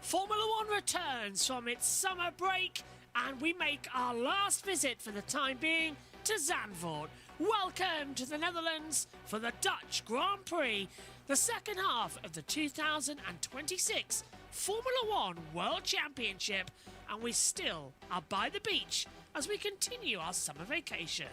Formula One returns from its summer break, and we make our last visit for the time being to Zandvoort. Welcome to the Netherlands for the Dutch Grand Prix, the second half of the 2026 Formula One World Championship, and we still are by the beach as we continue our summer vacation.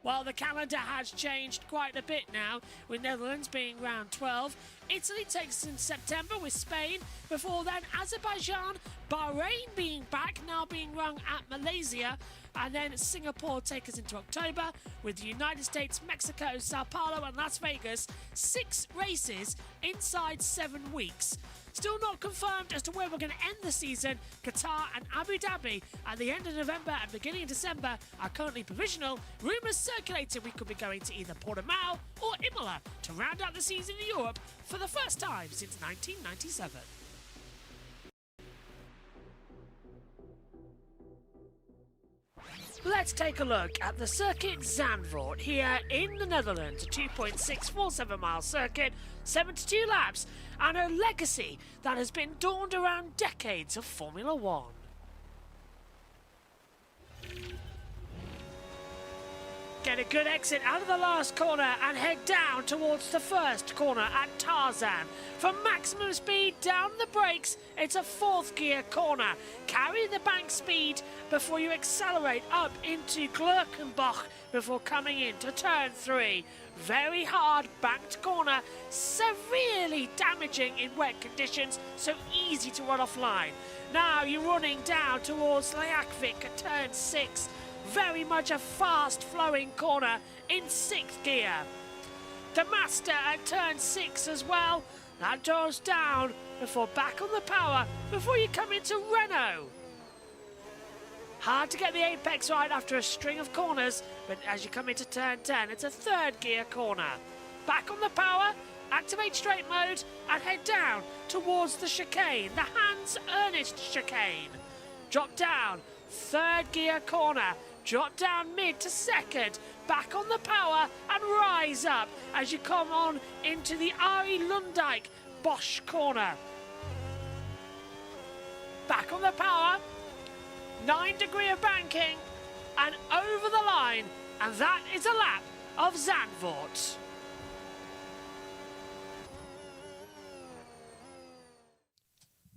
Well, the calendar has changed quite a bit now, with Netherlands being round 12. Italy takes us in September with Spain. Before then, Azerbaijan, Bahrain being back, now being rung at Malaysia. And then Singapore take us into October, with the United States, Mexico, Sao Paulo and Las Vegas. 6 races inside 7 weeks. Still not confirmed as to where we're going to end the season. Qatar and Abu Dhabi at the end of November and beginning of December are currently provisional. Rumours circulating we could be going to either Portimao or Imola to round out the season in Europe for the first time since 1997. Let's take a look at the circuit Zandvoort here in the Netherlands. A 2.647 mile circuit, 72 laps, and a legacy that has been dawned around decades of Formula One. Get a good exit out of the last corner and head down towards the first corner at Tarzan. From maximum speed down the brakes, it's a 4th gear corner. Carry the bank speed before you accelerate up into Glurkenbach before coming into turn 3. Very hard banked corner, severely damaging in wet conditions, so easy to run offline. Now you're running down towards Leakvik at turn 6. Very much a fast-flowing corner in 6th gear. The Master at turn 6 as well. That draws down before back on the power before you come into Renault. Hard to get the apex right after a string of corners, but as you come into turn 10, it's a 3rd gear corner. Back on the power, activate straight mode and head down towards the chicane, the Hans Ernst chicane. Drop down, 3rd gear corner. Drop down mid to 2nd, back on the power and rise up as you come on into the Ari Lundijk Bosch corner. Back on the power, 9 degree of banking and over the line, and that is a lap of Zandvoort.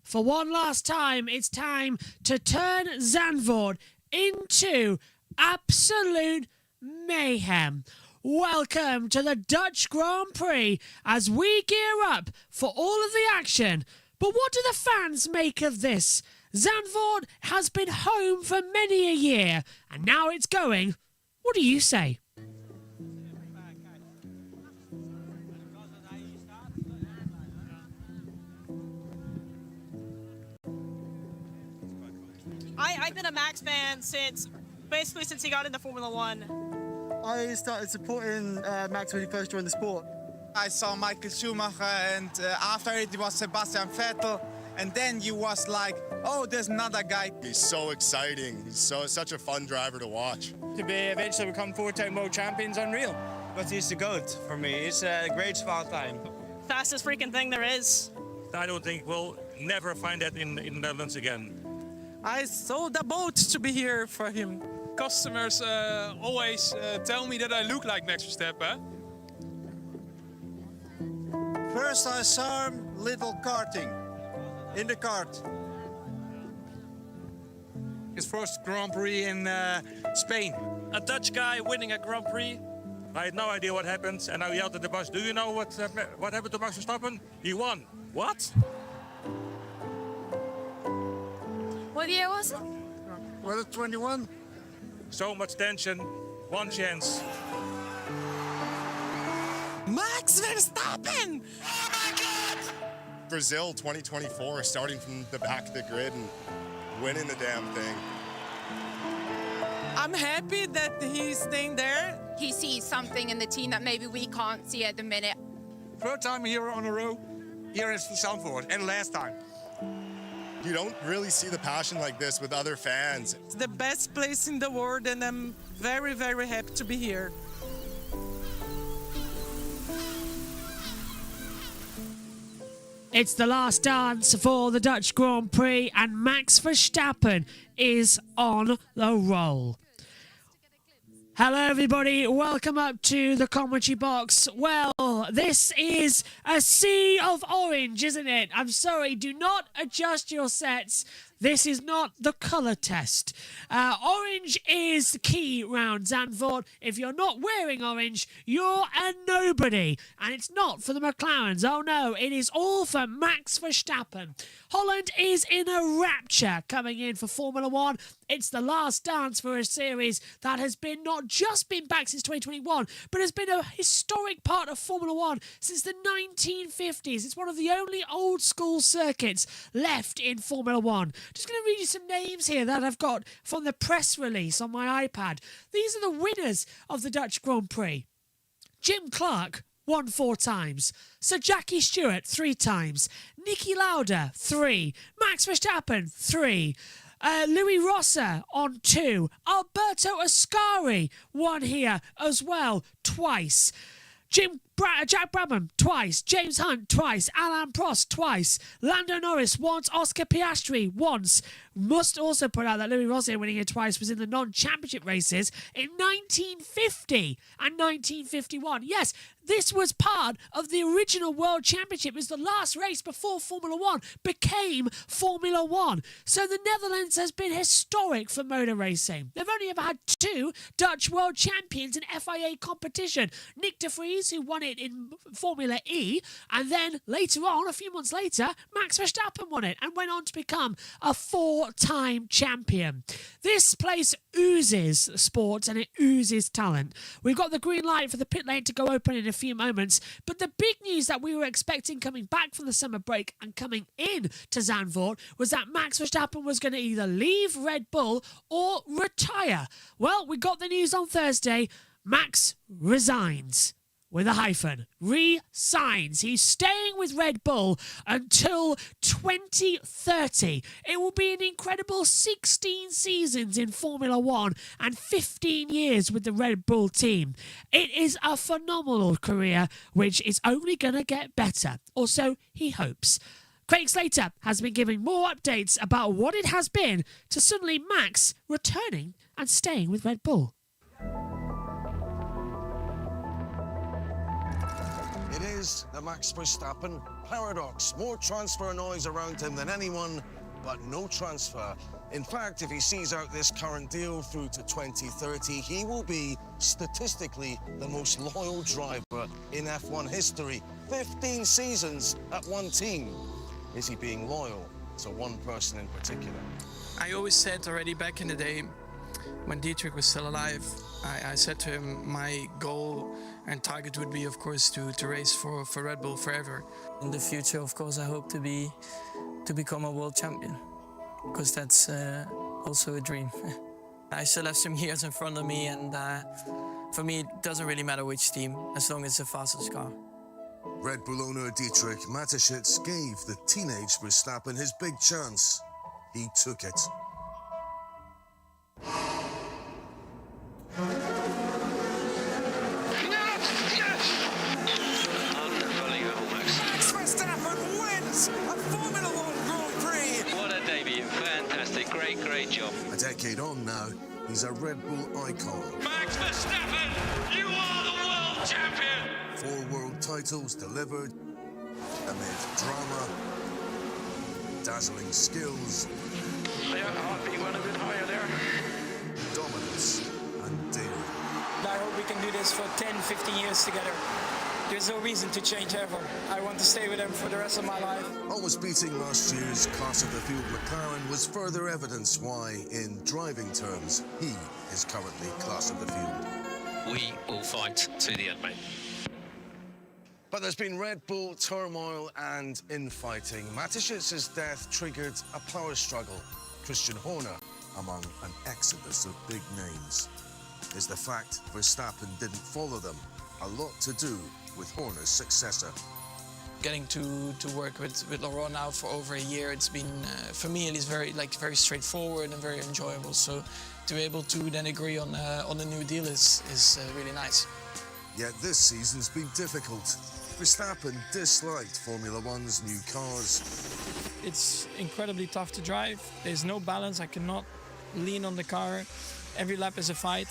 For one last time, it's time to turn Zandvoort into absolute mayhem. Welcome to the Dutch Grand Prix as we gear up for all of the action. But what do the fans make of this? Zandvoort has been home for many a year, and now it's going. What do you say? I've been a Max fan since he got into Formula One. I started supporting Max when he first joined the sport. I saw Michael Schumacher, and after it was Sebastian Vettel, and then you was like, oh, there's another guy. He's so exciting. He's such a fun driver to watch. To be eventually become 4-time world champions, unreal. But he's the GOAT for me. He's a great smart time. Fastest freaking thing there is. I don't think we'll never find that in the Netherlands again. I sold the boat to be here for him. Customers always tell me that I look like Max Verstappen. First I saw him little karting in the kart. His first Grand Prix in Spain. A Dutch guy winning a Grand Prix. I had no idea what happened, and I yelled at the bus, do you know what happened to Max Verstappen? He won. What? What year was it? Was it 21? So much tension, one chance. Max Verstappen! Oh my God! Brazil 2024, starting from the back of the grid and winning the damn thing. I'm happy that he's staying there. He sees something in the team that maybe we can't see at the minute. Third time here on a row, here is Zandvoort, and last time. You don't really see the passion like this with other fans. It's the best place in the world, and I'm very, very happy to be here. It's the last dance for the Dutch Grand Prix, and Max Verstappen is on the roll. Hello everybody, welcome up to the commentary box. Well, this is a sea of orange, isn't it? I'm sorry, do not adjust your sets. This is not the colour test. Orange is key round Zandvoort. If you're not wearing orange, you're a nobody. And it's not for the McLarens. Oh no, it is all for Max Verstappen. Holland is in a rapture coming in for Formula One. It's the last dance for a series that has been not just been back since 2021, but has been a historic part of Formula One since the 1950s. It's one of the only old school circuits left in Formula One. Just going to read you some names here that I've got from the press release on my iPad. These are the winners of the Dutch Grand Prix. Jim Clark won 4 times. Sir Jackie Stewart 3 times. Niki Lauda 3. Max Verstappen 3. Louis Rosser on 2. Alberto Ascari won here as well twice. Jack Brabham twice, James Hunt twice, Alain Prost twice, Lando Norris once, Oscar Piastri once. Must also point out that Louis Rosser winning it twice was in the non-championship races in 1950 and 1951. Yes, this was part of the original World Championship. It was the last race before Formula One became Formula One. So the Netherlands has been historic for motor racing. They've only ever had 2 Dutch World Champions in FIA competition. Nick de Vries, who won it in Formula E, and then later on, a few months later, Max Verstappen won it and went on to become a 4-time champion. This place oozes sport and it oozes talent. We've got the green light for the pit lane to go open in a few moments, but the big news that we were expecting coming back from the summer break and coming in to Zandvoort was that Max Verstappen was going to either leave Red Bull or retire. Well, we got the news on Thursday. Max resigns. With a hyphen, resigns. He's staying with Red Bull until 2030. It will be an incredible 16 seasons in Formula One and 15 years with the Red Bull team. It is a phenomenal career, which is only going to get better, or so he hopes. Craig Slater has been giving more updates about what it has been to suddenly Max returning and staying with Red Bull. It is the Max Verstappen paradox. More transfer noise around him than anyone, but no transfer. In fact, if he sees out this current deal through to 2030, he will be statistically the most loyal driver in F1 history. 15 seasons at one team. Is he being loyal to one person in particular? I always said already back in the day, when Dietrich was still alive, I said to him my goal and target would be, of course, to race for Red Bull forever. In the future, of course, I hope to become a world champion, because that's also a dream. I still have some years in front of me, and for me, it doesn't really matter which team, as long as it's the fastest car. Red Bull owner Dietrich Mateschitz gave the teenage Verstappen his big chance. He took it. Max Verstappen wins a Formula One Grand Prix. What a debut. Fantastic. Great job. A decade on now, he's a Red Bull icon. Max Verstappen, you are the world champion. 4 world titles delivered amid drama, dazzling skills, Heartbeat went a bit higher there. dominance, and daring. I hope we can do this for 10, 15 years together. there's no reason to change ever. I want to stay with him for the rest of my life. Almost beating last year's class of the field McLaren was further evidence why, in driving terms, he is currently class of the field. We will fight to the end, mate. But there's been Red Bull turmoil and infighting. Mateschitz' death triggered a power struggle. Christian Horner among an exodus of big names. Is the fact Verstappen didn't follow them a lot to do with Horner's successor? Getting to work with Laurent now for over a year, it's been, for me at least, very straightforward and very enjoyable. So to be able to then agree on a new deal is really nice. Yet this season's been difficult. Verstappen disliked Formula One's new cars. It's incredibly tough to drive. There's no balance. I cannot lean on the car. Every lap is a fight.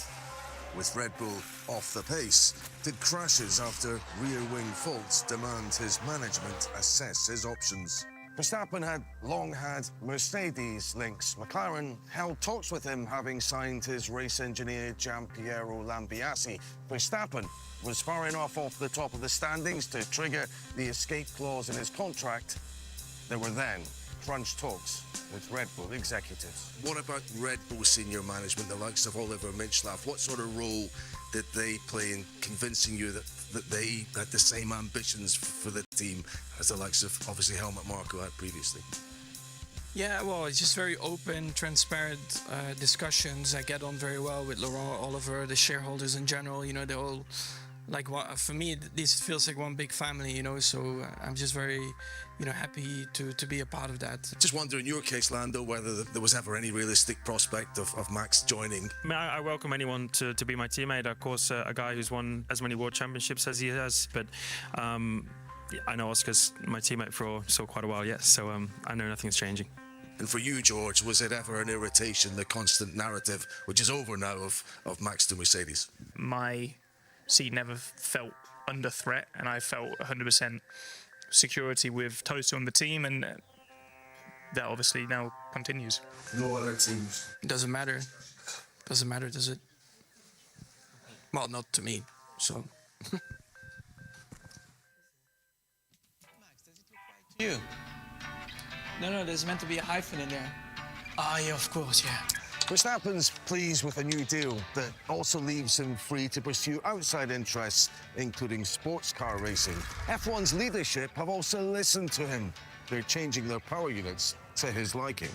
With Red Bull off the pace, did crashes after rear wing faults demand his management assess his options? Verstappen had long had Mercedes links. McLaren held talks with him, having signed his race engineer Giampiero Lambiase. Verstappen was far enough off the top of the standings to trigger the escape clause in his contract. There were then crunch talks with Red Bull executives. What about Red Bull senior management, the likes of Oliver Minchslaff? What sort of role did they play in convincing you that they had the same ambitions for the team as the likes of, obviously, Helmut Marko had previously? Yeah, well, it's just very open, transparent discussions. I get on very well with Laurent, Oliver, the shareholders in general. You know, they're all, like, for me, this feels like one big family, you know, so I'm just very, you know, happy to be a part of that. Just wonder, in your case, Lando, whether there was ever any realistic prospect of Max joining. I mean, I welcome anyone to be my teammate. Of course, a guy who's won as many world championships as he has, but I know Oscar's my teammate for quite a while, yes, so I know nothing's changing. And for you, George, was it ever an irritation, the constant narrative, which is over now, of Max to Mercedes? My seat never felt under threat, and I felt 100% security with Toto and the team, and that obviously now continues. No other teams? Doesn't matter. Doesn't matter, does it? Well, not to me, so. You? No, there's meant to be a hyphen in there. Ah, yeah, of course, yeah. Verstappen's pleased with a new deal that also leaves him free to pursue outside interests, including sports car racing. F1's leadership have also listened to him. They're changing their power units to his liking.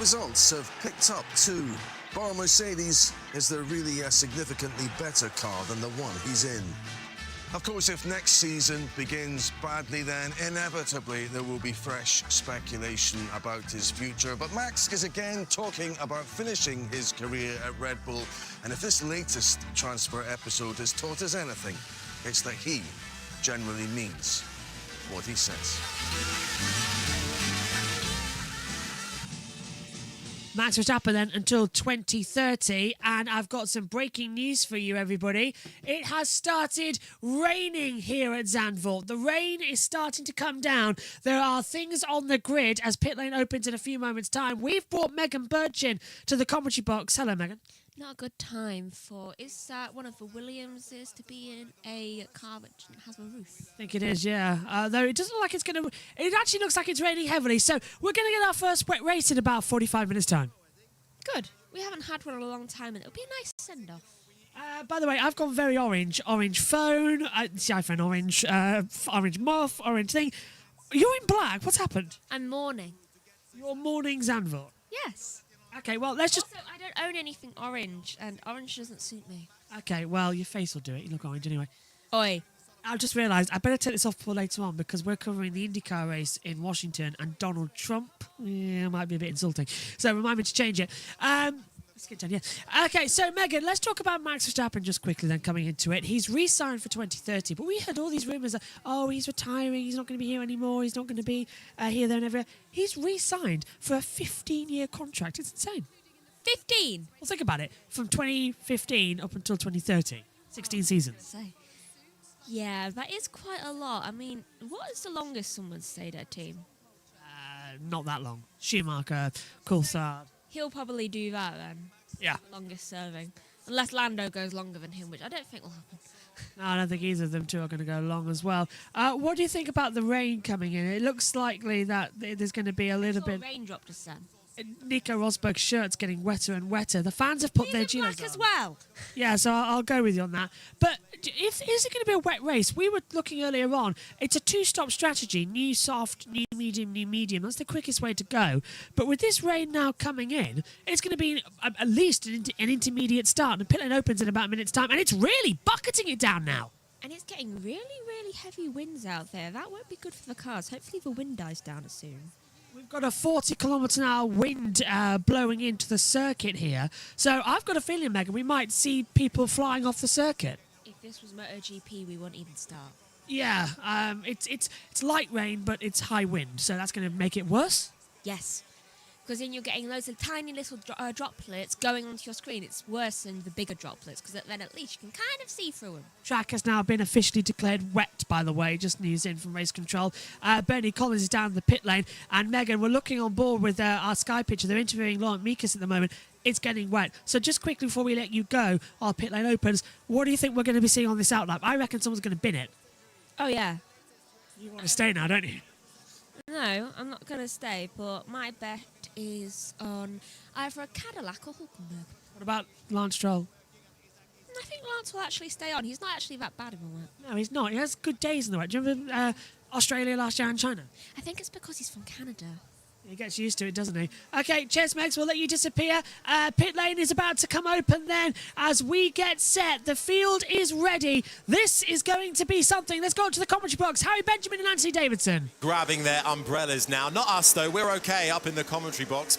Results have picked up too. Bar Mercedes, is there really a significantly better car than the one he's in? Of course, if next season begins badly, then inevitably there will be fresh speculation about his future. But Max is again talking about finishing his career at Red Bull. And if this latest transfer episode has taught us anything, it's that he generally means what he says. Max Verstappen then until 2030, and I've got some breaking news for you, everybody. It has started raining here at Zandvoort. The rain is starting to come down. There are things on the grid as pit lane opens in a few moments' time. We've brought Megan Birchin to the commentary box. Hello, Megan. Not a good time for, is that one of the Williamses to be in a car which has a roof? I think it is, yeah. Though it doesn't look like it's going to... It actually looks like it's raining heavily. So we're going to get our first wet race in about 45 minutes' time. Good. We haven't had one in a long time, and it'll be a nice send-off. By the way, I've gone very orange. Orange phone, it's the iPhone orange, orange muff, orange thing. You're in black. What's happened? I'm mourning. You're mourning Zandvoort? Yes. Okay, well, let's just... Also, I don't own anything orange, and orange doesn't suit me. Okay, well, your face will do it. You look orange anyway. Oi. I just realised I better take this off for later on because we're covering the IndyCar race in Washington and Donald Trump. Yeah, might be a bit insulting. So remind me to change it. Let's get done, yeah. Okay, so Megan, let's talk about Max Verstappen just quickly then coming into it. He's re-signed for 2030, but we heard all these rumours that, oh, he's retiring, he's not going to be here anymore, he's not going to be here, there and everywhere. He's re-signed for a 15-year contract. It's insane. 15? Well, think about it. From 2015 up until 2030. 16 seasons. Yeah, that is quite a lot. I mean, what is the longest someone's stayed at a team? Not that long. Schumacher, Coulthard. He'll probably do that then. Yeah. Longest serving. Unless Lando goes longer than him, which I don't think will happen. No, I don't think either of them two are going to go long as well. What do you think about the rain coming in? It looks likely that there's going to be a little bit... raindrop descent. Nico Rosberg's shirt's getting wetter and wetter. The fans have put their Ginos on. as well. Yeah, so I'll go with you on that. But is it going to be a wet race? We were looking earlier on. It's a two-stop strategy. New soft, new medium, new medium. That's the quickest way to go. But with this rain now coming in, it's going to be at least an intermediate start. And pit lane opens in about a minute's time. And it's really bucketing it down now. And it's getting really, really heavy winds out there. That won't be good for the cars. Hopefully the wind dies down soon. We've got a 40-kilometre-an-hour wind blowing into the circuit here. So I've got a feeling, Megan, we might see people flying off the circuit. If this was MotoGP, we wouldn't even start. Yeah, it's light rain, but it's high wind. So that's going to make it worse? Yes. Because then you're getting loads of tiny little droplets going onto your screen. It's worse than the bigger droplets, because then at least you can kind of see through them. Track has now been officially declared wet, by the way. Just news in from race control. Bernie Collins is down the pit lane. And Megan, we're looking on board with our Sky picture. They're interviewing Laurent Mikas at the moment. It's getting wet. So just quickly before we let you go, our pit lane opens. What do you think we're going to be seeing on this outlap? I reckon someone's going to bin it. Oh, yeah. You want to stay now, don't you? No, I'm not going to stay, but my bet is on either a Cadillac or Hulkenberg. What about Lance Stroll? I think Lance will actually stay on. He's not actually that bad in the wet. No, he's not. He has good days in the wet. Do you remember Australia last year and China? I think it's because he's from Canada. He gets used to it, doesn't he? Okay, cheers, Megs. We'll let you disappear. Pit lane is about to come open then as we get set. The field is ready. This is going to be something. Let's go to the commentary box. Harry Benjamin and Anthony Davidson. Grabbing their umbrellas now. Not us, though. We're okay up in the commentary box.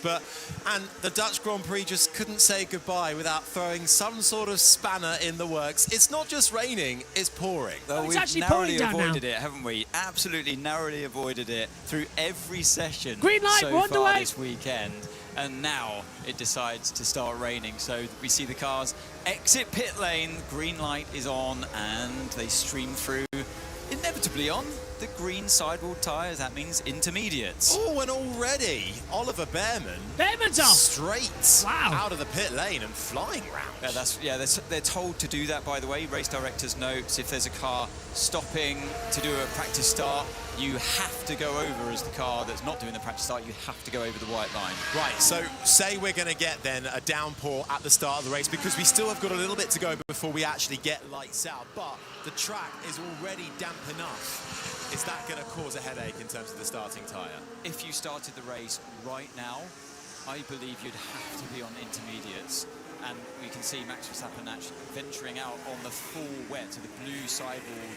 And the Dutch Grand Prix just couldn't say goodbye without throwing some sort of spanner in the works. It's not just raining, it's pouring. Well, we've narrowly avoided it, haven't we? Absolutely narrowly avoided it through every session. Green light, so we're on the way. This weekend, and now it decides to start raining. So we see the cars exit pit lane, green light is on, and they stream through, inevitably on the green sidewall tyres. That means intermediates. Oh, and already Oliver Behrman's off straight out of the pit lane and flying round. They're told to do that, by the way. Race directors notes if there's a car stopping to do a practice start, you have to go over, as the car that's not doing the practice start, you have to go over the white line. Right, so say we're going to get then a downpour at the start of the race, because we still have got a little bit to go before we actually get lights out, but the track is already damp enough. Is that going to cause a headache in terms of the starting tyre? If you started the race right now, I believe you'd have to be on intermediates. And we can see Max Verstappen actually venturing out on the full wet, so the blue sidewall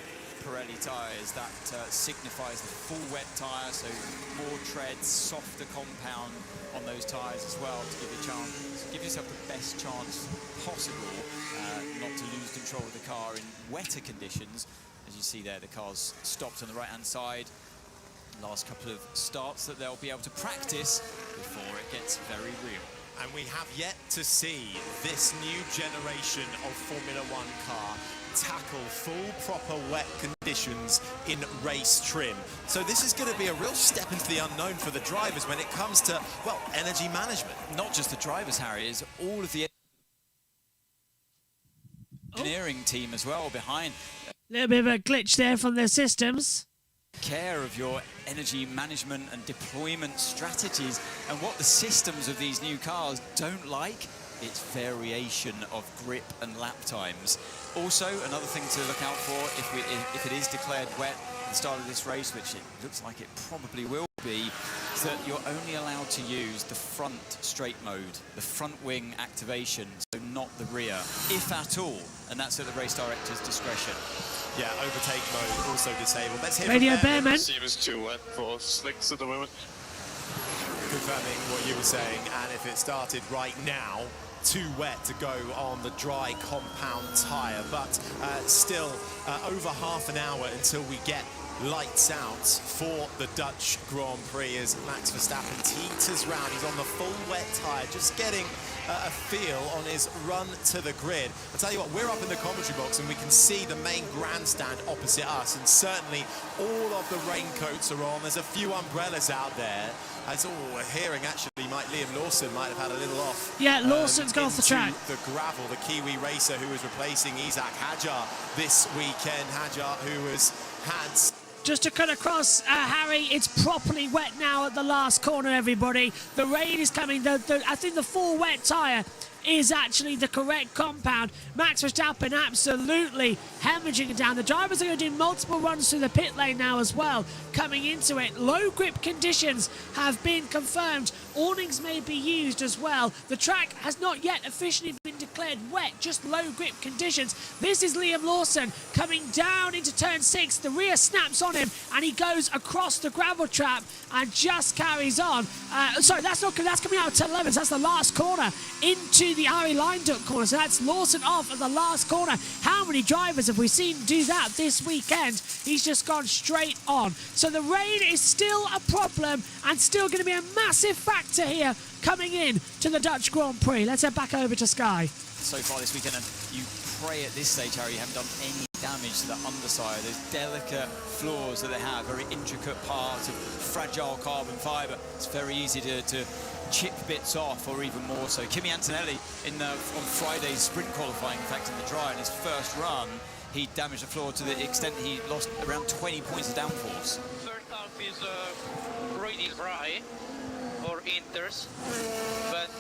Pirelli tyres. That signifies the full wet tyre, so more treads, softer compound on those tyres as well, to give you a chance, give yourself the best chance possible not to lose control of the car in wetter conditions. As you see there, the car's stopped on the right-hand side. Last couple of starts that they'll be able to practice before it gets very real. And we have yet to see this new generation of Formula One car tackle full proper wet conditions in race trim. So this is going to be a real step into the unknown for the drivers when it comes to, well, energy management. Not just the drivers, Harry, is all of the engineering team as well behind. A little bit of a glitch there from their systems. Care of your energy management and deployment strategies, and what the systems of these new cars don't like, it's variation of grip and lap times. Also, another thing to look out for if it is declared wet at the start of this race, which it looks like it probably will be, is that you're only allowed to use the front straight mode, the front wing activation, so not the rear, if at all, and that's at the race director's discretion. Yeah, overtake mode also disabled. Let's hear Radio from Behrman. Seems too wet for slicks at the moment. Confirming what you were saying, and if it started right now, too wet to go on the dry compound tyre, but still over half an hour until we get lights out for the Dutch Grand Prix as Max Verstappen teeters round. He's on the full wet tyre, just getting a feel on his run to the grid. I'll tell you what, we're up in the commentary box and we can see the main grandstand opposite us, and certainly all of the raincoats are on. There's a few umbrellas out there. As we're hearing actually Liam Lawson might have had a little off. Yeah, Lawson's gone off the track. The gravel, the Kiwi racer who was replacing Isaac Hajar this weekend. Hajar, who has had... Just to cut across, Harry, it's properly wet now at the last corner, everybody. The rain is coming. I think the full wet tyre is actually the correct compound. Max Verstappen absolutely hemorrhaging it down. The drivers are going to do multiple runs through the pit lane now as well, coming into it. Low grip conditions have been confirmed. Awnings may be used as well. The track has not yet officially been declared wet, just low grip conditions. This is Liam Lawson coming down into turn 6. The rear snaps on him and he goes across the gravel trap and just carries on. Sorry, that's coming out of turn 11. So that's the last corner into the Ari Lindup corner. So that's Lawson off at the last corner. How many drivers have we seen do that this weekend? He's just gone straight on. So the rain is still a problem and still going to be a massive factor here coming in to the Dutch Grand Prix. Let's head back over to Sky. So far this weekend, and you pray at this stage, Harry, you haven't done any damage to the underside. Those delicate flaws that they have, very intricate parts of fragile carbon fibre. It's very easy to chip bits off, or even more so. Kimi Antonelli on Friday's sprint qualifying, in fact, in the dry, in his first run, he damaged the floor to the extent he lost around 20 points of downforce. First half is pretty dry for Inters, but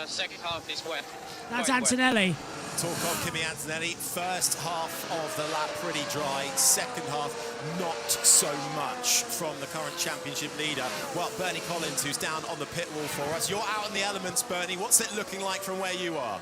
second half is wet. That's Antonelli. Talk of Kimi Antonelli. First half of the lap pretty dry. Second half not so much from the current championship leader. Well, Bernie Collins, who's down on the pit wall for us. You're out in the elements, Bernie. What's it looking like from where you are?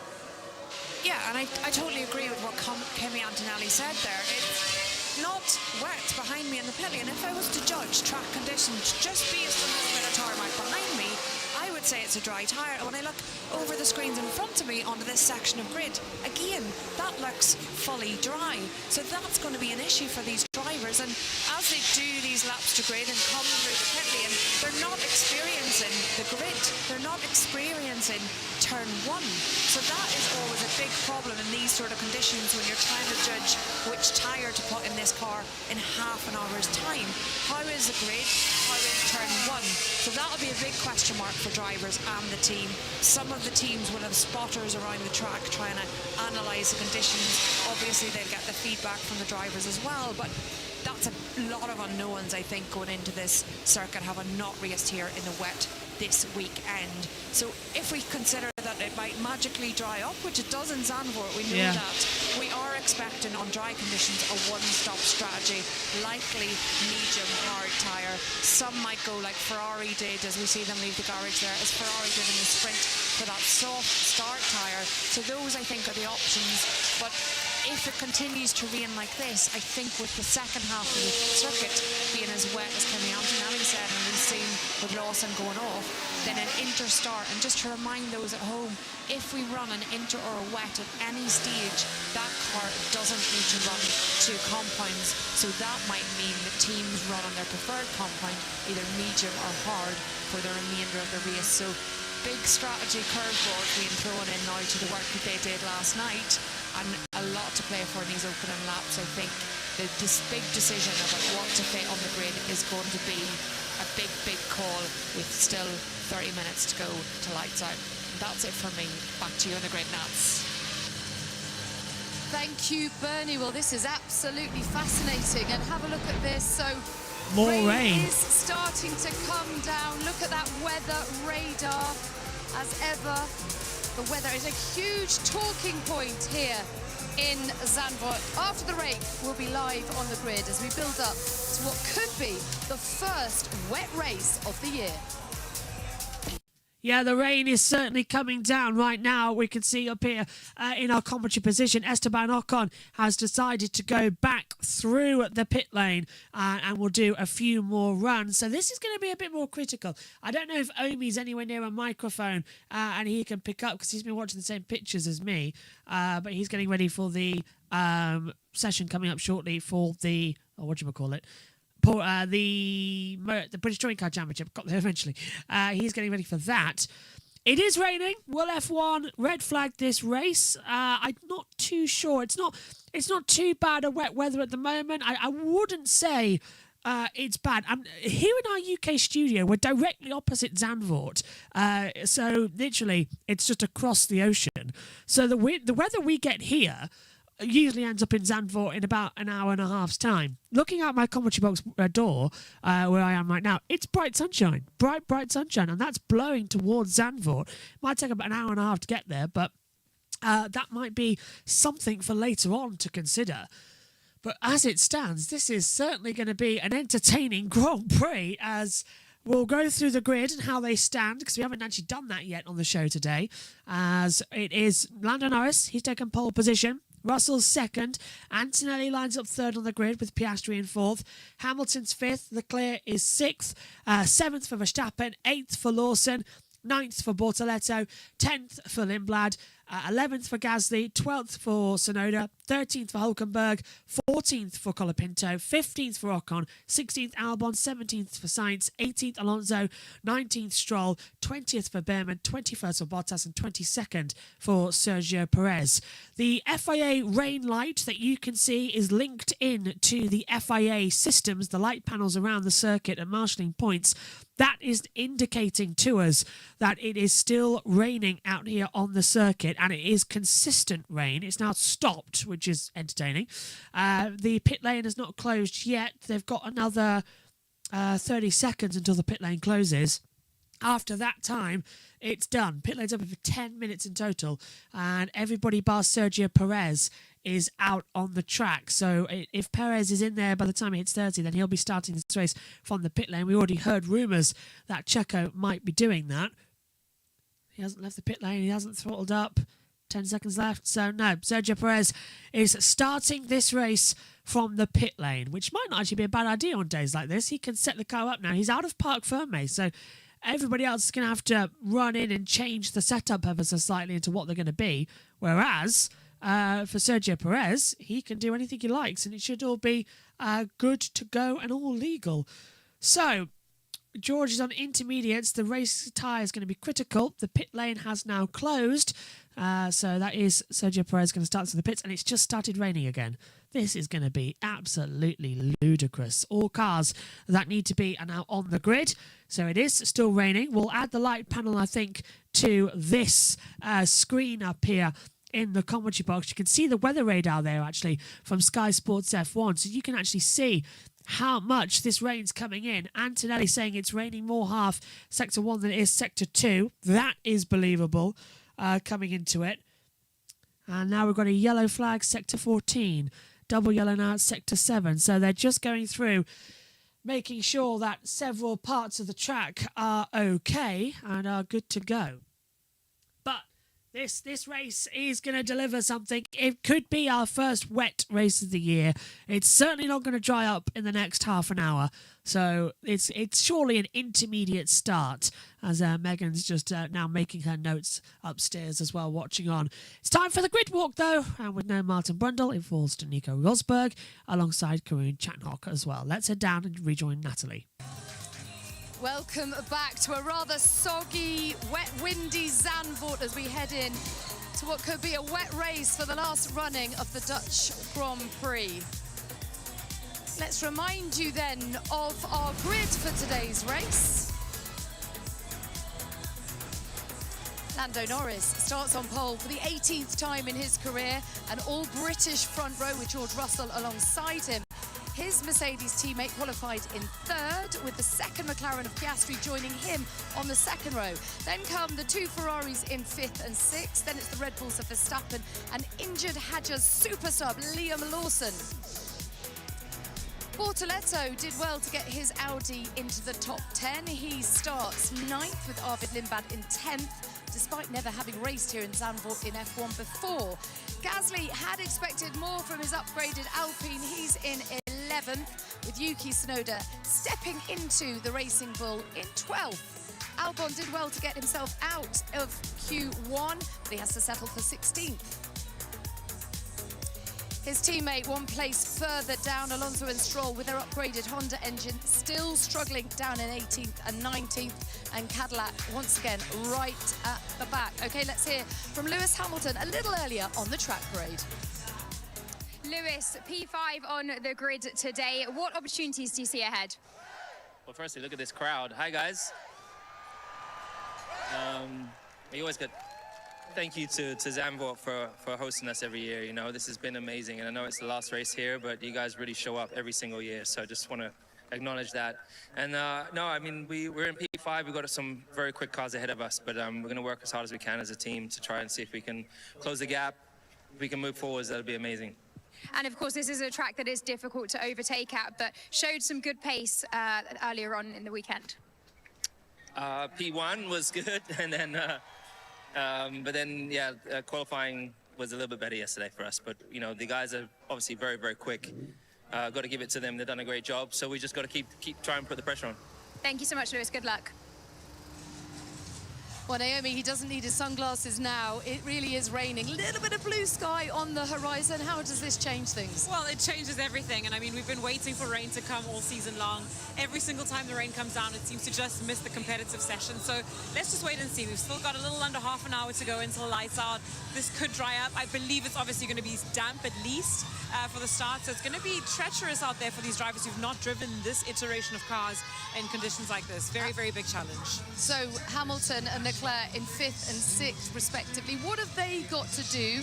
Yeah, and I totally agree with what Kimi Antonelli said there. It's not wet behind me in the pit lane. If I was to judge track conditions just based on this bit of tarmac behind me, I would say it's a dry tyre. And when I look over the screens in front of me onto this section of grid, again, that looks fully dry. So that's going to be an issue for these drivers. And as they do these laps to grid and come through the pit lane, they're not experiencing the grid. They're not experiencing turn 1. So that is always a big problem in these sort of conditions when you're trying to judge which tyre to put in this car in half an hour's time. How is the grid? How is turn 1? So that'll be a big question mark for drivers and the team. Some of the teams will have spotters around the track trying to analyse the conditions. Obviously they'll get the feedback from the drivers as well, but that's a lot of unknowns, I think, going into this circuit, having not raced here in the wet this weekend. So if we consider that it might magically dry up, which it does in Zandvoort, we know that, we are expecting on dry conditions a one-stop strategy, likely medium hard tyre. Some might go like Ferrari did, as we see them leave the garage there, as Ferrari did in the sprint, for that soft start tyre. So those, I think, are the options. But if it continues to rain like this, I think with the second half of the circuit being as wet as Kimi Antonelli said, and we've seen with Lawson going off, then an inter start. And just to remind those at home, if we run an inter or a wet at any stage, that car doesn't need to run 2 compounds. So that might mean the teams run on their preferred compound, either medium or hard, for the remainder of the race. So big strategy curveball being thrown in now to the work that they did last night, and a lot to play for in these opening laps. I think this big decision about what to fit on the grid is going to be a big call with still 30 minutes to go to lights out. That's it from me. Back to you on the grid, Nats. Thank you, Bernie. Well, this is absolutely fascinating. And have a look at this. So more rain is starting to come down. Look at that weather radar. As ever, the weather is a huge talking point here in Zandvoort. After the rain, we'll be live on the grid as we build up to what could be the first wet race of the year. Yeah, the rain is certainly coming down right now. We can see up here in our commentary position, Esteban Ocon has decided to go back through the pit lane and will do a few more runs. So this is going to be a bit more critical. I don't know if Omi's anywhere near a microphone and he can pick up because he's been watching the same pictures as me. But he's getting ready for the session coming up shortly for the, the British Touring Car Championship. Got there eventually. He's getting ready for that. It is raining. Will F1 red flag this race? I'm not too sure. It's not too bad a wet weather at the moment. I wouldn't say it's bad. Here in our UK studio, we're directly opposite Zandvoort. So literally, it's just across the ocean. So the weather we get here usually ends up in Zandvoort in about an hour and a half's time. Looking out my commentary box door, where I am right now, it's bright sunshine. Bright sunshine. And that's blowing towards Zandvoort. Might take about an hour and a half to get there, but that might be something for later on to consider. But as it stands, this is certainly going to be an entertaining Grand Prix, as we'll go through the grid and how they stand, because we haven't actually done that yet on the show today. As it is Lando Norris, he's taken pole position. Russell's second. Antonelli lines up third on the grid with Piastri in fourth. Hamilton's fifth. Leclerc is sixth. Seventh for Verstappen. Eighth for Lawson. 9th for Bortoletto, 10th for Lindblad, 11th for Gasly, 12th for Tsunoda, 13th for Hulkenberg, 14th for Colapinto, 15th for Ocon, 16th Albon, 17th for Sainz, 18th Alonso, 19th Stroll, 20th for Behrman, 21st for Bottas, and 22nd for Sergio Perez. The FIA rain light that you can see is linked in to the FIA systems, the light panels around the circuit and marshalling points. That is indicating to us that it is still raining out here on the circuit, and it is consistent rain. It's now stopped, which is entertaining. The pit lane is not closed yet. They've got another 30 seconds until the pit lane closes. After that time, it's done. Pit lane's open for 10 minutes in total, and everybody bar Sergio Perez is out on the track. So if Perez is in there by the time it hits 30, then he'll be starting this race from the pit lane. We already heard rumours that Checo might be doing that. He hasn't left the pit lane. He hasn't throttled up. 10 seconds left. So no, Sergio Perez is starting this race from the pit lane, which might not actually be a bad idea on days like this. He can set the car up now. He's out of Parc Ferme, so everybody else is going to have to run in and change the setup ever so slightly into what they're going to be. Whereas for Sergio Perez, he can do anything he likes, and it should all be good to go and all legal. So George is on intermediates. The race tyre is going to be critical. The pit lane has now closed. So that is Sergio Perez going to start to the pits, and it's just started raining again. This is going to be absolutely ludicrous. All cars that need to be are now on the grid. So it is still raining. We'll add the light panel, I think, to this screen up here in the commentary box. You can see the weather radar there, actually, from Sky Sports F1. So you can actually see how much this rain's coming in. Antonelli saying it's raining more half Sector 1 than it is Sector 2. That is believable coming into it. And now we've got a yellow flag, Sector 14. Double yellow now at Sector 7. So they're just going through, making sure that several parts of the track are okay and are good to go. But this race is going to deliver something. It could be our first wet race of the year. It's certainly not going to dry up in the next half an hour. So it's surely an intermediate start, as Megan's just now making her notes upstairs as well, watching on. It's time for the grid walk, though, and with no Martin Brundle, it falls to Nico Rosberg alongside Karun Chatnock as well. Let's head down and rejoin Natalie. Welcome back to a rather soggy, wet, windy Zandvoort as we head in to what could be a wet race for the last running of the Dutch Grand Prix. Let's remind you then of our grid for today's race. Lando Norris starts on pole for the 18th time in his career, an all-British front row with George Russell alongside him. His Mercedes teammate qualified in third, with the second McLaren of Piastri joining him on the second row. Then come the two Ferraris in fifth and sixth. Then it's the Red Bulls of Verstappen and injured Hadjar's super sub Liam Lawson. Bortoletto did well to get his Audi into the top 10. He starts 9th with Arvid Lindblad in 10th, despite never having raced here in Zandvoort in F1 before. Gasly had expected more from his upgraded Alpine. He's in 11th, with Yuki Tsunoda stepping into the Racing Bull in 12th. Albon did well to get himself out of Q1, but he has to settle for 16th. His teammate one place further down, Alonso and Stroll, with their upgraded Honda engine, still struggling down in 18th and 19th, and Cadillac once again right at the back. Okay, let's hear from Lewis Hamilton a little earlier on the track parade. Lewis, P5 on the grid today. What opportunities do you see ahead? Well, firstly, look at this crowd. Hi, guys. We always get thank you to Zandvoort for hosting us every year. You know, this has been amazing, and I know it's the last race here, but you guys really show up every single year. So I just want to acknowledge that. And no, I mean, we're in P5. We've got some very quick cars ahead of us, but we're going to work as hard as we can as a team to try and see if we can close the gap. If we can move forwards, that'll be amazing. And of course, this is a track that is difficult to overtake at, but showed some good pace earlier on in the weekend. P1 was good, and then, but then, yeah, qualifying was a little bit better yesterday for us. But, you know, the guys are obviously very, very quick. Got to give it to them. They've done a great job. So we just got to keep trying to put the pressure on. Thank you so much, Lewis. Good luck. Well, Naomi, he doesn't need his sunglasses now. It really is raining. A little bit of blue sky on the horizon. How does this change things? Well, it changes everything. And I mean, we've been waiting for rain to come all season long. Every single time the rain comes down, it seems to just miss the competitive session. So let's just wait and see. We've still got a little under half an hour to go until the lights out. This could dry up. I believe it's obviously going to be damp at least for the start. So it's going to be treacherous out there for these drivers who've not driven this iteration of cars in conditions like this. Very, very big challenge. So Hamilton and Leclerc in 5th and 6th respectively. What have they got to do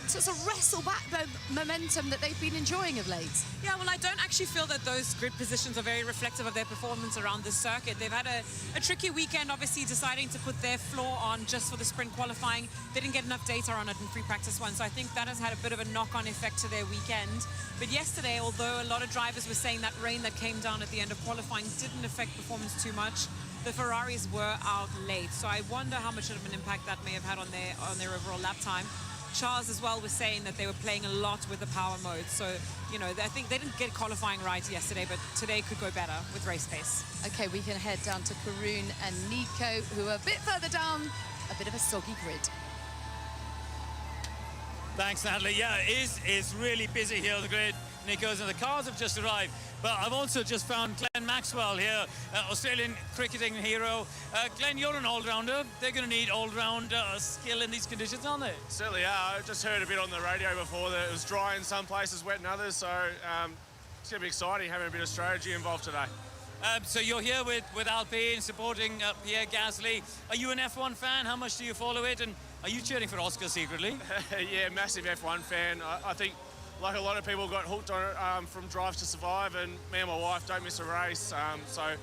to sort of wrestle back the momentum that they've been enjoying of late? Yeah, well, I don't actually feel that those grid positions are very reflective of their performance around this circuit. They've had a tricky weekend, obviously deciding to put their floor on just for the sprint qualifying. They didn't get enough data on it in free practice one, so I think that has had a bit of a knock-on effect to their weekend. But yesterday, although a lot of drivers were saying that rain that came down at the end of qualifying didn't affect performance too much, the Ferraris were out late. So I wonder how much of an impact that may have had on their overall lap time. Charles as well was saying that they were playing a lot with the power mode. So, you know, I think they didn't get qualifying right yesterday, but today could go better with race pace. Okay, we can head down to Karun and Nico, who are a bit further down, a bit of a soggy grid. Thanks, Natalie. Yeah, it's really busy here on the grid, Nico's, and the cars have just arrived. But I've also just found Glenn Maxwell here, Australian cricketing hero. Glenn, you're an all-rounder. They're going to need all-round skill in these conditions, aren't they? Certainly are. I just heard a bit on the radio before that it was dry in some places, wet in others. So it's going to be exciting having a bit of strategy involved today. So you're here with Alpine, supporting Pierre Gasly. Are you an F1 fan? How much do you follow it? And are you cheering for Oscar secretly? Yeah, massive F1 fan. I think, like a lot of people, got hooked on it from Drive to Survive, and me and my wife don't miss a race. So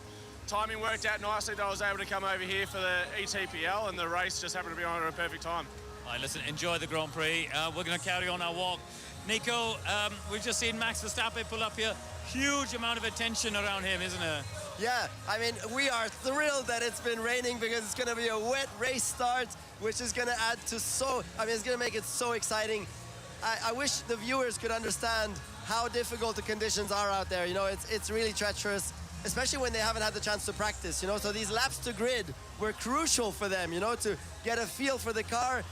timing worked out nicely that I was able to come over here for the ETPL, and the race just happened to be on at a perfect time. All right, listen, enjoy the Grand Prix. We're going to carry on our walk. Nico, we've just seen Max Verstappen pull up here. Huge amount of attention around him, isn't there? Yeah, I mean, we are thrilled that it's been raining because it's going to be a wet race start, which is going to add to it's going to make it so exciting. I wish the viewers could understand how difficult the conditions are out there. You know, it's really treacherous, especially when they haven't had the chance to practice, you know. So these laps to grid were crucial for them, you know, to get a feel for the car.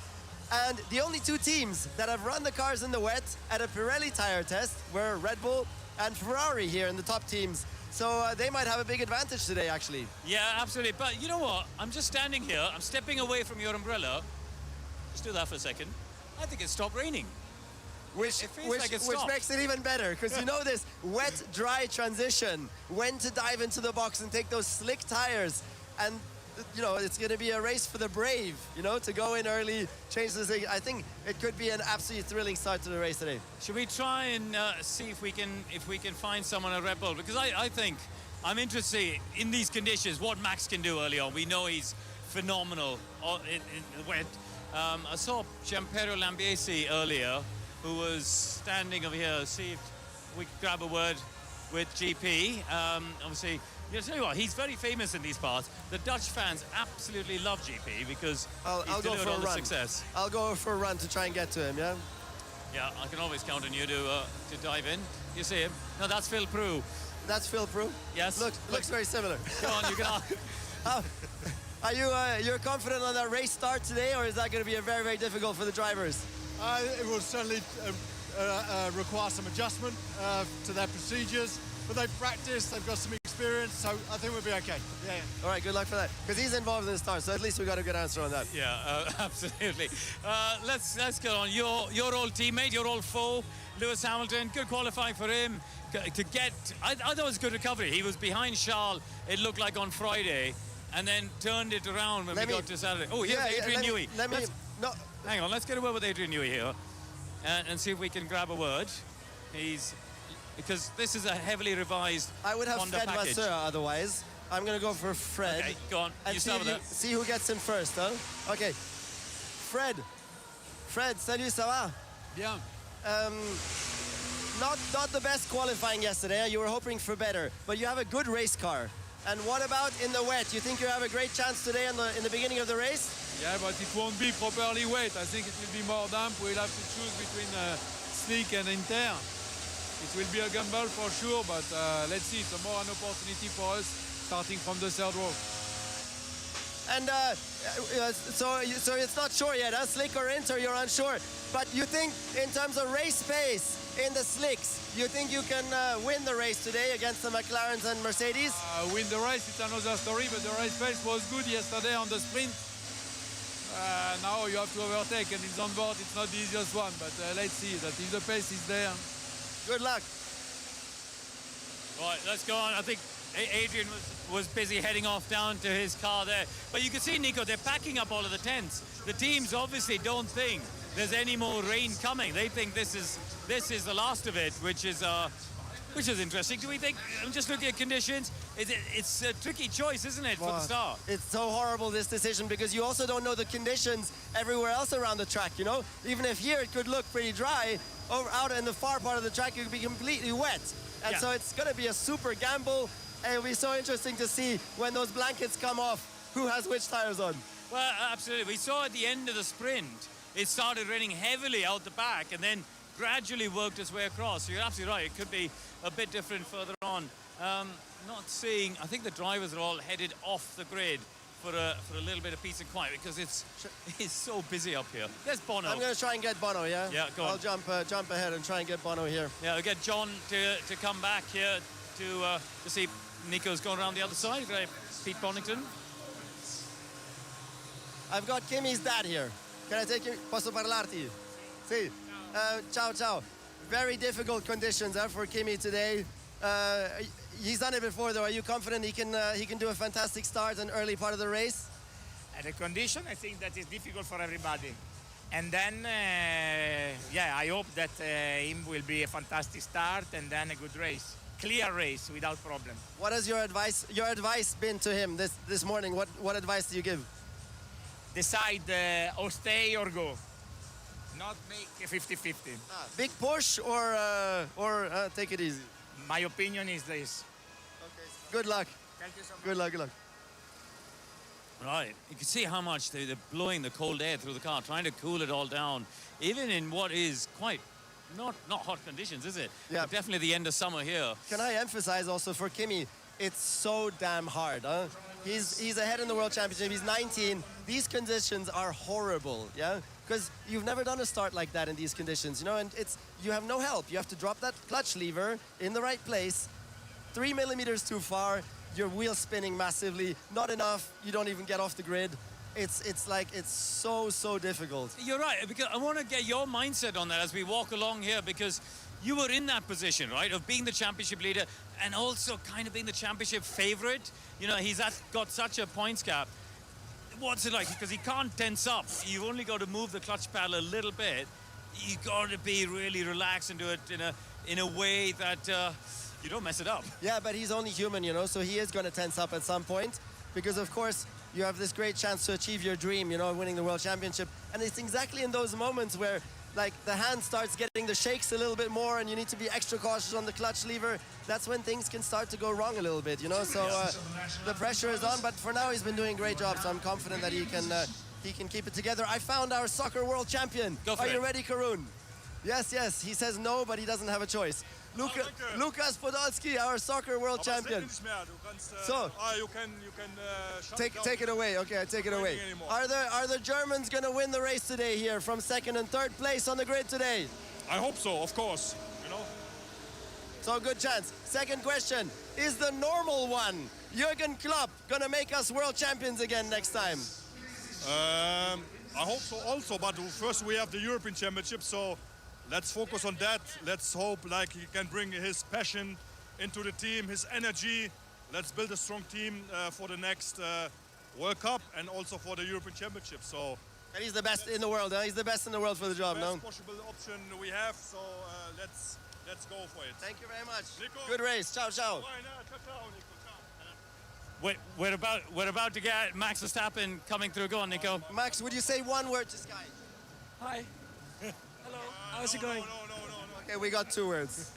And the only two teams that have run the cars in the wet at a Pirelli tire test were Red Bull and Ferrari here in the top teams. So they might have a big advantage today, actually. Yeah, absolutely. But you know what? I'm just standing here. I'm stepping away from your umbrella. Just do that for a second. I think it stopped raining. Which makes it even better, because you know this wet, dry transition, when to dive into the box and take those slick tires. And, you know, it's going to be a race for the brave, you know, to go in early, change the thing. I think it could be an absolutely thrilling start to the race today. Should we try and see if we can find someone at Red Bull? Because I think I'm interested in these conditions, what Max can do early on. We know he's phenomenal in the wet. I saw Gianpiero Lambiase earlier, who was standing over here. See if we could grab a word with GP. Obviously, you tell you what, he's very famous in these parts. The Dutch fans absolutely love GP because he's delivered all the success. I'll go for a run to try and get to him, yeah? Yeah, I can always count on you to dive in. You see him? No, that's Phil Prue. That's Phil Prue? Yes. Looks very similar. Go on, you can Are you you're confident on that race start today, or is that going to be very, very difficult for the drivers? It will certainly require some adjustment to their procedures, but they've practiced, they've got some experience, so I think we'll be okay. Yeah. All right, good luck for that. Because he's involved in the start, so at least we got a good answer on that. Yeah, absolutely. Let's get on. Your old teammate, your old foe, Lewis Hamilton. Good qualifying for him. To get, I thought it was a good recovery. He was behind Charles, it looked like on Friday, and then turned it around when we got to Saturday. Oh, here's Adrian Newey. Hang on, let's get a word with Adrian Newey here and see if we can grab a word. Because this is a heavily revised I would have Honda Fred package. Vasseur otherwise. I'm going to go for Fred. Okay, go on. And You start with that. see who gets in first, huh? Okay. Fred, salut, ça va? Bien. Not the best qualifying yesterday. You were hoping for better, but you have a good race car. And what about in the wet? You think you have a great chance today in the beginning of the race? Yeah, but it won't be properly wet. I think it will be more damp. We'll have to choose between slick and inter. It will be a gamble for sure, but let's see. It's more an opportunity for us starting from the third row. And so it's not sure yet, huh? Slick or inter, you're unsure. But you think in terms of race pace in the slicks, you think you can win the race today against the McLarens and Mercedes? Win the race, it's another story, but the race pace was good yesterday on the sprint. Now you have to overtake, and it's on board. It's not the easiest one, but let's see that if the pace is there. Good luck. Right, let's go on. I think Adrian was busy heading off down to his car there. But you can see, Nico, they're packing up all of the tents. The teams obviously don't think there's any more rain coming. They think this is the last of it, which is interesting. Do we think, I'm just looking at conditions, it's a tricky choice, isn't it, for the start? It's so horrible, this decision, because you also don't know the conditions everywhere else around the track, you know? Even if here it could look pretty dry, out in the far part of the track it could be completely wet. And so it's going to be a super gamble, and it'll be so interesting to see when those blankets come off, who has which tires on. Well, absolutely. We saw at the end of the sprint, it started raining heavily out the back and then gradually worked its way across. So you're absolutely right. It could be a bit different further on. Not seeing, I think the drivers are all headed off the grid for a little bit of peace and quiet because it's so busy up here. There's Bono. I'm going to try and get Bono, yeah? Yeah, go on. I'll jump ahead and try and get Bono here. Yeah, we'll get John to come back here to see Nico's going around the other side. Pete Bonington. I've got Kimi's dad here. Can I take you? Posso parlarti? Sì. Ciao, ciao. Very difficult conditions for Kimi today. He's done it before, though. Are you confident he can do a fantastic start and early part of the race? The condition, I think that is difficult for everybody. And then, yeah, I hope that him will be a fantastic start and then a good race. Clear race without problem. What has your advice been to him this morning? What advice do you give? Decide or stay or go. Not make a 50-50. Big push or take it easy? My opinion is this. Okay. Good luck. Thank you so much. Good luck, good luck. Right, you can see how much they're blowing the cold air through the car, trying to cool it all down, even in what is quite not hot conditions, is it? Yeah. But definitely the end of summer here. Can I emphasize also for Kimi, it's so damn hard, huh? He's ahead in the World Championship. He's 19. These conditions are horrible, yeah? Because you've never done a start like that in these conditions, you know, and you have no help. You have to drop that clutch lever in the right place, 3 millimeters too far, your wheel's spinning massively, not enough, you don't even get off the grid. It's so difficult. You're right, because I want to get your mindset on that as we walk along here, because you were in that position, right, of being the championship leader and also kind of being the championship favorite. You know, he's got such a points gap. What's it like? Because he can't tense up. You've only got to move the clutch pedal a little bit. You got to be really relaxed and do it in a way that you don't mess it up. Yeah, but he's only human, you know, so he is going to tense up at some point because, of course, you have this great chance to achieve your dream, you know, winning the World Championship. And it's exactly in those moments where, like, the hand starts getting the shakes a little bit more and you need to be extra cautious on the clutch lever. That's when things can start to go wrong a little bit, you know. So the pressure is on, but for now he's been doing a great job, so I'm confident that he can keep it together. I found our soccer world champion. Go for it. You ready, Karun? Yes. He says no, but he doesn't have a choice. Lukas Podolski, our soccer world champion. So you can take it away. Okay, I take it away. Are the Germans going to win the race today here from second and third place on the grid today? I hope so, of course. You know. So good chance. Second question, is the normal one, Jürgen Klopp, gonna make us world champions again next time? I hope so also, but first we have the European Championship, so let's focus on that. Let's hope like he can bring his passion into the team, his energy. Let's build a strong team for the next World Cup and also for the European Championship. So. And he's the best in the world, huh? He's the best in the world for the job, no? Best possible option we have, so let's go for it. Thank you very much. Nico. Good race. Ciao, ciao. We're about to get Max Verstappen coming through. Go on, Nico. Max, would you say one word to Sky? Hi. Hello. How's it going? Okay, we got 2 words.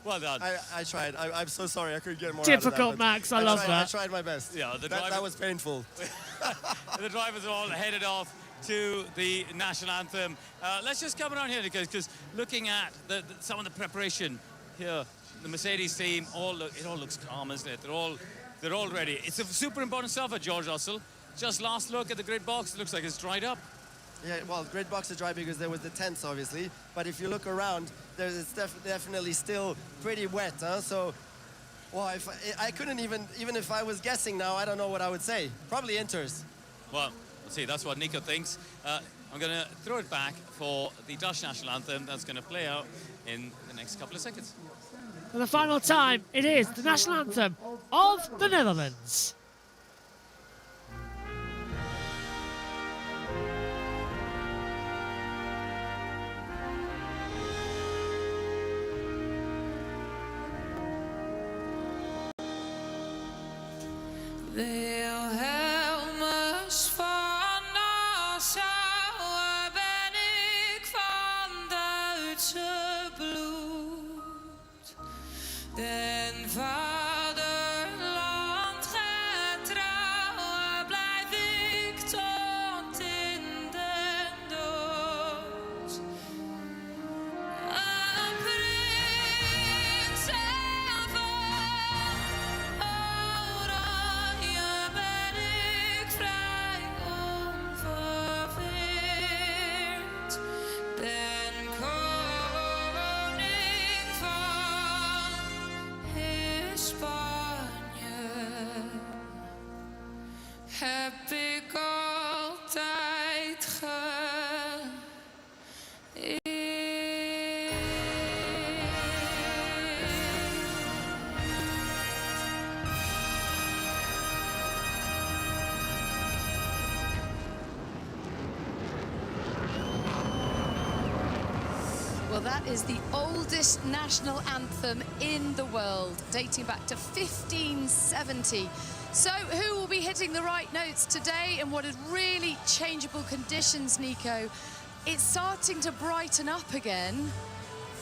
Well done. I tried. I'm so sorry. I couldn't get more Difficult, out of that, Max. I love tried, that. I tried my best. Yeah, that was painful. The drivers are all headed off to the national anthem. Let's just come around here, because looking at some of the preparation here, the Mercedes team, it all looks calm, isn't it? They're all ready. It's a super important stuff at George Russell. Just last look at the grid box, it looks like it's dried up. Yeah, well, grid box is dry because there was the tents, obviously. But if you look around, it's definitely still pretty wet, huh? So, well, I couldn't even if I was guessing now, I don't know what I would say. Probably Inters. Well, let's see, that's what Nico thinks. I'm going to throw it back for the Dutch national anthem that's going to play out in the next couple of seconds. For the final time, it is the national anthem of the Netherlands. Wilhelmus van Nassau ben ik van Duitse bloed. Den vaderland getrouw blijf ik tot in den dood. Een prins en van Oranje ben ik vrij onverweerd. Den koning van Spanje heb ik altijd Well, that is the oldest national anthem in the world, dating back to 1570. So who will be hitting the right notes today and what is really changeable conditions, Nico? It's starting to brighten up again.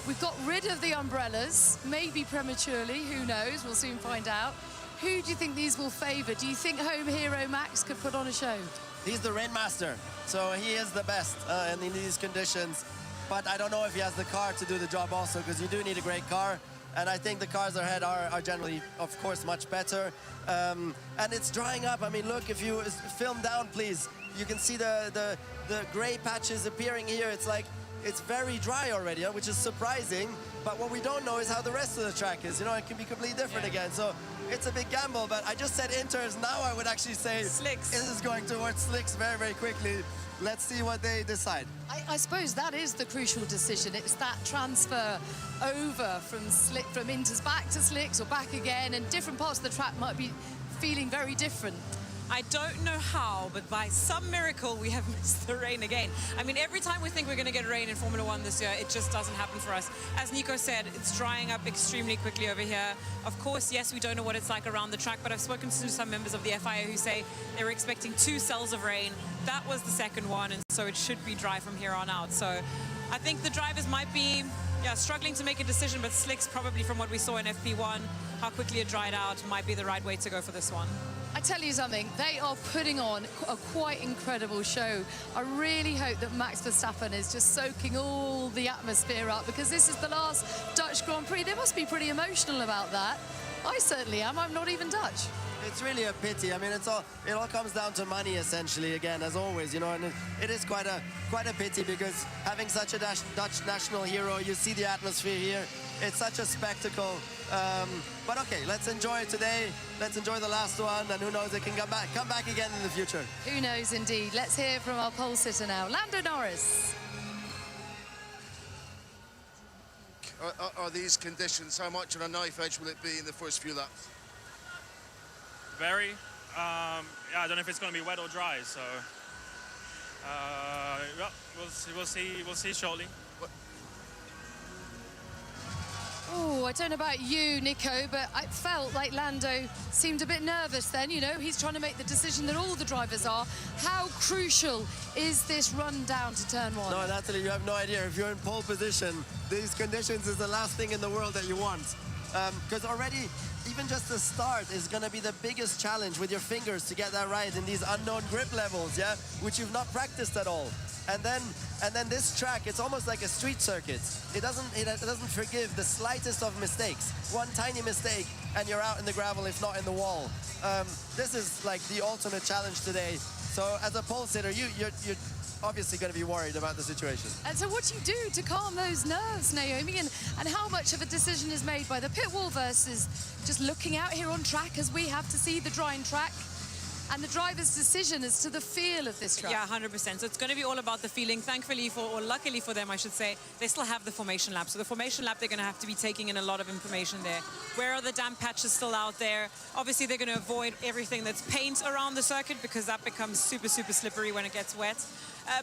We've got rid of the umbrellas, maybe prematurely, who knows, we'll soon find out. Who do you think these will favour? Do you think home hero Max could put on a show? He's the rain master, so he is the best in these conditions. But I don't know if he has the car to do the job also, because you do need a great car. And I think the cars ahead are generally, of course, much better. And it's drying up. I mean, look, if you film down, please, you can see the gray patches appearing here. It's like, it's very dry already, which is surprising. But what we don't know is how the rest of the track is. You know, it can be completely different again. So it's a big gamble, but I just said Inters. Now I would actually say Slicks. This is going towards Slicks very, very quickly. Let's see what they decide. I suppose that is the crucial decision. It's that transfer over from Inters back to Slicks or back again, and different parts of the track might be feeling very different. I don't know how, but by some miracle, we have missed the rain again. I mean, every time we think we're going to get rain in Formula One this year, it just doesn't happen for us. As Nico said, it's drying up extremely quickly over here. Of course, yes, we don't know what it's like around the track, but I've spoken to some members of the FIA who say they were expecting 2 cells of rain. That was the second one, and so it should be dry from here on out. So I think the drivers might be struggling to make a decision, but Slicks, probably from what we saw in FP1, how quickly it dried out, might be the right way to go for this one. I tell you something, they are putting on a quite incredible show. I really hope that Max Verstappen is just soaking all the atmosphere up, because this is the last Dutch Grand Prix. They must be pretty emotional about that. I certainly am. I'm not even Dutch. It's really a pity. I mean, it all comes down to money, essentially, again, as always, you know, and it is quite a pity, because having such a Dutch national hero, you see the atmosphere here, It's such a spectacle. But okay, let's enjoy it today. Let's enjoy the last one, and who knows, it can come back again in the future. Who knows, indeed. Let's hear from our pole sitter now, Lando Norris. Are these conditions, how much on a knife edge will it be in the first few laps? Very. Yeah, I don't know if it's going to be wet or dry, so yeah, we'll see shortly. Oh, I don't know about you, Nico, but I felt like Lando seemed a bit nervous then. You know, he's trying to make the decision that all the drivers are. How crucial is this run down to turn one? No, Natalie, you have no idea. If you're in pole position, these conditions is the last thing in the world that you want. Because already, even just the start is going to be the biggest challenge with your fingers to get that right in these unknown grip levels, yeah, which you've not practiced at all. And then this track, it's almost like a street circuit. It doesn't forgive the slightest of mistakes. One tiny mistake and you're out in the gravel, if not in the wall. This is like the ultimate challenge today. So as a pole sitter, you're obviously going to be worried about the situation. And so what do you do to calm those nerves, Naomi? And how much of a decision is made by the pit wall versus just looking out here on track as we have to see the drying track? And the driver's decision as to the feel of this track. Yeah, 100%. So it's going to be all about the feeling. Thankfully or luckily for them, I should say, they still have the formation lap. So the formation lap, they're going to have to be taking in a lot of information there. Where are the damp patches still out there? Obviously, they're going to avoid everything that's paint around the circuit because that becomes super, super slippery when it gets wet.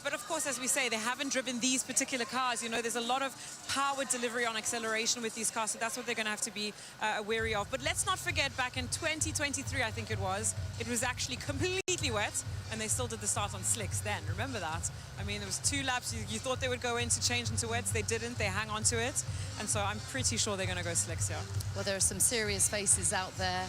But of course, as we say, they haven't driven these particular cars. You know, there's a lot of power delivery on acceleration with these cars, so that's what they're going to have to be wary of. But let's not forget, back in 2023, I think it was actually completely wet, and they still did the start on slicks then. Remember that? I mean, there was 2 laps. You thought they would go in to change into wets. They didn't. They hang on to it. And so I'm pretty sure they're going to go slicks, yeah. Well, there are some serious faces out there,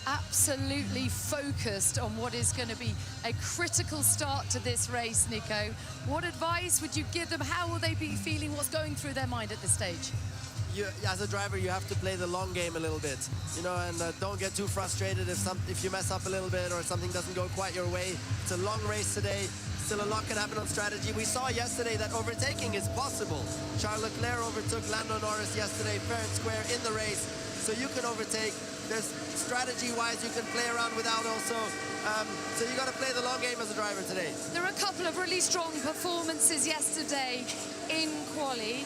absolutely focused on what is going to be a critical start to this race, Nico. What advice would you give them? How will they be feeling? What's going through their mind at this stage? As a driver, you have to play the long game a little bit, you know, and don't get too frustrated if you mess up a little bit or something doesn't go quite your way. It's a long race today. Still a lot can happen on strategy. We saw yesterday that overtaking is possible. Charles Leclerc overtook Lando Norris yesterday fair and square in the race, so you can overtake. There's strategy-wise you can play around without also. So you got to play the long game as a driver today. There are a couple of really strong performances yesterday in quali.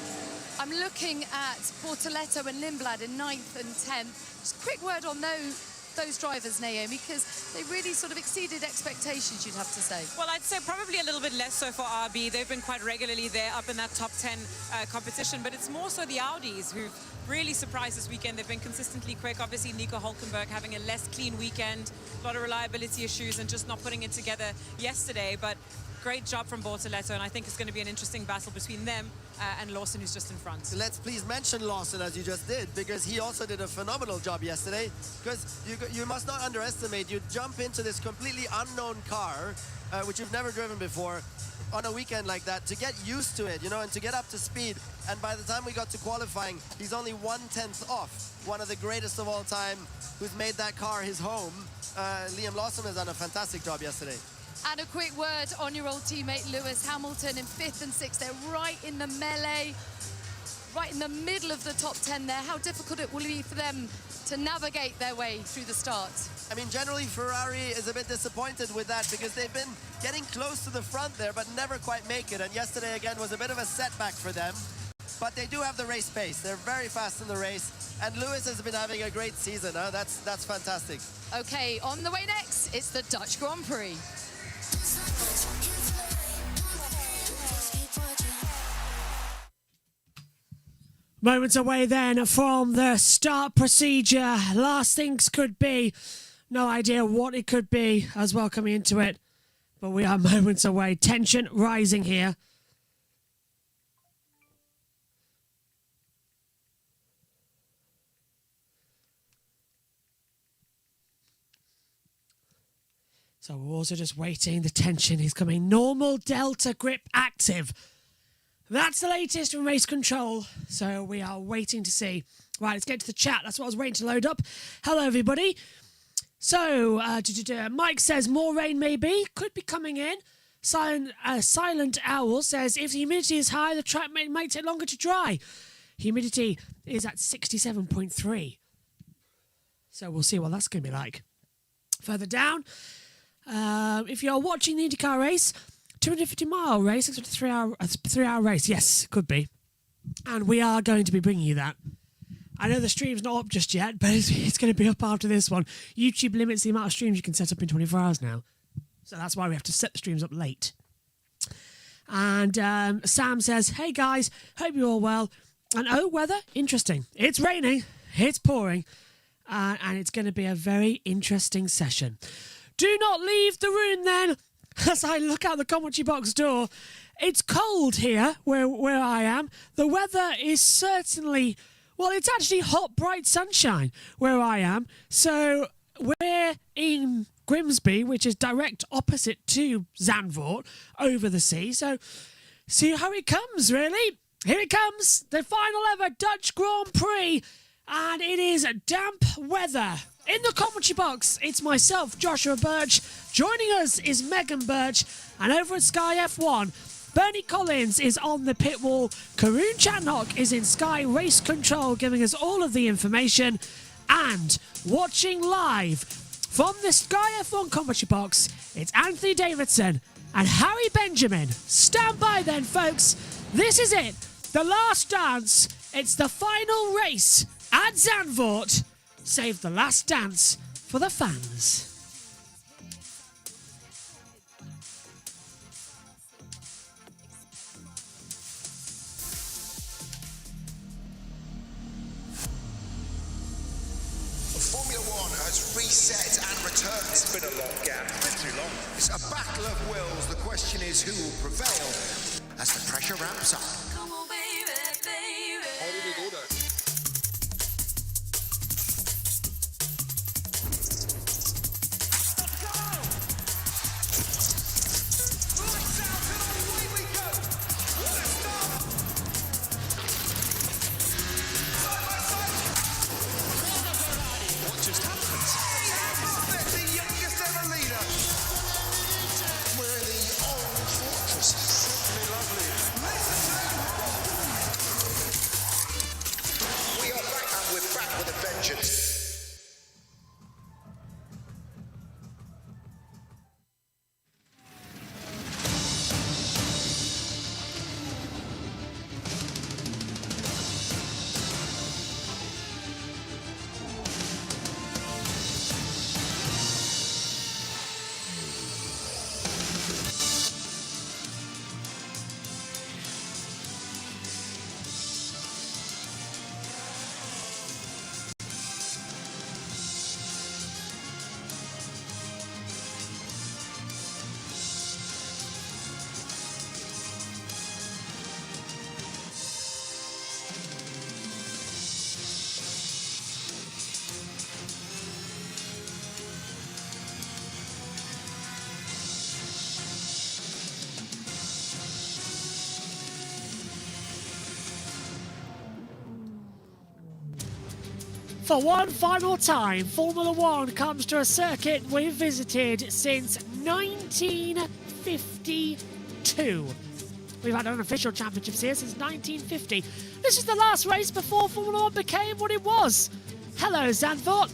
I'm looking at Bortoletto and Lindblad in 9th and 10th. Just a quick word on those drivers, Naomi, because they really sort of exceeded expectations, you'd have to say. Well, I'd say probably a little bit less so for RB. They've been quite regularly there up in that top 10 competition, but it's more so the Audis who've really surprised this weekend. They've been consistently quick. Obviously, Nico Hülkenberg having a less clean weekend, a lot of reliability issues and just not putting it together yesterday, but great job from Bortoletto, and I think it's going to be an interesting battle between them and Lawson, who's just in front. Let's please mention Lawson, as you just did, because he also did a phenomenal job yesterday. Because you must not underestimate, you jump into this completely unknown car, which you've never driven before, on a weekend like that, to get used to it, you know, and to get up to speed. And by the time we got to qualifying, he's only 1/10 off one of the greatest of all time, who's made that car his home. Liam Lawson has done a fantastic job yesterday. And a quick word on your old teammate Lewis Hamilton in 5th and 6th. They're right in the melee, right in the middle of the top 10 there. How difficult it will be for them to navigate their way through the start? I mean, generally Ferrari is a bit disappointed with that because they've been getting close to the front there but never quite make it. And yesterday again was a bit of a setback for them. But they do have the race pace. They're very fast in the race. And Lewis has been having a great season. Huh? That's fantastic. Okay, on the way next, it's the Dutch Grand Prix. Moments away then from the start procedure. Last things could be. No idea what it could be as well coming into it. But we are moments away. Tension rising here. So we're also just waiting. The tension is coming. Normal Delta grip active. That's the latest from Race Control. So we are waiting to see. Right, let's get to the chat. That's what I was waiting to load up. Hello, everybody. So, Mike says more rain maybe. Could be coming in. Silent Owl says if the humidity is high, the track might take longer to dry. Humidity is at 67.3. So we'll see what that's going to be like. Further down, if you're watching the IndyCar race, 250-mile race, it's a 3-hour race. Yes, could be. And we are going to be bringing you that. I know the stream's not up just yet, but it's going to be up after this one. YouTube limits the amount of streams you can set up in 24 hours now. So that's why we have to set the streams up late. And Sam says, hey guys, hope you're all well. And oh, weather, interesting. It's raining, it's pouring, and it's going to be a very interesting session. Do not leave the room then, as I look out the commentary box door. It's cold here where I am. The weather is certainly, well, it's actually hot, bright sunshine where I am. So we're in Grimsby, which is direct opposite to Zandvoort, over the sea. So see how it comes, really. Here it comes, the final ever Dutch Grand Prix, and it is damp weather. In the commentary box, it's myself, Joshua Birch. Joining us is Megan Birch, and over at Sky F1, Bernie Collins is on the pit wall. Karun Chatnock is in Sky Race Control, giving us all of the information. And watching live from the Sky F1 commentary box, it's Anthony Davidson and Harry Benjamin. Stand by then, folks. This is it. The last dance. It's the final race at Zandvoort. Save the last dance for the fans. Formula One has reset and returned. It's been a long gap. It's been too long. It's a battle of wills. The question is who will prevail as the pressure ramps up. Come on, baby, baby. How did we do that? For one final time, Formula One comes to a circuit we've visited since 1952. We've had unofficial championships here since 1950. This is the last race before Formula One became what it was. Hello, Zandvoort.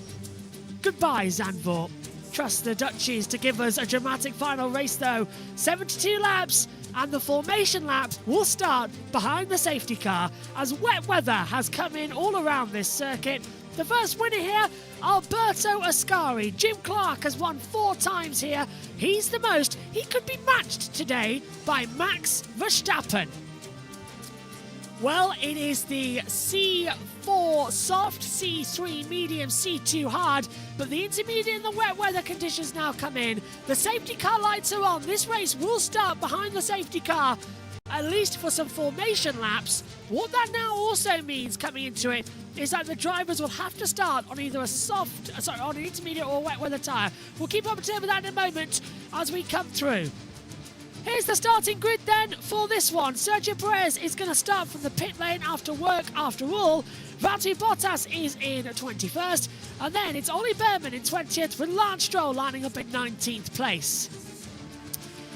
Goodbye, Zandvoort. Trust the Dutchies to give us a dramatic final race, though. 72 laps, and the formation lap will start behind the safety car as wet weather has come in all around this circuit. The first winner here, Alberto Ascari. Jim Clark has won 4 times here. He's the most. He could be matched today by Max Verstappen. Well, it is the C4 soft, C3 medium, C2 hard, but the intermediate and the wet weather conditions now come in. The safety car lights are on. This race will start behind the safety car, at least for some formation laps. What that now also means coming into it is that the drivers will have to start on either on an intermediate or wet weather tyre. We'll keep up to date with that in a moment as we come through. Here's the starting grid then for this one. Sergio Perez is going to start from the pit lane after work after all. Valtteri Bottas is in 21st. And then it's Ollie Behrman in 20th with Lance Stroll lining up in 19th place.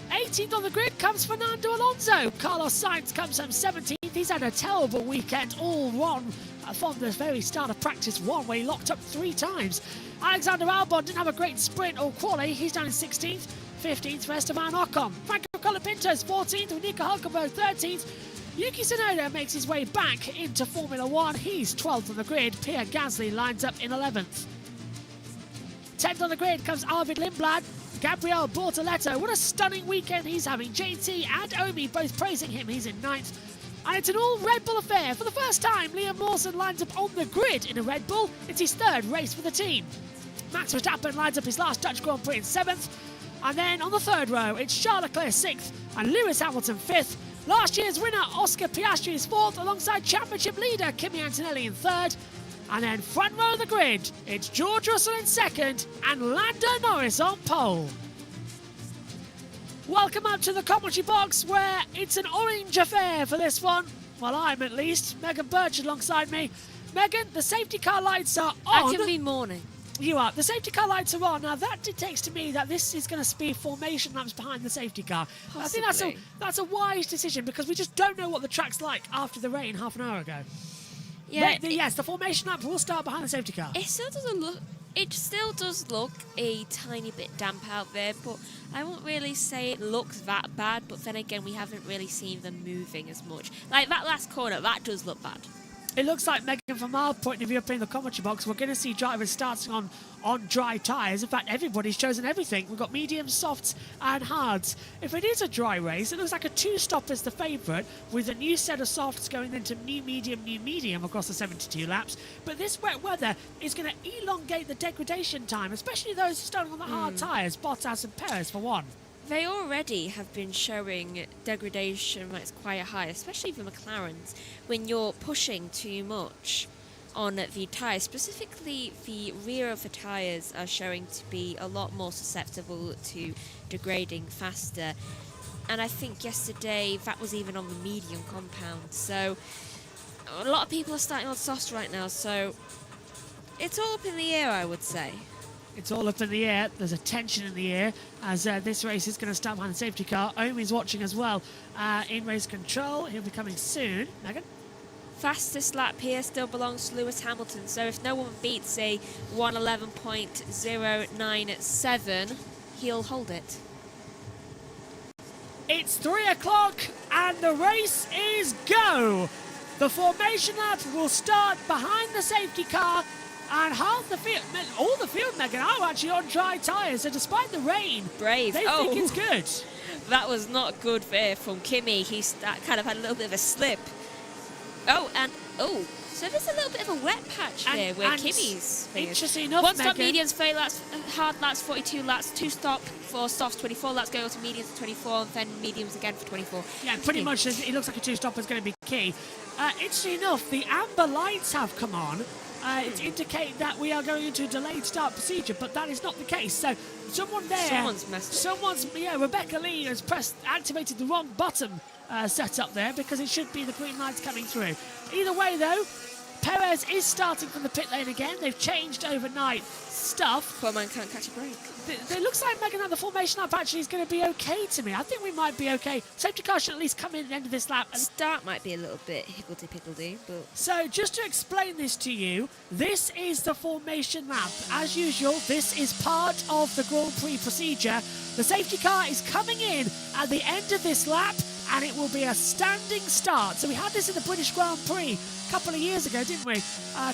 18th on the grid comes Fernando Alonso. Carlos Sainz comes home 17th. He's had a terrible weekend, all wrong from the very start of practice 1, where he locked up 3 times. Alexander Albon didn't have a great sprint or quali. He's down in 16th. 15th for Esteban Ocon. Franco Colapinto's 14th with Nico Hulkenberg 13th. Yuki Tsunoda makes his way back into Formula 1. He's 12th on the grid. Pierre Gasly lines up in 11th. 10th on the grid comes Arvid Lindblad. Gabriel Bortoletto. What a stunning weekend he's having. JT and Omi both praising him. He's in 9th. And it's an all Red Bull affair. For the first time, Liam Lawson lines up on the grid in a Red Bull. It's his 3rd race for the team. Max Verstappen lines up his last Dutch Grand Prix in 7th. And then on the 3rd row, it's Charles Leclerc 6th and Lewis Hamilton 5th. Last year's winner, Oscar Piastri, is 4th, alongside championship leader Kimi Antonelli in 3rd. And then front row of the grid, it's George Russell in 2nd and Lando Norris on pole. Welcome up to the commentary box, where it's an orange affair for this one. Well, I'm at least. Megan Birch alongside me. Megan, the safety car lights are on. I can be morning. You are. The safety car lights are on. Now, that dictates to me that this is going to be formation laps behind the safety car. Possibly. I think that's a wise decision, because we just don't know what the track's like after the rain half an hour ago. Yeah. Yes, the formation lap will start behind the safety car. It still doesn't look. It still does look a tiny bit damp out there, but I won't really say it looks that bad. But then again, we haven't really seen them moving as much. Like that last corner, that does look bad. It looks like, Megan, from our point of view up in the commentary box, we're going to see drivers starting on dry tyres. In fact, everybody's chosen everything. We've got mediums, softs and hards. If it is a dry race, it looks like a 2-stop is the favourite, with a new set of softs going into new medium across the 72 laps. But this wet weather is going to elongate the degradation time, especially those starting on the hard tyres, Bottas and Perez for one. They already have been showing degradation that's quite high, especially the McLarens, when you're pushing too much on the tyres. Specifically, the rear of the tyres are showing to be a lot more susceptible to degrading faster. And I think yesterday that was even on the medium compound. So a lot of people are starting on softs right now, so it's all up in the air, I would say. It's all up in the air. There's a tension in the air as this race is going to start behind the safety car. Omi's watching as well in race control. He'll be coming soon. Megan? Fastest lap here still belongs to Lewis Hamilton, so if no one beats a 1:11.097, he'll hold it. It's 3 o'clock and the race is go. The formation lap will start behind the safety car. And half the field, all the field, Megan, are actually on dry tyres. So despite the rain, brave. They think it's good. That was not good there from Kimi. He's kind of had a little bit of a slip. So there's a little bit of a wet patch there where Kimi's. Interesting enough, One stop Megan. mediums, 30 laps, hard laps, 42 laps, 2 stop for softs, 24 laps, go to mediums, 24, and then mediums again for 24. Yeah, pretty much. It looks like a 2-stop is going to be key. Interesting enough, the amber lights have come on. It's indicating that we are going into a delayed start procedure, but that is not the case. So someone there, Rebecca Lee has activated the wrong button setup there, because it should be the green lights coming through. Either way, though, Perez is starting from the pit lane again. They've changed overnight stuff. Poor man can't catch a break. It looks like, Megan, that the formation lap actually is going to be okay to me. I think we might be okay. Safety car should at least come in at the end of this lap. Start might be a little bit higgledy-piggledy, but... So, just to explain this to you, this is the formation lap. As usual, this is part of the Grand Prix procedure. The safety car is coming in at the end of this lap, and it will be a standing start. So we had this in the British Grand Prix a couple of years ago, didn't we?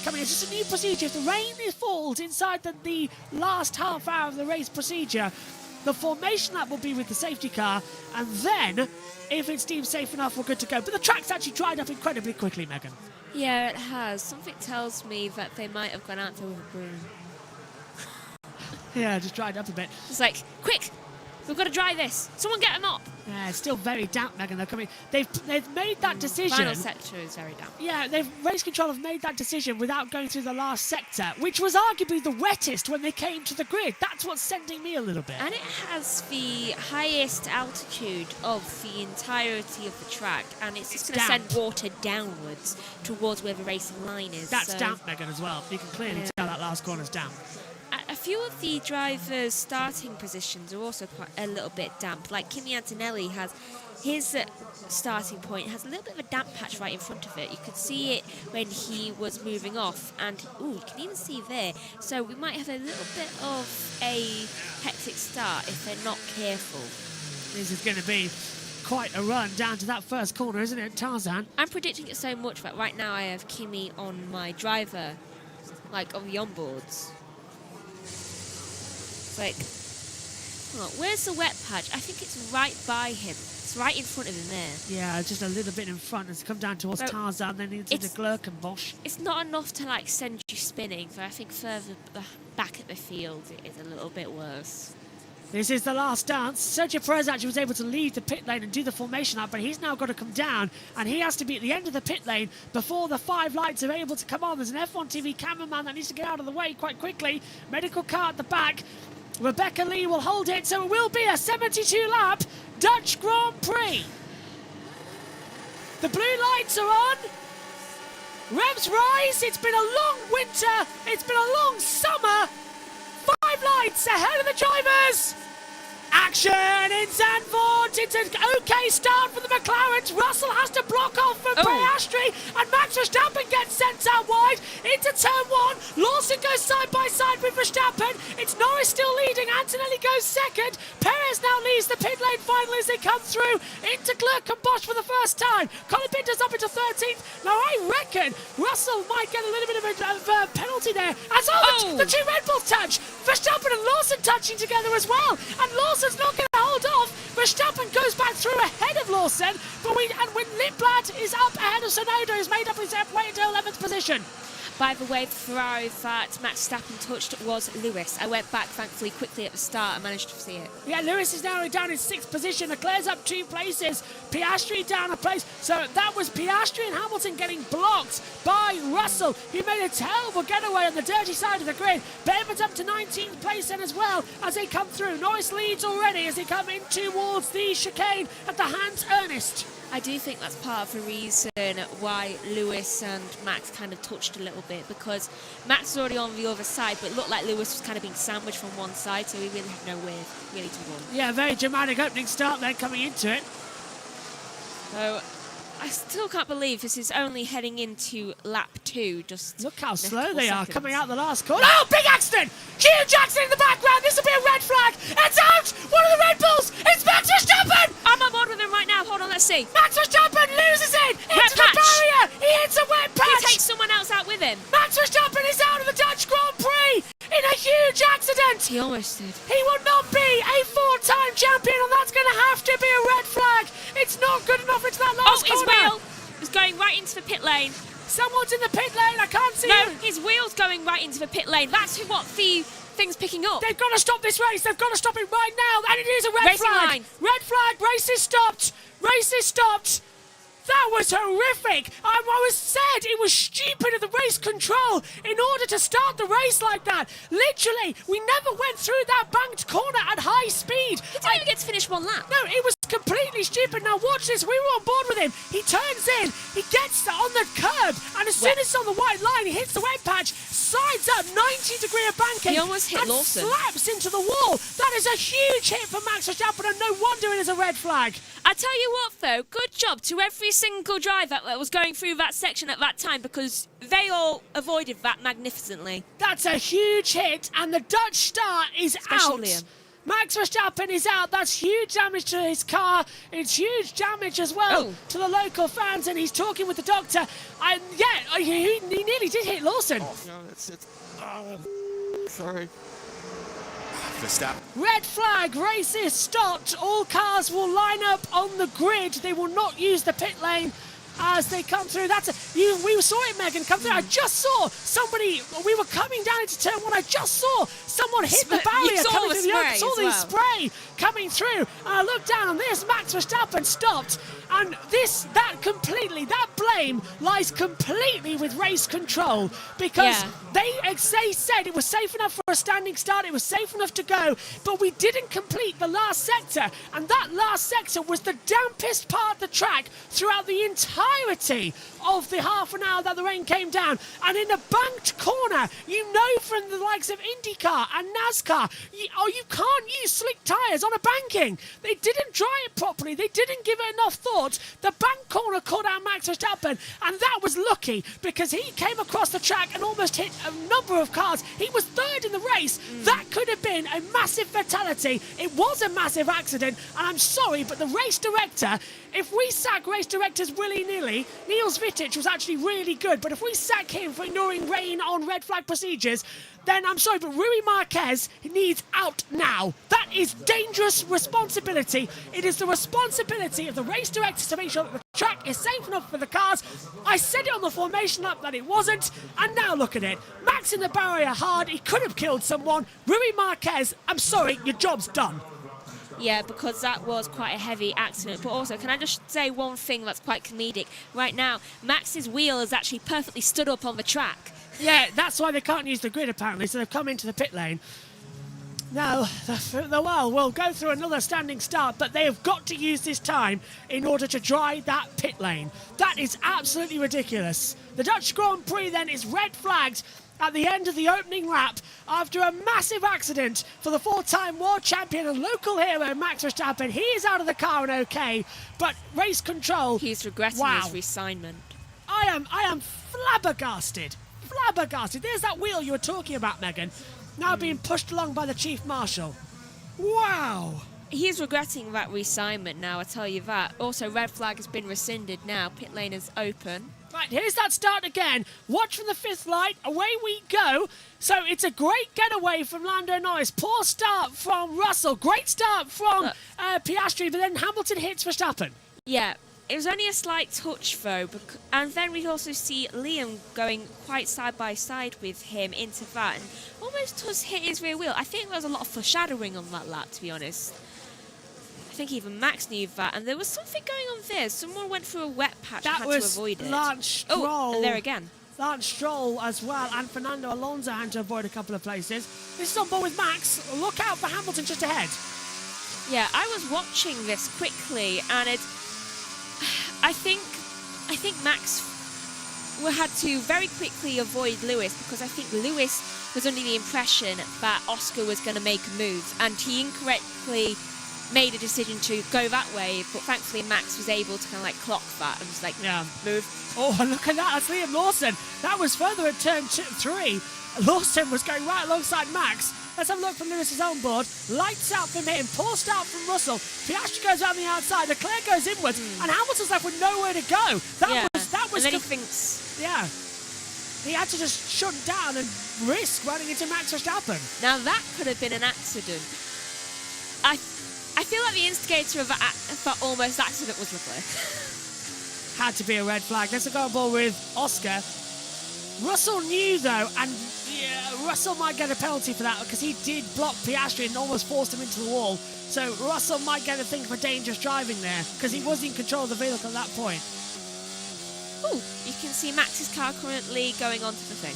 Coming in, it's just a new procedure. If the rain falls inside the last half hour of the race procedure, the formation lap will be with the safety car, and then, if it's deemed safe enough, we're good to go. But the track's actually dried up incredibly quickly, Megan. Yeah, it has. Something tells me that they might have gone out there with a broom. Yeah, just dried up a bit. It's like, quick! We've got to dry this. Someone get them up. Yeah, it's still very damp, Megan. They're coming. They've made that decision. Final sector is very damp. Yeah, race control have made that decision without going through the last sector, which was arguably the wettest when they came to the grid. That's what's sending me a little bit. And it has the highest altitude of the entirety of the track, and it's just going to send water downwards towards where the racing line is. That's damp, Megan, as well. You can clearly tell that last corner's damp. I few of the drivers' starting positions are also quite a little bit damp. Like Kimi Antonelli has his starting point has a little bit of a damp patch right in front of it. You could see it when he was moving off, and you can even see there. So we might have a little bit of a hectic start if they're not careful. This is going to be quite a run down to that first corner, isn't it, Tarzan? I'm predicting it so much, but right now I have Kimi on my driver, like on the onboards. It's like, where's the wet patch? I think it's right by him. It's right in front of him there. Yeah, just a little bit in front. It's come down towards Tarzan, then into the Glerkenbosch. It's not enough to like send you spinning, but I think further back at the field it is a little bit worse. This is the last dance. Sergio Perez actually was able to leave the pit lane and do the formation up, but he's now got to come down, and he has to be at the end of the pit lane before the 5 lights are able to come on. There's an F1 TV cameraman that needs to get out of the way quite quickly. Medical car at the back. Rebecca Lee will hold it, so it will be a 72-lap Dutch Grand Prix. The blue lights are on. Revs rise. It's been a long winter. It's been a long summer. 5 lights ahead of the drivers. Action in Zandvoort. It's an okay start for the McLarens. Russell has to block off for Piastri, and Max Verstappen gets sent out wide into turn 1. Lawson goes side by side with Verstappen. It's Norris still leading. Antonelli goes second. Perez now leaves the pit lane finally as they come through into Glerkenbosch for the first time. Colin Pinter's up into 13th. Now I reckon Russell might get a little bit of a penalty there. As the 2 Red Bulls touch. Verstappen and Lawson touching together as well. And Lawson's not going to hold off. Verstappen goes back through ahead of Lawson. But when Lindblad is up ahead of Sonoda, who's made up his way into 11th position. By the way, the Ferrari that Max Verstappen touched was Lewis. I went back, thankfully, quickly at the start and managed to see it. Yeah, Lewis is now down in 6th position. Leclerc's up 2 places. Piastri down a place. So that was Piastri and Hamilton getting blocked by Russell. He made a terrible getaway on the dirty side of the grid. Behrman's up to 19th place then as well as they come through. Norris leads already as they come in towards the chicane at the Hans Ernst. I do think that's part of the reason why Lewis and Max kind of touched a little bit, because Max was already on the other side, but it looked like Lewis was kind of being sandwiched from one side, so he really had nowhere really to run. Yeah, very dramatic opening start then coming into it. So I still can't believe this is only heading into lap 2. Just look how slow they are coming out the last corner. Oh, big accident! Huge accident in the background. This will be a red flag. It's out! One of the Red Bulls! It's Max Verstappen! I'm on board with him right now. Hold on, let's see. Max Verstappen loses it into the barrier. He hits a wet patch. He takes someone else out with him. Max Verstappen is out of the Dutch Grand Prix in a huge accident. He almost did. He will not be a 4-time champion, and that's going to have to be a red flag. It's not good enough into that last corner. His wheel is going right into the pit lane. Someone's in the pit lane. I can't see him. His wheel's going right into the pit lane. That's what the thing's picking up. They've got to stop this race. They've got to stop it right now. And it is a red flag. Line. Red flag. Race is stopped. Race is stopped. That was horrific. I was said it was stupid of the race control in order to start the race like that. Literally, we never went through that banked corner at high speed. He didn't even get to finish one lap. No, it was completely stupid. Now watch this. We were on board with him. He turns in. He gets on the curb. And as soon as it's on the white line, he hits the wet patch, slides up 90-degree of banking. He almost hit and Lawson. Slaps into the wall. That is a huge hit for Max Verstappen, and no wonder it is a red flag. I tell you what, though, good job to every single driver that was going through that section at that time, because they all avoided that magnificently. That's a huge hit, and the Dutch star is out. Liam. Max Verstappen is out. That's huge damage to his car. It's huge damage as well to the local fans, and he's talking with the doctor. And yeah, he nearly did hit Lawson. Oh, no, that's it. Oh, sorry. Verstappen. Red flag, race is stopped. All cars will line up on the grid. They will not use the pit lane as they come through. We saw it, Megan, come through. I just saw somebody, we were coming down into turn 1. I just saw someone hit the barrier coming through. I saw the spray coming through. And I looked down, and this Max Verstappen stopped. And that blame lies completely with race control, because they said it was safe enough for a standing start, it was safe enough to go, but we didn't complete the last sector, and that last sector was the dampest part of the track throughout the entirety of the half an hour that the rain came down. And in a banked corner, you know from the likes of IndyCar and NASCAR, you can't use slick tyres on a banking. They didn't dry it properly. They didn't give it enough thought. The bank corner caught out Max Verstappen, and that was lucky because he came across the track and almost hit a number of cars. He was third in the race. That could have been a massive fatality. It was a massive accident, and I'm sorry, but the race director, if we sack race directors willy-nilly, Niels Wittich was actually really good, but if we sack him for ignoring rain on red flag procedures, then I'm sorry, but Rui Marquez needs out now. That is dangerous responsibility. It is the responsibility of the race directors to make sure that the track is safe enough for the cars. I said it on the formation lap that it wasn't, and now look at it. Max in the barrier hard, he could have killed someone. Rui Marquez, I'm sorry, your job's done. Yeah, because that was quite a heavy accident. But also, can I just say one thing that's quite comedic? Right now, Max's wheel is actually perfectly stood up on the track. Yeah, that's why they can't use the grid, apparently, so they've come into the pit lane. Now, we'll go through another standing start, but they have got to use this time in order to dry that pit lane. That is absolutely ridiculous. The Dutch Grand Prix, then, is red flagged at the end of the opening lap after a massive accident for the four-time world champion and local hero Max Verstappen. He is out of the car and okay, but race control... He's regretting his reassignment. I am flabbergasted. Flabbergasted. There's that wheel you were talking about, Megan, now being pushed along by the Chief Marshal. Wow. He's regretting that reassignment now, I tell you that. Also, red flag has been rescinded now. Pit lane is open. Right, here's that start again. Watch from the fifth light. Away we go. So it's a great getaway from Lando Norris. Poor start from Russell. Great start from Piastri, but then Hamilton hits Verstappen. Yeah, it was only a slight touch, though. And then we also see Liam going quite side by side with him into that. And almost does hit his rear wheel. I think there was a lot of foreshadowing on that lap, to be honest. I think even Max knew that, and there was something going on there. Someone went through a wet patch and had to avoid it. Lance Stroll. Oh, and there again. Lance Stroll as well, and Fernando Alonso had to avoid a couple of places. This is on board with Max. Look out for Hamilton just ahead. Yeah, I was watching this quickly, and I think Max had to very quickly avoid Lewis, because I think Lewis was under the impression that Oscar was going to make a move, and he incorrectly made a decision to go that way, but thankfully Max was able to kind of like clock that and was like, move. Oh, look at that. That's Liam Lawson. That was further at turn 3. Lawson was going right alongside Max. Let's have a look from Lewis's own board. Lights out from him. Poor start from Russell. Piastri goes around the outside. Leclerc goes inwards. And Hamilton's left with nowhere to go. That was and then he thinks... Yeah. He had to just shut down and risk running into Max Verstappen. Now that could have been an accident. I feel like the instigator of that almost accident was Leclerc. Had to be a red flag. Let's go on board with Oscar. Russell knew, though, and Russell might get a penalty for that because he did block Piastri and almost forced him into the wall. So Russell might get a thing for dangerous driving there because he was in control of the vehicle at that point. Oh, you can see Max's car currently going onto the thing.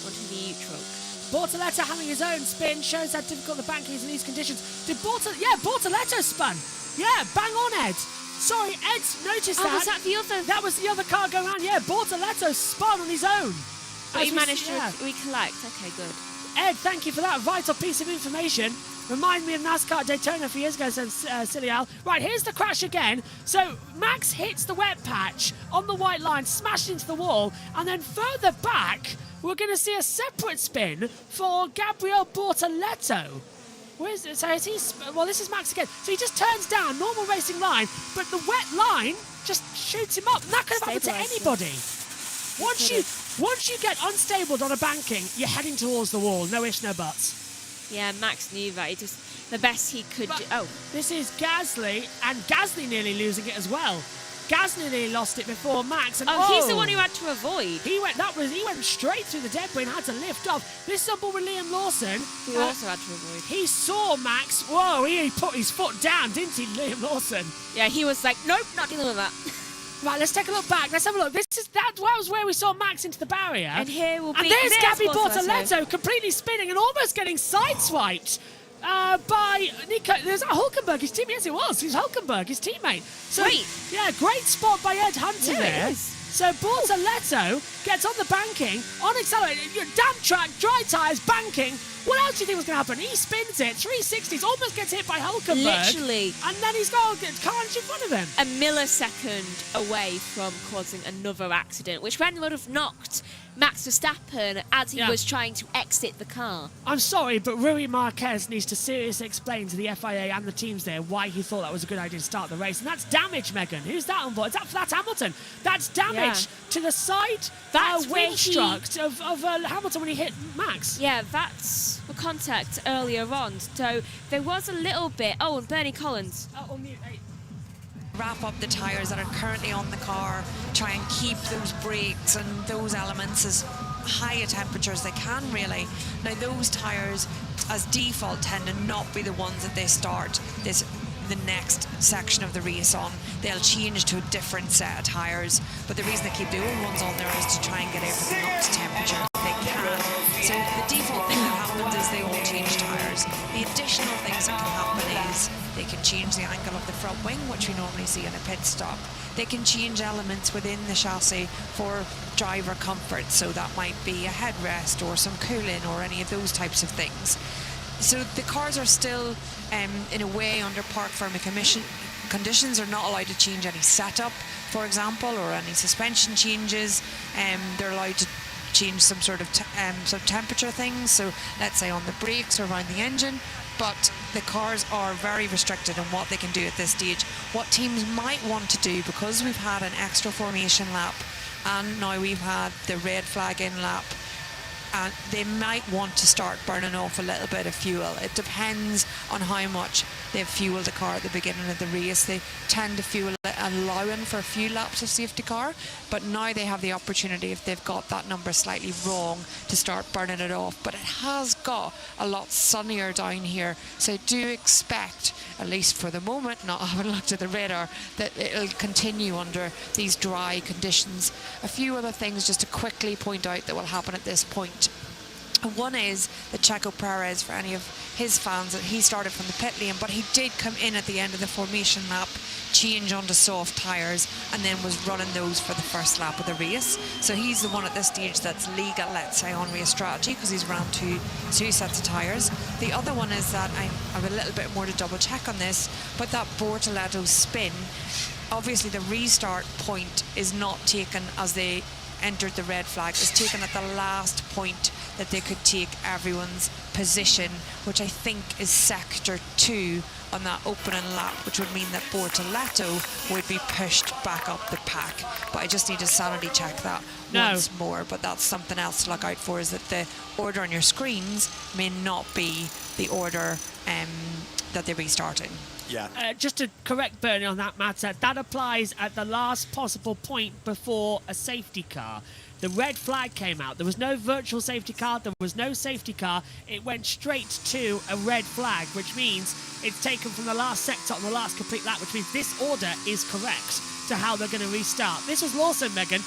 Onto the truck. Bortoletto having his own spin shows how difficult the banking is in these conditions. Bortoletto spun. Yeah, bang on, Ed. Sorry, Ed's noticed that. Was that the other? That was the other car going around. Yeah, Bortoletto spun on his own. But he managed to recollect. Okay, good. Ed, thank you for that vital piece of information. Remind me of NASCAR Daytona a few years ago, says Silly Al. Right, here's the crash again. So Max hits the wet patch on the white line, smashed into the wall, and then further back, we're going to see a separate spin for Gabriel Bortoletto. Where is it? So is he? Well, this is Max again. So he just turns down normal racing line, but the wet line just shoots him up. And that could have happened to anybody. Once you get unstabled on a banking, you're heading towards the wall. No ifs, no buts. Yeah, Max knew that. He just the best he could do. Oh, this is Gasly, and Gasly nearly losing it as well. Gasly nearly lost it before Max. And he's the one who had to avoid. He went straight through the debris and had to lift off. This is on board with Liam Lawson, who also had to avoid. He saw Max. Whoa, he put his foot down, didn't he, Liam Lawson? Yeah, he was like, nope, not dealing with that. Right, let's take a look back. Let's have a look. That was where we saw Max into the barrier. And here will be... And there's Gabby Bortoletto completely spinning and almost getting sideswiped by Nico. There's Hulkenberg, his teammate. Yes, it was. It was Hulkenberg, his teammate. So, great. Yeah, great spot by Ed Hunter there. So Bortoletto gets on the banking, on accelerated, damp track, dry tyres, banking. What else do you think was going to happen? He spins it, 360s, almost gets hit by Hulkenberg. Literally. And then he's got carnage in front of him. A millisecond away from causing another accident, which then would have knocked Max Verstappen as he was trying to exit the car. I'm sorry, but Rui Marquez needs to seriously explain to the FIA and the teams there why he thought that was a good idea to start the race. And that's damage, Megan. Who's that on board? That's Hamilton. That's damage to the side windstroke of Hamilton when he hit Max. Yeah, that's for context earlier on. So there was a little bit... Oh, and Bernie Collins. Oh, on mute. Hey. Wrap up the tyres that are currently on the car, try and keep those brakes and those elements as high a temperature as they can, really. Now, those tyres, as default, tend to not be the ones that they start the next section of the race on. They'll change to a different set of tyres, but the reason they keep the old ones on there is to try and get everything up to temperature if they can. So the default thing that happens is they all change tyres. The additional things that can happen is they can change the angle of the front wing, which we normally see in a pit stop. They can change elements within the chassis for driver comfort, so that might be a headrest or some cooling or any of those types of things. So the cars are still, in a way, under park permit conditions. Are not allowed to change any setup, for example, or any suspension changes. They're allowed to change some sort of some temperature things, so let's say on the brakes or around the engine, but the cars are very restricted in what they can do at this stage. What teams might want to do, because we've had an extra formation lap and now we've had the red flag in lap, and they might want to start burning off a little bit of fuel. It depends on how much they've fueled the car at the beginning of the race. They tend to fuel it, allowing for a few laps of safety car, but now they have the opportunity, if they've got that number slightly wrong, to start burning it off. But it has got a lot sunnier down here, so do expect, at least for the moment, not having looked at the radar, that it'll continue under these dry conditions. A few other things just to quickly point out that will happen at this point. One is that Checo Perez, for any of his fans, that he started from the pit lane, but he did come in at the end of the formation lap, change onto soft tyres, and then was running those for the first lap of the race. So he's the one at this stage that's legal, let's say, on race strategy, because he's ran two sets of tyres. The other one is that I have a little bit more to double check on this, but that Bortoletto spin, obviously the restart point is not taken as they entered the red flag. It's taken at the last point that they could take everyone's position, which I think is sector 2 on that opening lap, which would mean that Bortoletto would be pushed back up the pack. But I just need to sanity check that once more. But that's something else to look out for, is that the order on your screens may not be the order that they're restarting. Yeah. Just to correct Bernie on that matter, that applies at the last possible point before a safety car. The red flag came out. There was no virtual safety car. There was no safety car. It went straight to a red flag, which means it's taken from the last sector on the last complete lap, which means this order is correct to how they're going to restart. This was Lawson, Megan,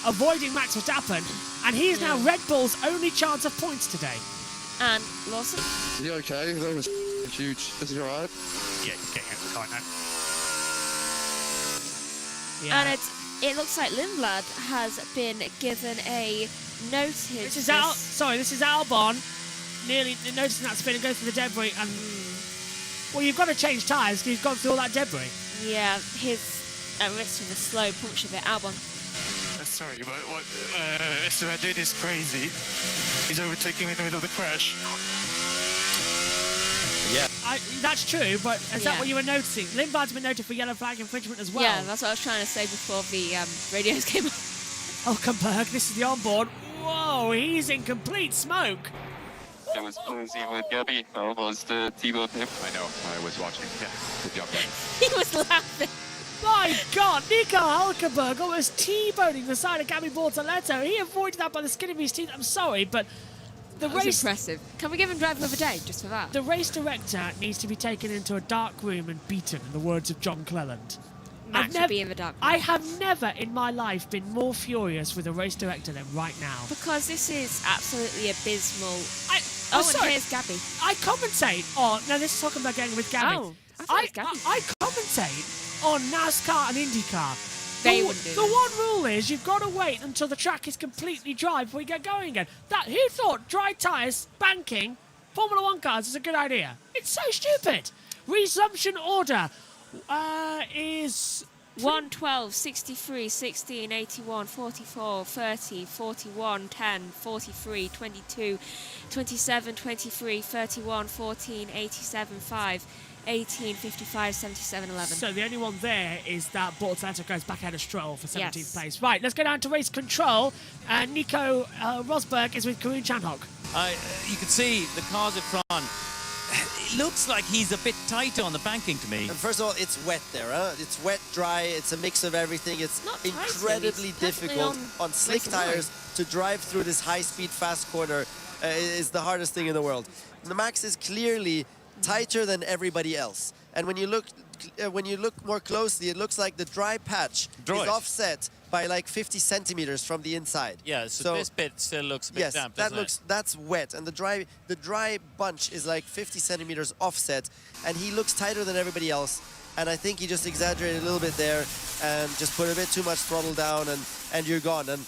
avoiding Max Verstappen, and he is now Red Bull's only chance of points today. And Lawson? You okay? That was huge. Is he alright? Yeah, he's getting out of the car now. Yeah. And it looks like Lindblad has been given a notice. This is Albon nearly noticing that spin and goes for the debris. And well, you've got to change tyres because you've gone through all that debris. Yeah, his risk of a slow puncture bit. Albon. Sorry, but what Esteban did is crazy. He's overtaking me in the middle of the crash. Yeah. That's true, but is that what you were noticing? Lindblad's been noted for yellow flag infringement as well. Yeah, that's what I was trying to say before the radios came up. Hulkenberg, this is the onboard. Whoa, he's in complete smoke. It was crazy with Gabby. Almost T-bone him. I know, I was watching. Yeah, good job, guys. He was laughing. My God, Nico Hulkenberg almost T-boning the side of Gabby Bortoletto. He avoided that by the skin of his teeth. I'm sorry, but the that was race... impressive. Can we give him driver of the day, just for that? The race director needs to be taken into a dark room and beaten, in the words of John Cleland. Max should be in the dark room. I have never in my life been more furious with a race director than right now. Because this is absolutely abysmal. Sorry. And here's Gabby. I commentate on... Now, this is Hulkenberg going with Gabby. Oh, I thought it was Gabby. I commentate on NASCAR and IndyCar. They wouldn't do The one rule is you've got to wait until the track is completely dry before you get going again. Who thought dry tyres, banking, Formula 1 cars is a good idea? It's so stupid. Resumption order is 1, 12, 63, 16, 81, 44, 30, 41, 10, 43, 22, 27, 23, 31, 14, 87, 5, 18, 55, 77, 11. So the only one there is that Bortolano goes back out of Stroll for 17th Yes. place. Right, let's go down to race control. Nico Rosberg is with Karun Chandhok. You can see the cars at front. It looks like he's a bit tighter on the banking to me. And first of all, it's wet there, huh? It's wet, dry, it's a mix of everything. It's incredibly difficult on slick tires to drive through this high-speed, fast corner. Is the hardest thing in the world. The Max is clearly tighter than everybody else. And when you look more closely, it looks like the dry patch is offset by like 50 centimeters from the inside. Yeah, so this bit still looks a bit damp, doesn't it? That's wet, and the dry bunch is like 50 centimeters offset, and he looks tighter than everybody else. And I think he just exaggerated a little bit there and just put a bit too much throttle down, and you're gone. And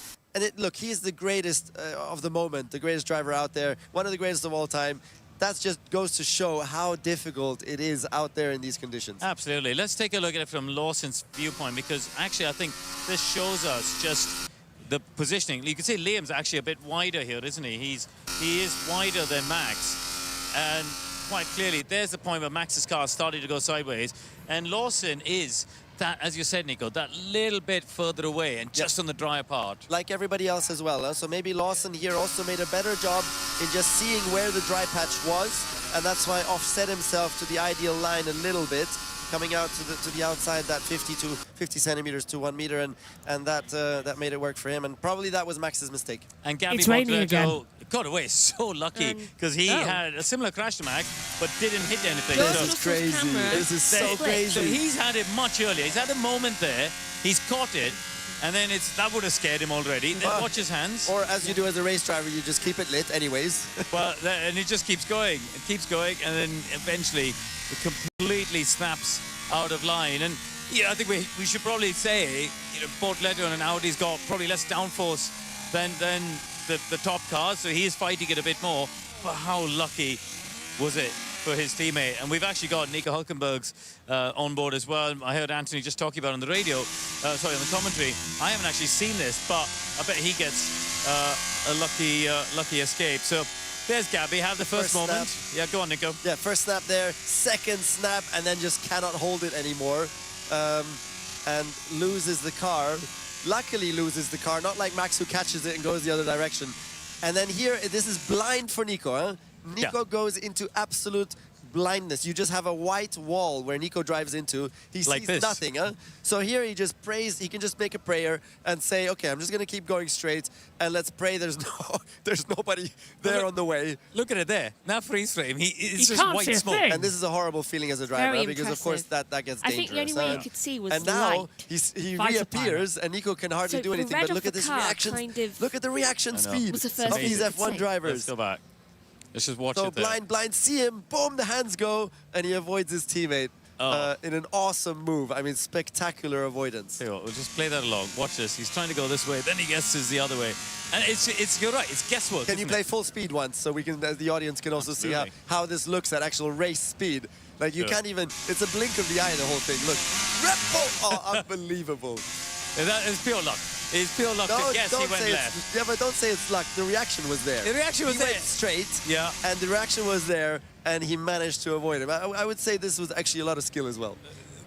look, he's the greatest of the moment, the greatest driver out there, one of the greatest of all time. That just goes to show how difficult it is out there in these conditions. Absolutely. Let's take a look at it from Lawson's viewpoint, because actually I think this shows us just the positioning. You can see Liam's actually a bit wider here, isn't he? He is wider than Max, and quite clearly there's the point where Max's car started to go sideways, and Lawson is that, as you said, Nico, that little bit further away and just on the drier part. Like everybody else as well. So maybe Lawson here also made a better job in just seeing where the dry patch was, and that's why offset himself to the ideal line a little bit, coming out to the outside, that 50 centimeters to 1 meter, and that made it work for him. And probably that was Max's mistake. And Gabby Montoya got away so lucky, because he had a similar crash to Max, but didn't hit anything. This is crazy. This is so crazy. So he's had it much earlier. He's had a moment there. He's caught it, and then that would have scared him already. Then watch his hands. Or as you do as a race driver, you just keep it lit anyways. Well, and it just keeps going. It keeps going, and then eventually it completely snaps out of line. And yeah, I think we should probably say, Bortolano and Audi's got probably less downforce than the top cars, so he is fighting it a bit more. But how lucky was it for his teammate? And we've actually got Nico Hülkenberg's on board as well. I heard Anthony just talking about it on the radio, sorry, on the commentary. I haven't actually seen this, but I bet he gets a lucky escape. So there's Gabby, have the first moment. Snap. Yeah, go on, Nico. Yeah, first snap there, second snap, and then just cannot hold it anymore, and loses the car. Luckily loses the car, not like Max, who catches it and goes the other direction. And then here, this is blind for Nico, huh? Nico goes into absolute blindness. You just have a white wall where Nico drives into. He like sees this. nothing, huh? So here he just prays. He can just make a prayer and say, okay, I'm just going to keep going straight, and let's pray there's nobody there on the way. Look at it there. Now freeze frame. It's just can't white see a smoke. thing. And this is a horrible feeling as a driver, Very because of course that gets dangerous. I think the only way you could see was and now light. he reappears, and Nico can hardly do anything. But look at this reaction. Look at the reaction speed of these F1 drivers. Let's go back. Let's just watch it there. So blind, see him, boom, the hands go, and he avoids his teammate in an awesome move. I mean, spectacular avoidance. We'll just play that along. Watch this. He's trying to go this way, then he guesses the other way. And you're right, it's guesswork. Can you play full speed once, so we can, the audience can also see how this looks at actual race speed? Like, you can't even, it's a blink of the eye, the whole thing. Look, Red Bull, unbelievable. That is pure luck. It's pure luck to guess he went left. Yeah, but don't say it's luck. The reaction was there. The reaction was he there. Went straight. Yeah. And the reaction was there, and he managed to avoid him. I would say this was actually a lot of skill as well.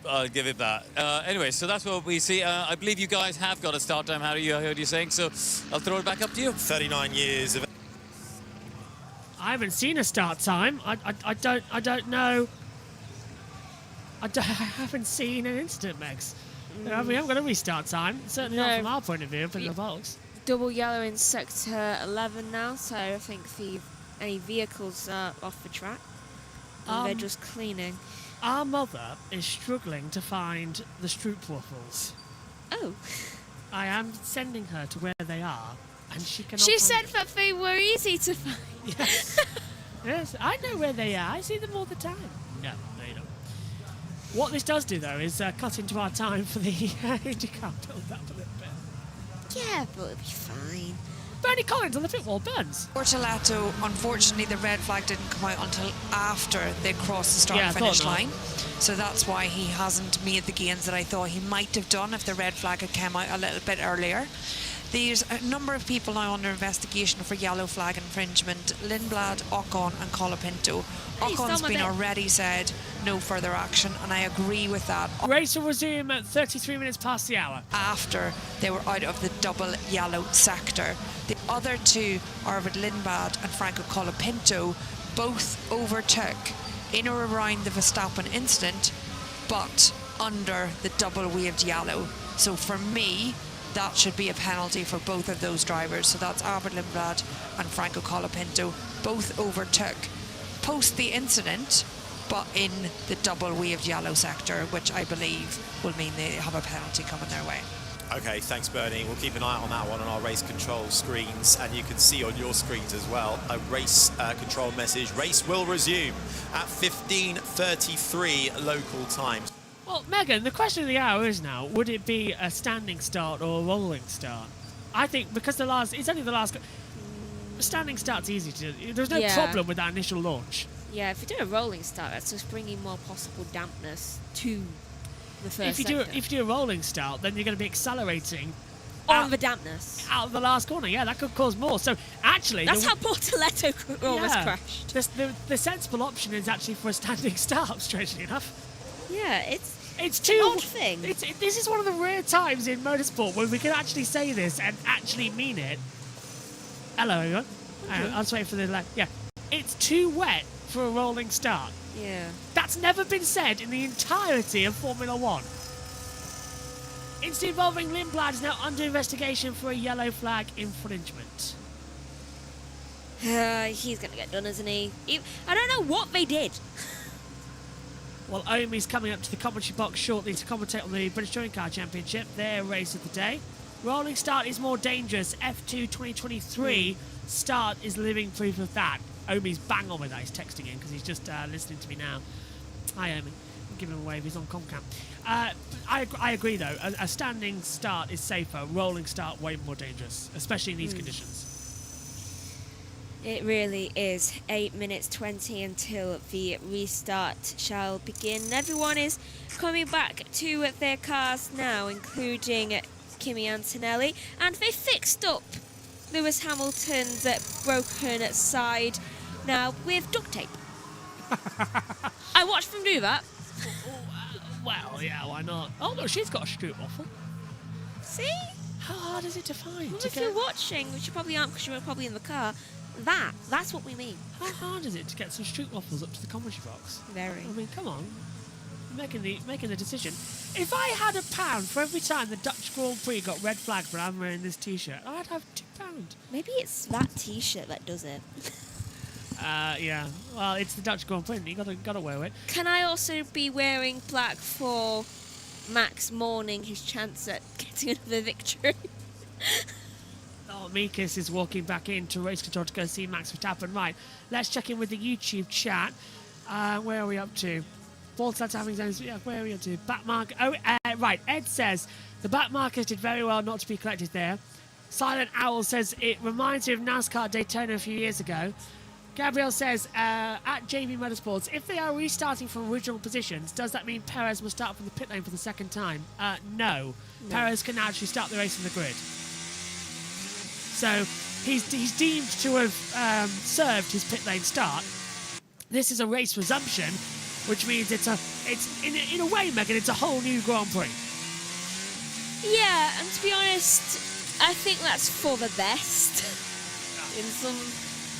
I'll give it that. Anyway, so that's what we see. I believe you guys have got a start time, Harry. I heard you saying, so I'll throw it back up to you. 39 years of... I haven't seen a start time. I don't know. I haven't seen an instant, Megs. We haven't got a restart time. Certainly not from our point of view, from the box. Double yellow in sector 11 now, so I think any vehicles are off the track. And they're just cleaning. Our mother is struggling to find the Stroopwafels. Oh. I am sending her to where they are, and she cannot She find said them. that they were easy to find. Yes. Yes, I know where they are. I see them all the time. No, you don't. What this does do, though, is cut into our time for the IndyCar build-up a little bit. Yeah, but it'll be fine. Bernie Collins on the pit wall, Burns. Bortoletto, unfortunately, the red flag didn't come out until after they crossed the start-finish line. So that's why he hasn't made the gains that I thought he might have done if the red flag had come out a little bit earlier. There's a number of people now under investigation for yellow flag infringement. Lindblad, Ocon and Colapinto. Ocon's been already said no further action, and I agree with that. Race will resume at 33 minutes past the hour. After they were out of the double yellow sector. The other two, Arvid Lindblad and Franco Colapinto, both overtook in or around the Verstappen incident, but under the double waved yellow. So for me, that should be a penalty for both of those drivers. So that's Arvid Lindblad and Franco Colapinto, both overtook post the incident, but in the double waved yellow sector, which I believe will mean they have a penalty coming their way. Okay, thanks Bernie. We'll keep an eye on that one on our race control screens, and you can see on your screens as well a race control message. Race will resume at 15:33 local time. Well, Megan, the question of the hour is now, would it be a standing start or a rolling start? I think because it's only the last... Standing start's easy to do. There's no problem with that initial launch. Yeah, if you do a rolling start, that's just bringing more possible dampness to the first sector. If you do a rolling start, then you're going to be accelerating on the dampness out of the last corner. Yeah, that could cause more. So actually, that's how Bortoletto almost crashed. The sensible option is actually for a standing start. Strangely enough. Yeah, it's too odd thing. This is one of the rare times in motorsport where we can actually say this and actually mean it. Hello, everyone. I'll just wait for the... Yeah. It's too wet for a rolling start. Yeah. That's never been said in the entirety of Formula One. Incident involving Lindblad is now under investigation for a yellow flag infringement. He's going to get done, isn't he? I don't know what they did. Well, Omi's coming up to the commentary box shortly to commentate on the British Touring Car Championship, their race of the day. Rolling start is more dangerous. F2 2023 start is living proof of that. Omi's bang on with that. He's texting in because he's just listening to me now. Hi, Omi. I'm giving him a wave. He's on Comcam. I agree, though. A standing start is safer. Rolling start, way more dangerous, especially in these conditions. It really is. 8 minutes 20 until the restart shall begin. Everyone is coming back to their cars now, including Kimi Antonelli, and they fixed up Lewis Hamilton's broken side now with duct tape. I watched them do that. Well, yeah, why not? Oh, no, she's got a stroop waffle. See? How hard is it to find? Well, if you're watching, which you probably aren't because you were probably in the car, that's what we mean. How hard is it to get some stroop waffles up to the commentary box? Very. I mean, come on. Making the decision. If I had £1 for every time the Dutch Grand Prix got red flag for I'm wearing this T-shirt, I'd have £2. Maybe it's that T-shirt that does it. Yeah. Well, it's the Dutch Grand Prix. You gotta wear it. Can I also be wearing black for Max mourning his chance at getting another victory? Oh, Mikas is walking back into race control to go see Max Verstappen. Right. Let's check in with the YouTube chat. Where are we up to? Balt's having zones. Yeah, where are we up to? Backmark. Oh, right. Ed says the back markers did very well not to be collected there. Silent Owl says it reminds me of NASCAR Daytona a few years ago. Gabriel says at JBMotorsports, if they are restarting from original positions, does that mean Perez will start from the pit lane for the second time? No. Perez can actually start the race in the grid. So he's deemed to have served his pit lane start. This is a race resumption, which means it's in a way, Megan, it's a whole new Grand Prix. Yeah, and to be honest, I think that's for the best in some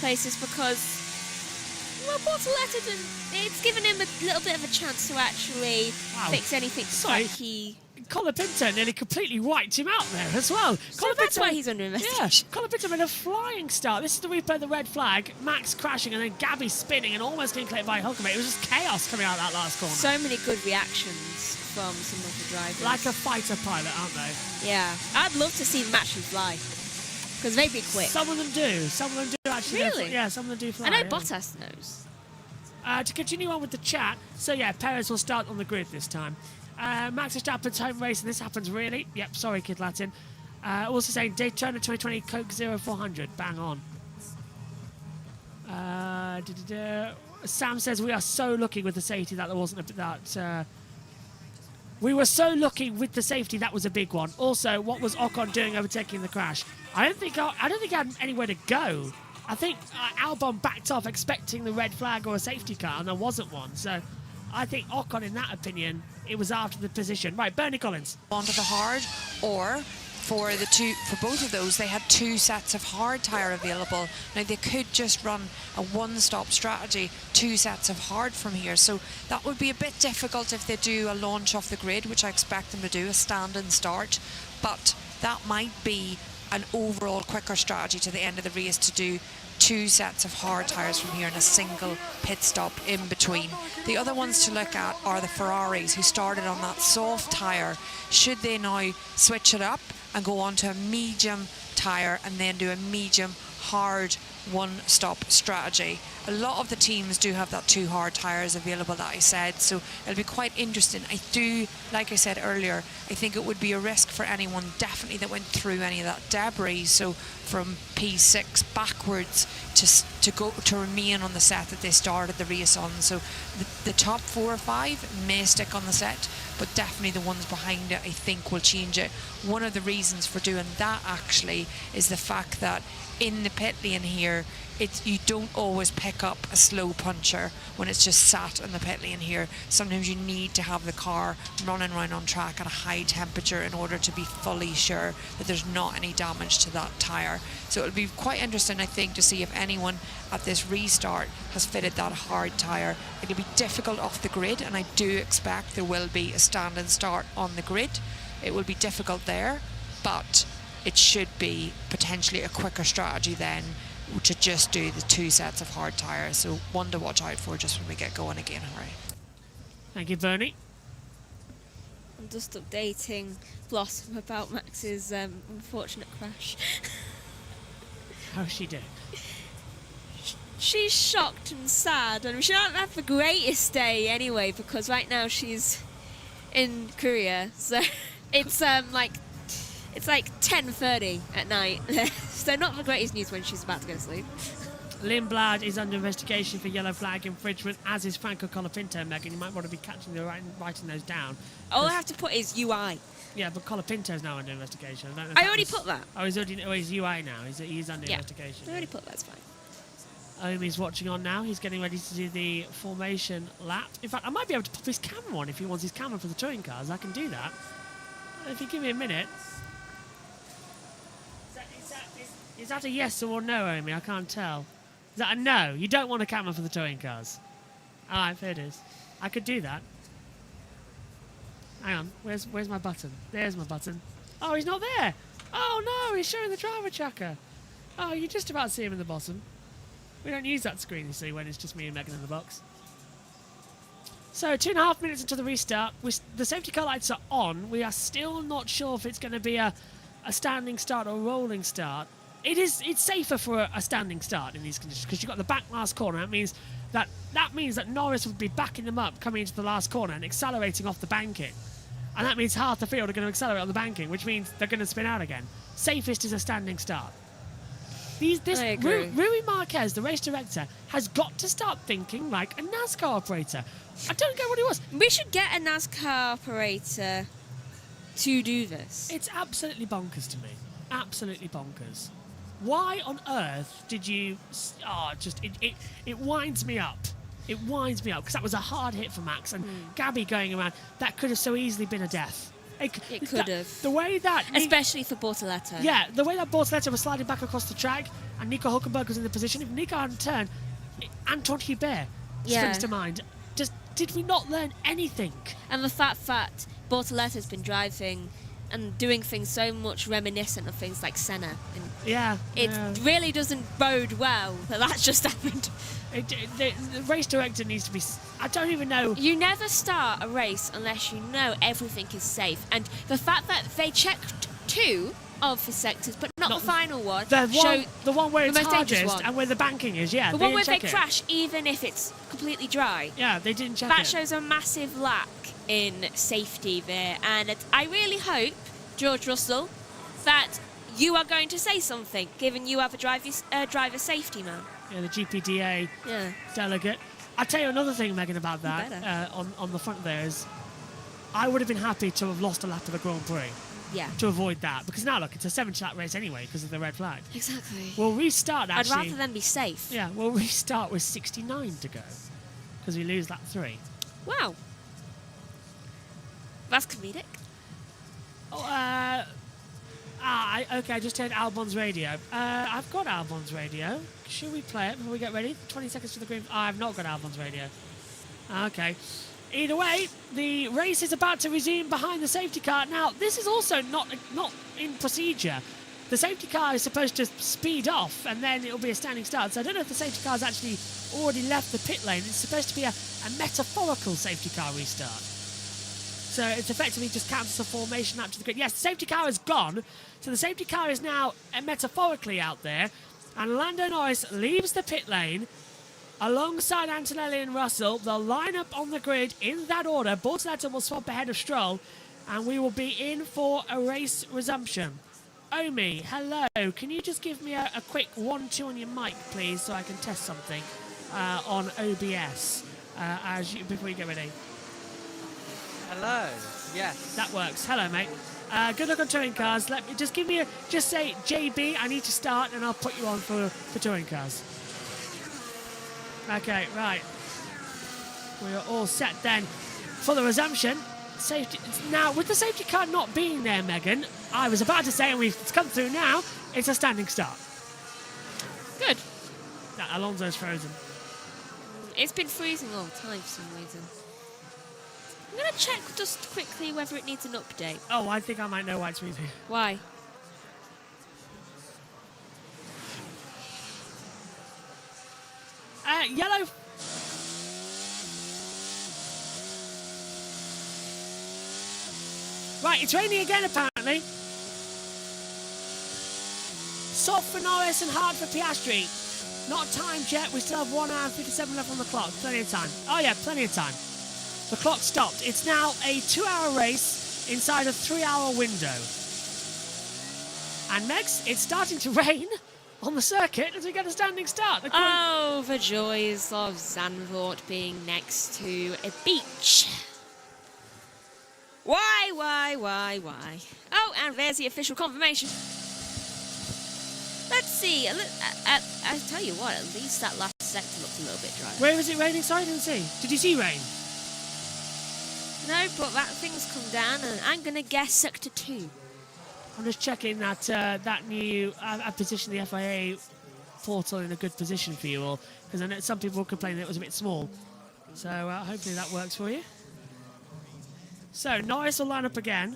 places because, well, Bortoletto, it's given him a little bit of a chance to actually fix anything that he... Colapinto nearly completely wiped him out there as well. So that's why he's under investigation. Yeah, Colapinto made a flying start. This is the replay of the red flag. Max crashing and then Gabby spinning and almost getting collected by Hulkenberg. It was just chaos coming out of that last corner. So many good reactions from some of the drivers. Like a fighter pilot, aren't they? Yeah. I'd love to see them actually fly. Because they'd be quick. Some of them do. Some of them do actually. Really? Yeah, some of them do fly. I know Bottas knows. To continue on with the chat, so yeah, Perez will start on the grid this time. Max Verstappen's home race, and this happens really. Yep, sorry, Kid Latin. Also saying Daytona 2020 Coke 0400, bang on. Sam says we are so lucky with the safety that there wasn't we were so lucky with the safety that was a big one. Also, what was Ocon doing overtaking the crash? I don't think he had anywhere to go. I think Albon backed off expecting the red flag or a safety car, and there wasn't one. So I think Ocon, in that opinion, it was after the position. Right, Bernie Collins. Onto the hard, or for both of those, they had 2 sets of hard tyre available. Now they could just run a one-stop strategy, 2 sets of hard from here. So that would be a bit difficult if they do a launch off the grid, which I expect them to do, a stand and start. But that might be an overall quicker strategy to the end of the race to do 2 sets of hard tyres from here and a single pit stop in between. The other ones to look at are the Ferraris, who started on that soft tyre. Should they now switch it up and go on to a medium tyre and then do a medium hard one-stop strategy? A lot of the teams do have that 2 hard tyres available that I said, so it'll be quite interesting. I do, like I said earlier, I think it would be a risk for anyone definitely that went through any of that debris, so from P6 backwards to remain on the set that they started the race on. So the top 4 or 5 may stick on the set, but definitely the ones behind it I think will change it. One of the reasons for doing that actually is the fact that in the pit lane here, you don't always pick up a slow puncher when it's just sat in the pit lane here. Sometimes you need to have the car running around on track at a high temperature in order to be fully sure that there's not any damage to that tyre. So it'll be quite interesting, I think, to see if anyone at this restart has fitted that hard tyre. It'll be difficult off the grid, and I do expect there will be a stand and start on the grid. It will be difficult there, but it should be potentially a quicker strategy then to just do the 2 sets of hard tyres. So one to watch out for just when we get going again. All right. Thank you, Bernie. I'm just updating Blossom about Max's unfortunate crash. How's she doing? She's shocked and sad, and she don't have the greatest day anyway, because right now she's in Korea, so it's like 10:30 at night. So not the greatest news when she's about to go to sleep. Lindblad is under investigation for yellow flag infringement, as is Franco Colapinto, Megan. You might want to be writing those down. All I have to put is UI. Yeah, but Colapinto's now under investigation. I already put that. Oh, he's UI now. He's under investigation. I already put that. It's fine. Omi's watching on now. He's getting ready to do the formation lap. In fact, I might be able to pop his camera on if he wants his camera for the touring cars. I can do that. If you give me a minute. Is that a yes or no, Omi? I can't tell. Is that a no? You don't want a camera for the touring cars? Alright, there it is. I could do that. Hang on, where's my button? There's my button. Oh, he's not there! Oh no, he's showing the driver tracker. Oh, you just about see him in the bottom. We don't use that screen, you see, when it's just me and Megan in the box. So, 2.5 minutes into the restart, the safety car lights are on. We are still not sure if it's going to be a standing start or rolling start. It's safer for a standing start in these conditions because you've got the back last corner. That means that Norris would be backing them up coming into the last corner and accelerating off the banking. And that means half the field are going to accelerate on the banking, which means they're going to spin out again. Safest is a standing start. Rui Marquez, the race director, has got to start thinking like a NASCAR operator. I don't get what he was. We should get a NASCAR operator to do this. It's absolutely bonkers to me. Absolutely bonkers. Why on earth did you... it winds me up. It winds me up because that was a hard hit for Max, and Gabby going around, that could have so easily been a death. It could have. The way that... Especially for Bortoleto. Yeah, the way that Bortoleto was sliding back across the track and Nico Hulkenberg was in the position, if Nico hadn't turned, Anton Hubert springs to mind. Did we not learn anything? And the fact that Bortoleto's been driving and doing things so much reminiscent of things like Senna. And it really doesn't bode well that that's just happened. The race director needs to be... I don't even know... You never start a race unless you know everything is safe. And the fact that they checked 2 of the sectors, but not the final one. The one where the it's most dangerous hardest one. and where the banking is, yeah. The they one where didn't they check it. crash, even if it's completely dry. Yeah, they didn't check That it. shows a massive lack in safety there, and I really hope, George Russell, that you are going to say something, given you have a driver safety man. Yeah, the GPDA delegate. I'll tell you another thing, Megan, about that on the front there is I would have been happy to have lost a lap of the Grand Prix. Yeah. To avoid that. Because now, look, it's a 7-lap race anyway because of the red flag. Exactly. We'll restart, actually. I'd rather than be safe. Yeah, we'll restart with 69 to go because we lose lap 3. Wow. That's comedic. Oh, okay, I just heard Albon's radio. I've got Albon's radio. Should we play it before we get ready? 20 seconds to the green. I've not got Albon's radio. Okay. Either way, the race is about to resume behind the safety car. Now, this is also not in procedure. The safety car is supposed to speed off, and then it'll be a standing start. So I don't know if the safety car's actually already left the pit lane. It's supposed to be a metaphorical safety car restart. So it's effectively just counts as a formation lap to the grid. Yes, the safety car is gone. So the safety car is now metaphorically out there. And Lando Norris leaves the pit lane alongside Antonelli and Russell. They'll line up on the grid in that order. Bortoleto will swap ahead of Stroll. And we will be in for a race resumption. Omi, hello. Can you just give me a quick 1-2 on your mic, please, so I can test something on OBS before you get ready? Hello. Yes. That works. Hello, mate. Good luck on touring cars. Just say JB. I need to start, and I'll put you on for touring cars. Okay, right. We are all set then for the resumption. Safety. Now, with the safety car not being there, Megan, I was about to say, and it's come through now. It's a standing start. Good. Alonso's frozen. It's been freezing all the time for some reason. I'm going to check just quickly whether it needs an update. Oh, I think I might know why it's freezing. Why? Yellow. Right, it's raining again apparently. Soft for Norris and hard for Piastri. Not timed yet. We still have 1 hour and 57 left on the clock. Plenty of time. Oh yeah, plenty of time. The clock stopped. It's now a 2-hour race inside a 3-hour window. And Megs, it's starting to rain on the circuit as we get a standing start. Oh, the joys of Zandvoort being next to a beach. Why? Oh, and there's the official confirmation. Let's see. I'll tell you what, at least that last sector looked a little bit dry. Where is it raining? Sorry, I didn't see. Did you see rain? No, but that thing's come down, and I'm going to guess sector 2. I'm just checking that that new... I've positioned the FIA portal in a good position for you all, because I know some people complained that it was a bit small. So hopefully that works for you. So Norris will line up again.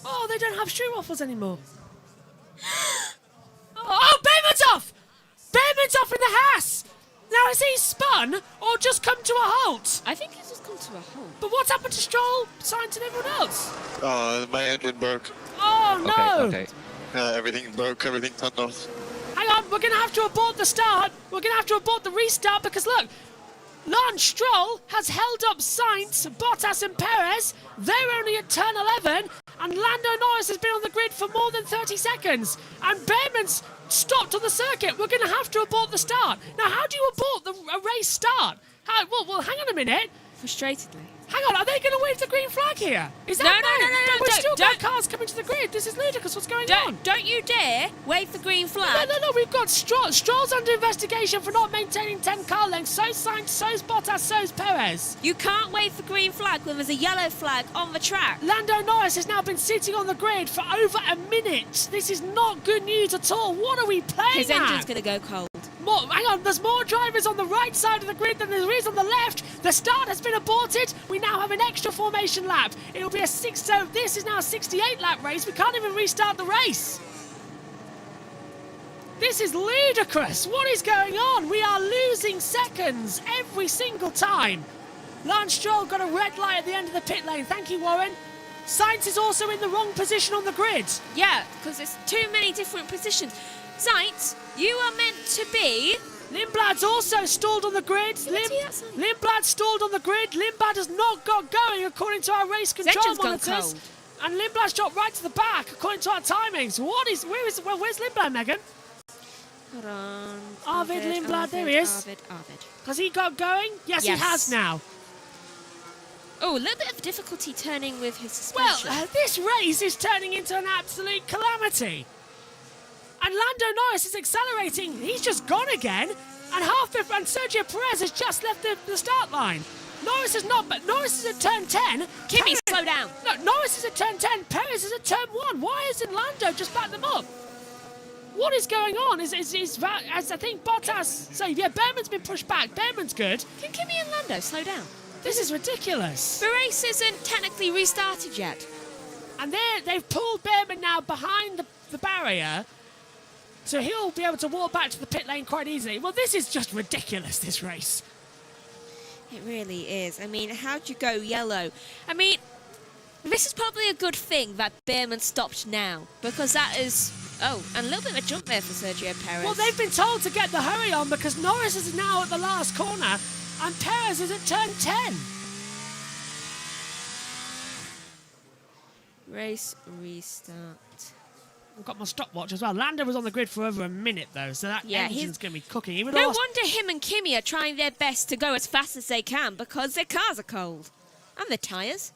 Oh, they don't have shoe waffles anymore. Oh, Bateman's off! Bateman's off in the Haas! Now, has he spun or just come to a halt? I think he's just come to a halt. But what's happened to Stroll, Sainz and everyone else? Oh, my engine broke. Oh, no! Okay. Everything broke, everything turned off. Hang on, we're going to have to abort the start. We're going to have to abort the restart because, look, Lance Stroll has held up Sainz, Bottas and Perez. They're only at turn 11. And Lando Norris has been on the grid for more than 30 seconds. And Bateman's stopped on the circuit. We're going to have to abort the start. Now, how do you abort a race start? Well, hang on a minute. Frustratedly. Hang on, are they going to wave the green flag here? Is that No, We've still got cars coming to the grid. This is ludicrous. What's going on? Don't you dare wave the green flag. No. We've got Stroll's under investigation for not maintaining 10 car lengths. So's Sainz, so's Bottas, so's Perez. You can't wave the green flag when there's a yellow flag on the track. Lando Norris has now been sitting on the grid for over a minute. This is not good news at all. What are we playing His engine's going to go cold. Hang on, there's more drivers on the right side of the grid than there is on the left. The start has been aborted. We now have an extra formation lap. It'll be so this is now a 68 lap race. We can't even restart the race. This is ludicrous. What is going on? We are losing seconds every single time. Lance Stroll got a red light at the end of the pit lane. Thank you, Warren. Sainz is also in the wrong position on the grid. Yeah, because there's too many different positions. Sainz, you are meant to be... Lindblad's also stalled on the grid. Lindblad stalled on the grid. Lindblad has not got going according to our race control monitors. And Lindblad's dropped right to the back according to our timings. Where's Lindblad, Megan? Hold on. Arvid Lindblad, there he is. Arvid. Has he got going? Yes, he has now. Oh, a little bit of difficulty turning with his suspension. Well, this race is turning into an absolute calamity. And Lando Norris is accelerating. He's just gone again. And Sergio Perez has just left the start line. Norris is not, but Norris is at turn 10. Kimmy, slow down. No, Norris is at turn 10. Perez is at turn 1. Why isn't Lando just back them up? What is going on? As I think Bottas... So, yeah, Behrman's been pushed back. Behrman's good. Can Kimmy and Lando slow down? This is ridiculous. The race isn't technically restarted yet. And they've pulled Behrman now behind the barrier. So he'll be able to walk back to the pit lane quite easily. Well, this is just ridiculous, this race. It really is. I mean, how'd you go yellow? I mean, this is probably a good thing that Behrman stopped now. Because that is... Oh, and a little bit of a jump there for Sergio Perez. Well, they've been told to get the hurry on because Norris is now at the last corner and Perez is at turn 10. Race restart. I've got my stopwatch as well. Lando was on the grid for over a minute, though, so that engine's going to be cooking. No wonder him and Kimmy are trying their best to go as fast as they can because their cars are cold. And their tyres.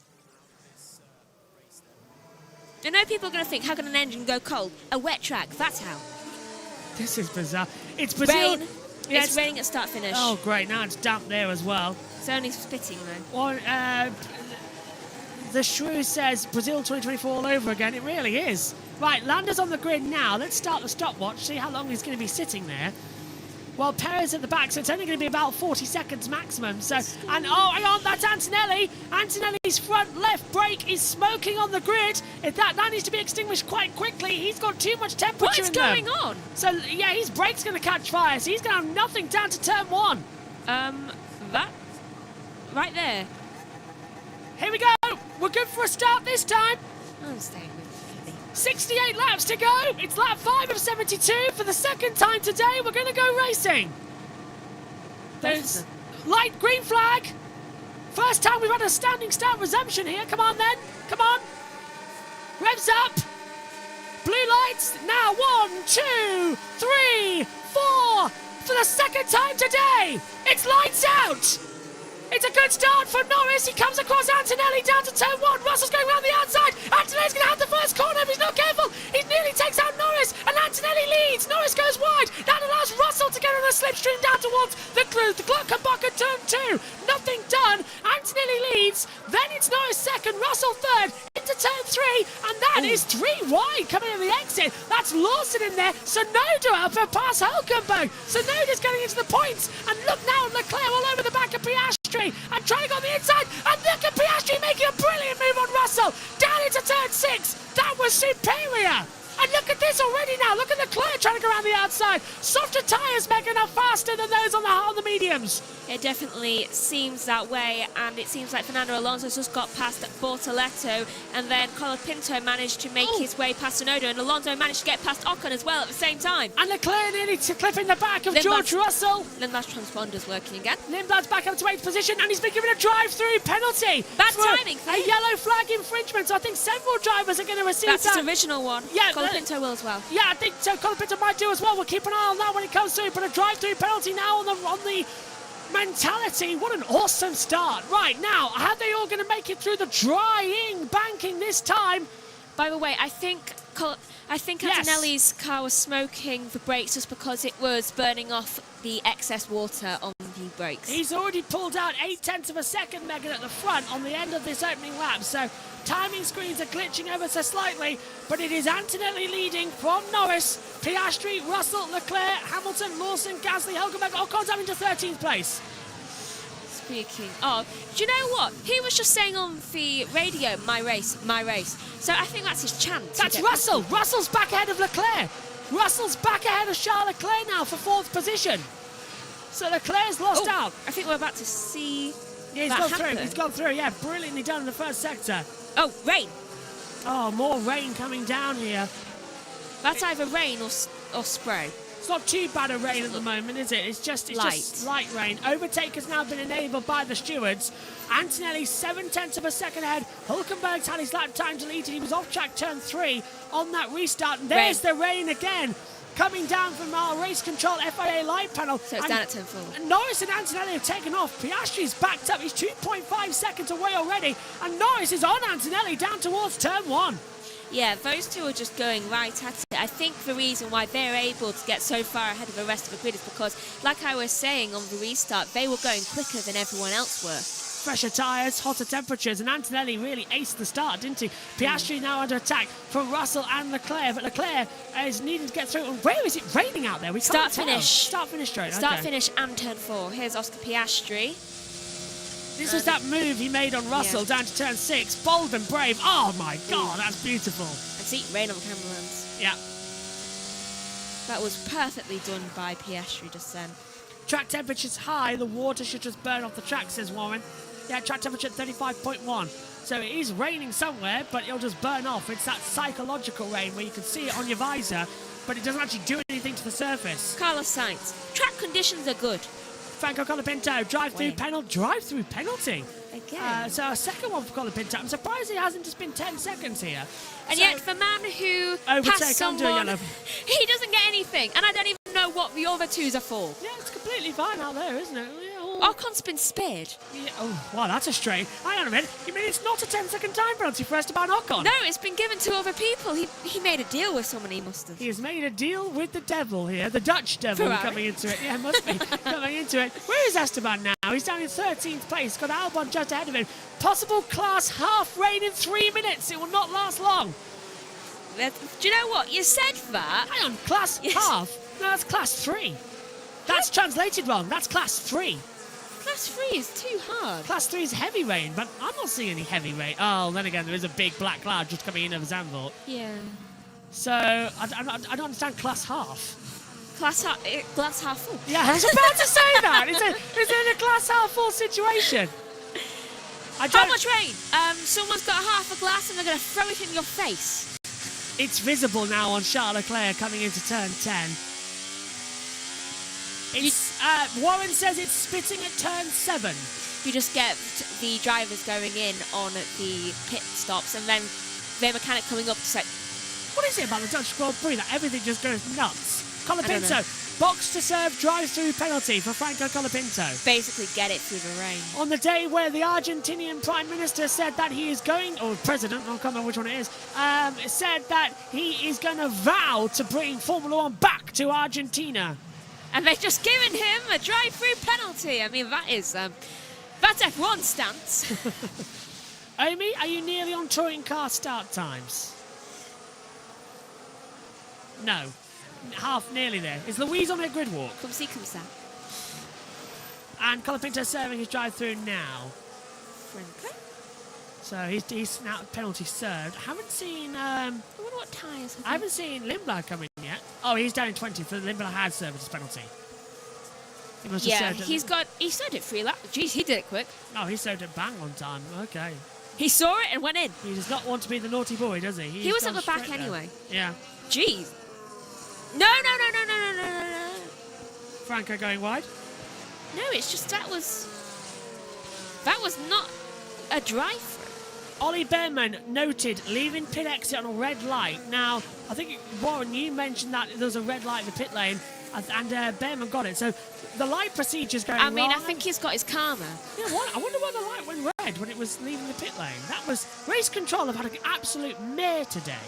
I know people are going to think, how can an engine go cold? A wet track, that's how. This is bizarre. It's Brazil. Rain. Yeah, it's raining at start-finish. Oh, great. Now it's damp there as well. It's only spitting, though. Well, the Shrew says Brazil 2024 all over again. It really is. Right, Lando's on the grid now. Let's start the stopwatch, see how long he's going to be sitting there. Well, Perez at the back, so it's only going to be about 40 seconds maximum. So, and oh, hang on, that's Antonelli. Antonelli's front left brake is smoking on the grid. That needs to be extinguished quite quickly. He's got too much temperature in there. What's going on? So, yeah, his brake's going to catch fire. So he's going to have nothing down to turn 1. That right there. Here we go. We're good for a start this time. I'm staying with 68 laps to go. It's lap 5 of 72 for the second time today. We're going to go racing. There's light green flag. First time we've had a standing start resumption here. Come on then. Come on. Revs up. Blue lights. Now 1, 2, 3, 4. For the second time today. It's lights out. It's a good start for Norris. He comes across Antonelli down to turn 1. Russell's going around the outside. Antonelli's going to have the first corner if he's not careful. He nearly takes out Norris, and Antonelli leads. Norris goes wide. That allows Russell to get on a slipstream down towards the Gluckenbach at turn 2. Nothing done. Antonelli leads. Then it's Norris second, Russell third, into turn 3, and that is 3 wide coming in the exit. That's Lawson in there. Sonoda up and past Hülkenberg. Sonoda's getting into the points, and look now at Leclerc all over the back of Piastri. And trying on the inside, and look at Piastri making a brilliant move on Russell down into turn 6. That was superior. And look at this already now. Look at Leclerc trying to go around the outside. Softer tyres making up faster than those on the mediums. It definitely seems that way, and it seems like Fernando Alonso's just got past Bortoletto, and then Colapinto managed to make his way past Sonoda, and Alonso managed to get past Ocon as well at the same time. And Leclerc nearly clipping the back of George Russell. Lindblad's transponder's working again. Lindblad's back up to 8th position, and he's been given a drive-through penalty. Bad timing. A yellow flag infringement, so I think several drivers are going to receive That's that. That's the original one. Yeah, Colapinto will as well. Yeah, I think so. Colapinto might do as well. We'll keep an eye on that when it comes through, but a drive-through penalty now on the mentality. What an awesome start. Right, now, how are they all going to make it through the drying banking this time? By the way, I think Antonelli's car was smoking the brakes just because it was burning off the excess water on the brakes. He's already pulled out 0.8 of a second, Megan, at the front on the end of this opening lap. So timing screens are glitching ever so slightly, but it is Antonelli leading from Norris, Piastri, Russell, Leclerc, Hamilton, Lawson, Gasly, Hülkenberg. Ocon's having to 13th place. Speaking of, do you know what? He was just saying on the radio, my race, my race. So I think that's his chant. That's Russell. Russell's back ahead of Leclerc. Russell's back ahead of Charles Leclerc now for 4th position. So Leclerc's lost out. I think we're about to see Yeah, he's gone through. He's gone through. Yeah, brilliantly done in the first sector. Oh, rain. Oh, more rain coming down here. That's either rain or spray. It's not too bad a rain at the moment, is it? It's just light rain. Overtake has now been enabled by the stewards. Antonelli 7/10 of a second ahead. Hulkenberg's had his lap time deleted. He was off track turn 3 on that restart. And there's the rain again. Coming down from our race control FIA light panel. So it's down at turn 4. Norris and Antonelli have taken off. Piastri's backed up. He's 2.5 seconds away already. And Norris is on Antonelli down towards turn 1. Yeah, those two are just going right at it. I think the reason why they're able to get so far ahead of the rest of the grid is because, like I was saying on the restart, they were going quicker than everyone else were. Fresher tyres, hotter temperatures, and Antonelli really aced the start, didn't he? Piastri now under attack from Russell and Leclerc, but Leclerc is needing to get through. Where is it raining out there? We can't tell. Start finish straight. Start finish and turn 4. Here's Oscar Piastri. This was that move he made on Russell down to turn 6. Bold and brave. Oh my God, that's beautiful. And see, rain on the cameras. Yeah. That was perfectly done by Piastri just then. Track temperature's high. The water should just burn off the track, says Warren. Yeah, track temperature at 35.1. So it is raining somewhere, but it'll just burn off. It's that psychological rain where you can see it on your visor, but it doesn't actually do anything to the surface. Carlos Sainz. Track conditions are good. Franco Colapinto, drive-through penalty. Again. So a second one for Colapinto. I'm surprised it hasn't just been 10 seconds here. And yet the man who passed someone, he doesn't get anything. And I don't even know what the other twos are for. Yeah, it's completely fine out there, isn't it? Ocon's been spared. Yeah, oh, wow, that's a strain. Hang on a minute. You mean it's not a 10-second time penalty for Esteban Ocon? No, it's been given to other people. He made a deal with someone, he must have. He has made a deal with the devil here, the Dutch devil coming into it. Yeah, must be coming into it. Where is Esteban now? He's down in 13th place. Got Albon just ahead of him. Possible class half rain in 3 minutes. It will not last long. Do you know what? You said that. Hang on, class half? No, that's class 3. That's translated wrong. That's class 3. Class 3 is too hard. Class 3 is heavy rain, but I'm not seeing any heavy rain. Oh, then again, there is a big black cloud just coming in over Zandvoort. Yeah. So, I don't understand class half. Glass half full. Yeah, I was about to say that. Is it a glass half full situation? How much rain? Someone's got half a glass and they're going to throw it in your face. It's visible now on Charles Leclerc coming into turn 10. Warren says it's spitting at turn 7. You just get the drivers going in on the pit stops and then their mechanic coming up to say, what is it about the Dutch Grand Prix that everything just goes nuts? Colapinto, box to serve drive-through penalty for Franco Colapinto. Basically get it through the rain. On the day where the Argentinian Prime Minister said that he is going, or President, I can't remember which one it is, said that he is going to vow to bring Formula 1 back to Argentina. And they've just given him a drive-through penalty. I mean, that is, that's F1 stance. Amy, are you nearly on touring car start times? No. Nearly there. Is Louise on her grid walk? Come see, come ça. And Colapinto serving his drive-through now. Frankly. So he's now penalty served. I haven't seen... I wonder what tyres... I haven't seen Lindblad come in yet. Oh, he's down in 20, so Lindblad had served his penalty. He must have served he served it 3 laps. Jeez, he did it quick. Oh, he served it bang on time. Okay. He saw it and went in. He does not want to be the naughty boy, does he? He was at the back anyway. Yeah. Jeez. No. Franco going wide? No, it's just that was not a drive-through. Ollie Behrman noted leaving pit exit on a red light. Now, I think, Warren, you mentioned that there's a red light in the pit lane, and Behrman got it. So the light procedure's going wrong. I think he's got his karma. Yeah, I wonder why the light went red when it was leaving the pit lane. That was... Race control have had an absolute mare today.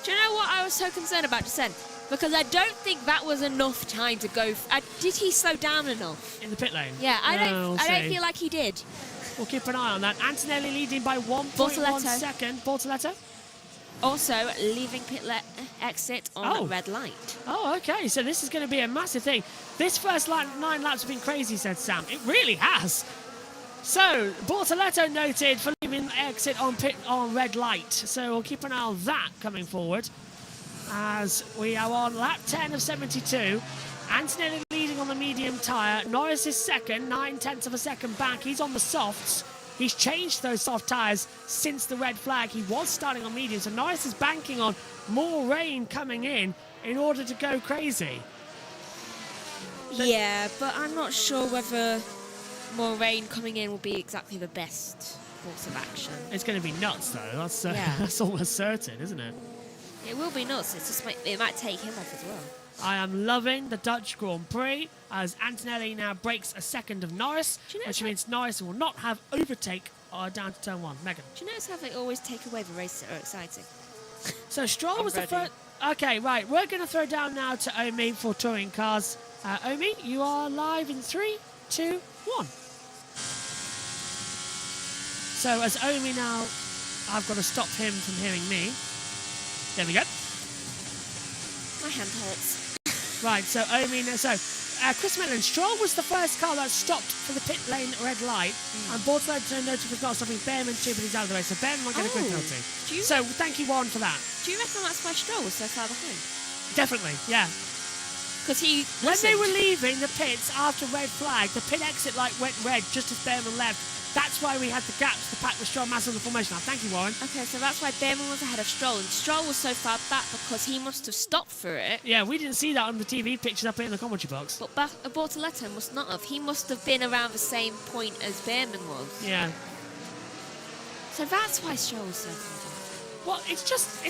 Do you know what I was so concerned about just then? Because I don't think that was enough time to go... did he slow down enough? In the pit lane? Yeah, I don't feel like he did. We'll keep an eye on that. Antonelli leading by 1.1 second. Bortoletto? Also leaving pit exit on red light. Oh, okay. So this is going to be a massive thing. This first 9 laps have been crazy, said Sam. It really has. So, Bortoletto noted for leaving exit on red light. So we'll keep an eye on that coming forward. As we are on lap 10 of 72. Antonelli leading on the medium tyre. Norris is second, 9/10 of a second back. He's on the softs. He's changed those soft tyres since the red flag. He was starting on medium, so Norris is banking on more rain coming in order to go crazy. Yeah, but I'm not sure whether more rain coming in will be exactly the best course of action. It's going to be nuts, though. That's, Yeah. that's almost certain, isn't it? It will be nuts. It's just it might take him off as well. I am loving the Dutch Grand Prix as Antonelli now breaks a second of Norris, which means Norris will not have overtake down to turn 1. Megan. Do you notice how they always take away the races that are exciting? So Stroll was ready. the first. Okay, right. We're going to throw down now to Omi for touring cars. Omi, you are live in 3, 2, 1. So as Omi now, I've got to stop him from hearing me. There we go. My hand hurts. Right, so Omi, Chris Mellon, Stroll was the first car that stopped for the pit lane red light, and Bortoletto noted was not stopping. Behrman too, but he's out of the race, so Behrman might get a grid penalty. So thank you, Warren, for that. Do you reckon that's why Stroll was so far behind? Definitely, yeah. Because he when they were leaving the pits after red flag, the pit exit light went red just as Behrman left. That's why we had the gaps to pack with Stroll massive in the formation. Thank you, Warren. Okay, so that's why Behrman was ahead of Stroll, and Stroll was so far back because he must have stopped for it. Yeah, we didn't see that on the TV pictures up here in the commentary box. But Bortoletto must not have. He must have been around the same point as Behrman was. Yeah. So that's why Stroll was so far Well, it's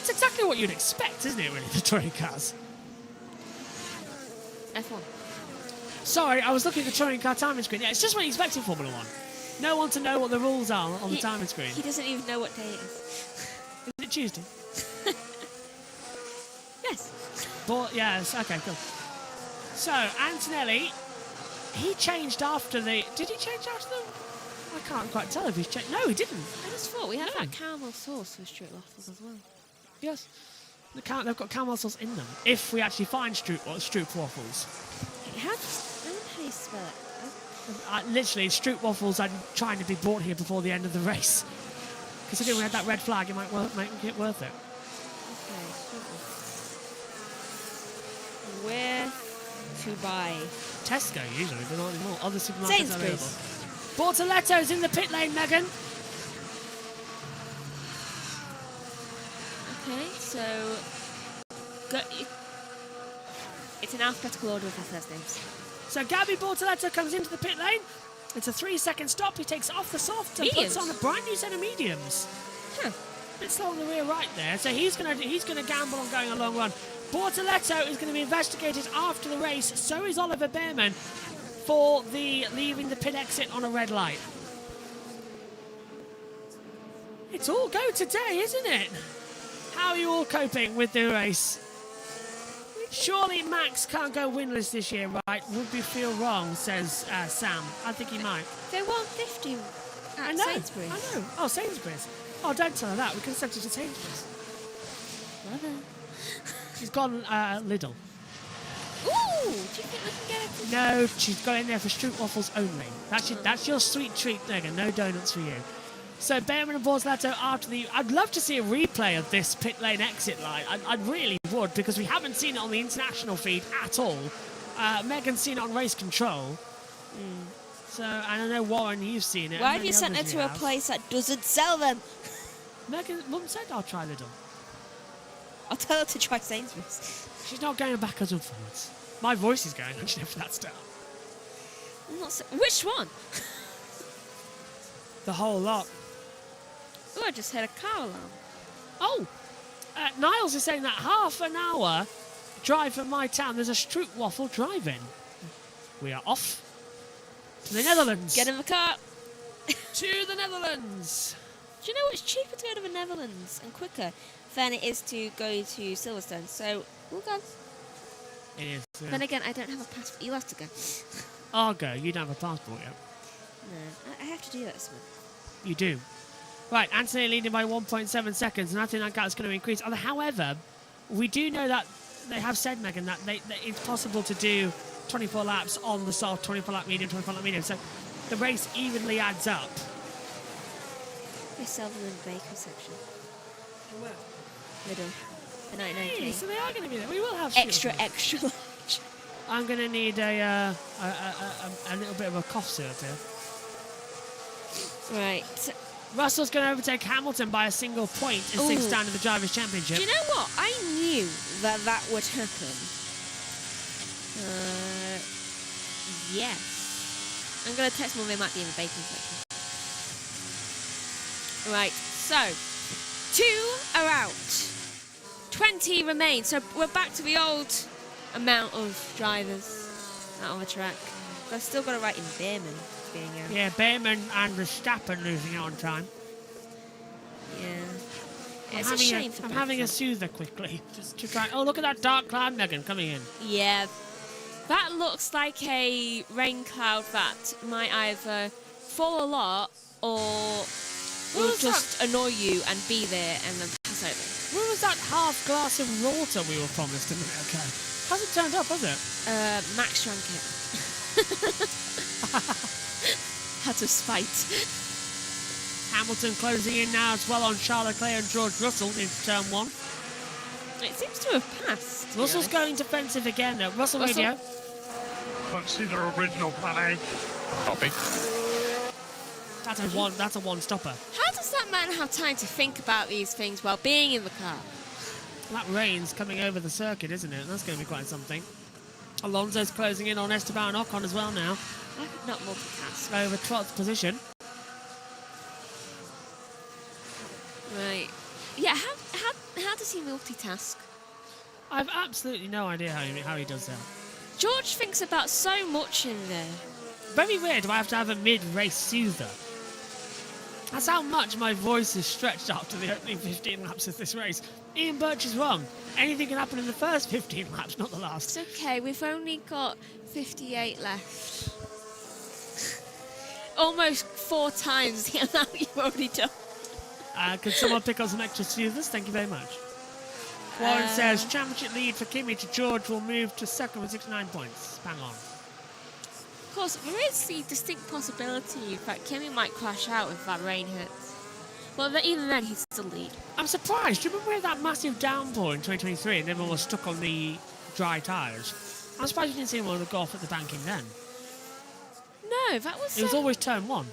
exactly what you'd expect, isn't it, really, the touring cars? F1. Sorry, I was looking at the touring car timing screen. Yeah, it's just what you expect in Formula 1. No one to know what the rules are on the timing screen. He doesn't even know what day it is. Is it Tuesday? Yes. But, yes, okay, cool. So, Antonelli, he changed after the... Did he change after the... I can't quite tell if he's changed. No, he didn't. I just thought we had that caramel sauce with Stroop waffles as well. Yes. They've got caramel sauce in them. If we actually find Stroop waffles. How do you spell it? Literally, Stroop waffles are trying to be brought here before the end of the race. Considering we had that red flag, it might make it worth it. Okay. Where to buy? Tesco, usually, but not anymore. Other supermarkets are available. Sainsbury's. Bortoletto's in the pit lane, Megan. Okay, so... It's in alphabetical order of their first names. So Gabby Bortoletto comes into the pit lane. It's a 3-second stop. He takes off the soft and puts on a brand new set of mediums. Huh. A bit slow on the rear right there. So he's gonna gamble on going a long run. Bortoletto is going to be investigated after the race. So is Oliver Behrman for the leaving the pit exit on a red light. It's all go today, isn't it? How are you all coping with the race? Surely Max can't go winless this year, right? Would we feel wrong, says Sam. I think he might. They won 50 at Sainsbury's. I know. Oh, Sainsbury's. Oh, don't tell her that. We could have sent her to Sainsbury's. Mother. She's gone Lidl. Ooh, do you think we can get it? No, she's got in there for Stroop waffles only. That's your sweet treat, Megan. No donuts for you. So Behrman and Bortoletto after the... I'd love to see a replay of this pit lane exit light. I really would, because we haven't seen it on the international feed at all. Megan's seen it on Race Control. So, and I know, Warren, you've seen it. Why have you sent her to a place that doesn't sell them? Megan, Mum said I'll try Lidl. I'll tell her to try Sainsbury's. She's not going backwards and forwards. My voice is going, actually, for that start. Which one? The whole lot. Oh, I just heard a car alarm. Oh, Niles is saying that half an hour drive from my town, there's a Stroop waffle drive-in. We are off to the Netherlands. Get in the car. To the Netherlands. Do you know it's cheaper to go to the Netherlands and quicker than it is to go to Silverstone? So we'll go. It is. Yeah. Then again, I don't have a passport. You have to go. I'll go. You don't have a passport yet. No, I have to do that this month. You do. Right, Anthony leading by 1.7 seconds, and I think that gap's going to increase. However, we do know that they have said, Megan, that it's possible to do 24 laps on the soft, 24 lap medium, 24 lap medium. So the race evenly adds up. They sell them in the bakery section. Where? Middle. The 99p. Hey, so they are going to be there. We will have extra large. I'm going to need a little bit of a cough syrup here. Right. Russell's going to overtake Hamilton by a single point and six down in the Drivers' Championship. Do you know what? I knew that would happen. Yes. I'm going to text Mum, they might be in the baking section. Right, so 2 are out. 20 remain. So we're back to the old amount of drivers out on the track. But I've still got to write in Behrman being out. Yeah, Behrman and Verstappen losing out on time. Yeah. It's a shame for I'm having a soother quickly. Just to try. Oh, look at that dark cloud, Megan, coming in. Yeah. That looks like a rain cloud that might either fall a lot or will just annoy you and be there and then pass over. Where was that half glass of water we were promised a minute ago? Hasn't turned up, has it? Max drank it. Out of spite. Hamilton closing in now as well on Charles Leclerc and George Russell into turn 1. It seems to have passed. Russell's going defensive again now. Russell radio. Consider original plan A. Copy. That's a one-stopper. How does that man have time to think about these things while being in the car? That rain's coming over the circuit, isn't it? That's going to be quite something. Alonso's closing in on Esteban Ocon as well now. I could not multitask. Over 12th position. Right. Yeah, how does he multitask? I've absolutely no idea how he does that. George thinks about so much in there. Very weird, do I have to have a mid-race soother? That's how much my voice is stretched after the opening 15 laps of this race. Ian Birch is wrong. Anything can happen in the first 15 laps, not the last. It's okay, we've only got 58 left. Almost 4 times the amount you've already done. Could someone pick up some extra soothers? Thank you very much. Warren says, championship lead for Kimi to George will move to second with 69 points. Bang on. Of course, there is the distinct possibility that Kimi might crash out if that rain hits. But even then, he'd still lead. I'm surprised. Do you remember that massive downpour in 2023 and everyone was stuck on the dry tyres? I'm surprised you didn't see anyone go off at the banking then. No, that was... It was always turn 1.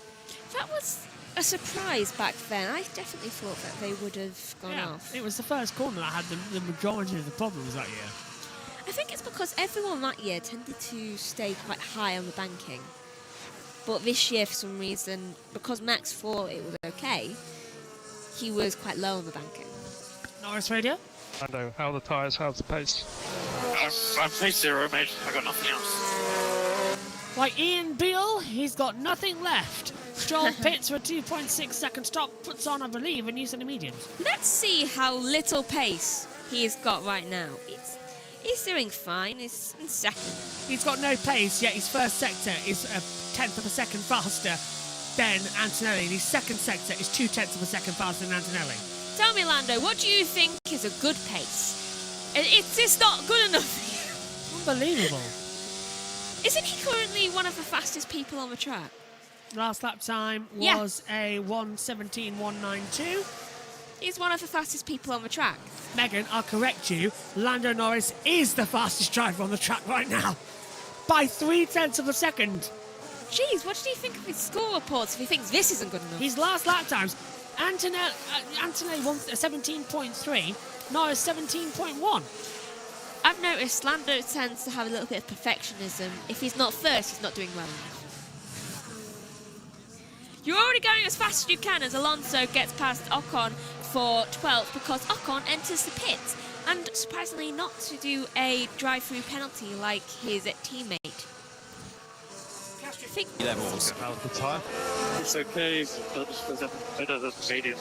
That was a surprise back then. I definitely thought that they would have gone off. It was the first corner that had the majority of the problems that year. I think it's because everyone that year tended to stay quite high on the banking. But this year, for some reason, because Max thought it was okay, he was quite low on the banking. Norris radio? I know. How are the tyres? How's the pace? I'm pace 0, mate. I got nothing else. Like Ian Beale, he's got nothing left. Stroll pits for a 2.6 second stop, puts on, I believe, a new set of mediums. Let's see how little pace he's got right now. He's doing fine. He's in second. He's got no pace, yet his first sector is a 10th of a second faster than Antonelli. And his second sector is 2/10 of a second faster than Antonelli. Tell me, Lando, what do you think is a good pace? It's not good enough. Unbelievable. Isn't he currently one of the fastest people on the track? Last lap time was a 1:17.192. He's one of the fastest people on the track. Megan, I'll correct you. Lando Norris is the fastest driver on the track right now. By 0.3 of a second. Jeez, what did he think of his score reports if he thinks this isn't good enough? His last lap times, Antonelli won 17.3, Norris 17.1. I've noticed Lando tends to have a little bit of perfectionism. If he's not first, he's not doing well enough. You're already going as fast as you can as Alonso gets past Ocon for 12th because Ocon enters the pit and surprisingly not to do a drive-through penalty like his teammate. Levels. How's the tyre? It's okay. Better than medium.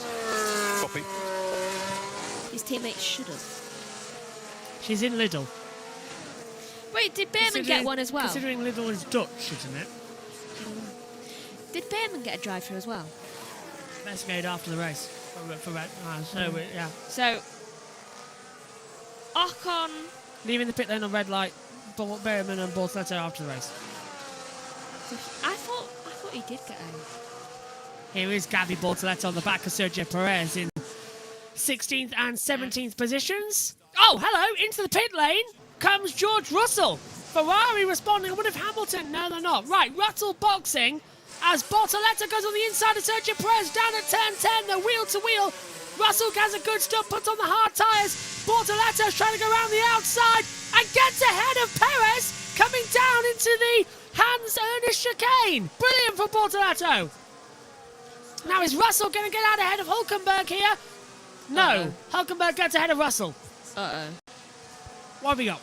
Copy. His teammate should have. She's in Lidl. Wait, did Behrman get one as well? Considering Lidl is Dutch, isn't it? Did Behrman get a drive-through as well? Best made after the race. So, Ocon... Leaving the pit lane on red light, Behrman and Bortoletto after the race. I thought he did get a... Here is Gabby Bortoletto on the back of Sergio Perez in 16th and 17th positions. Oh, hello! Into the pit lane comes George Russell. Ferrari responding. I wonder if Hamilton. No, they're not. Right, Russell boxing as Bortoleto goes on the inside of Sergio Perez down at turn 10. They're wheel to wheel. Russell has a good stop, puts on the hard tyres. Bortoleto's trying to go around the outside and gets ahead of Perez, coming down into the Hans Ernest chicane. Brilliant for Bortoleto. Now is Russell going to get out ahead of Hulkenberg here? No. Hulkenberg gets ahead of Russell. Uh-oh. What have we got?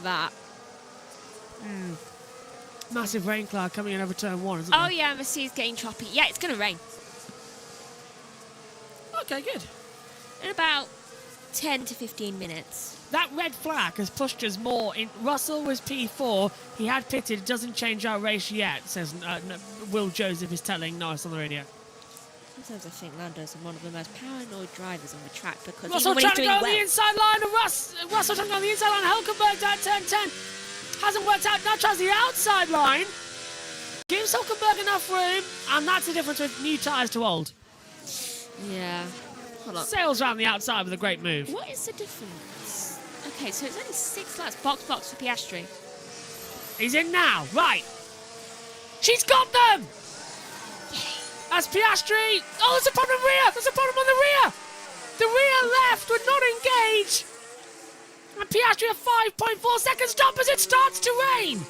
That. Massive rain cloud coming in over turn 1, isn't Oh there? yeah, Mercedes getting choppy. Yeah, it's going to rain. Okay, good. In about 10 to 15 minutes. That red flag has pushed us more. Russell was P4. He had pitted. It doesn't change our race yet, says Will Joseph is telling Norris on the radio. Sometimes I think Lando's one of the most paranoid drivers on the track because Russell even when trying he's to doing go on well, the inside line of Russell trying to go on the inside line. Hulkenberg down turn 10. Hasn't worked out. Now tries the outside line. Gives Hulkenberg enough room. And that's the difference with new tyres to old. Yeah. Hold on. Sails around the outside with a great move. What is the difference? Okay, so it's only 6 laps. Box for Piastri. He's in now. Right. She's got them. As Piastri. Oh, there's a problem rear. There's a problem on the rear. The rear left would not engage. And Piastri a 5.4 second stop as it starts to rain.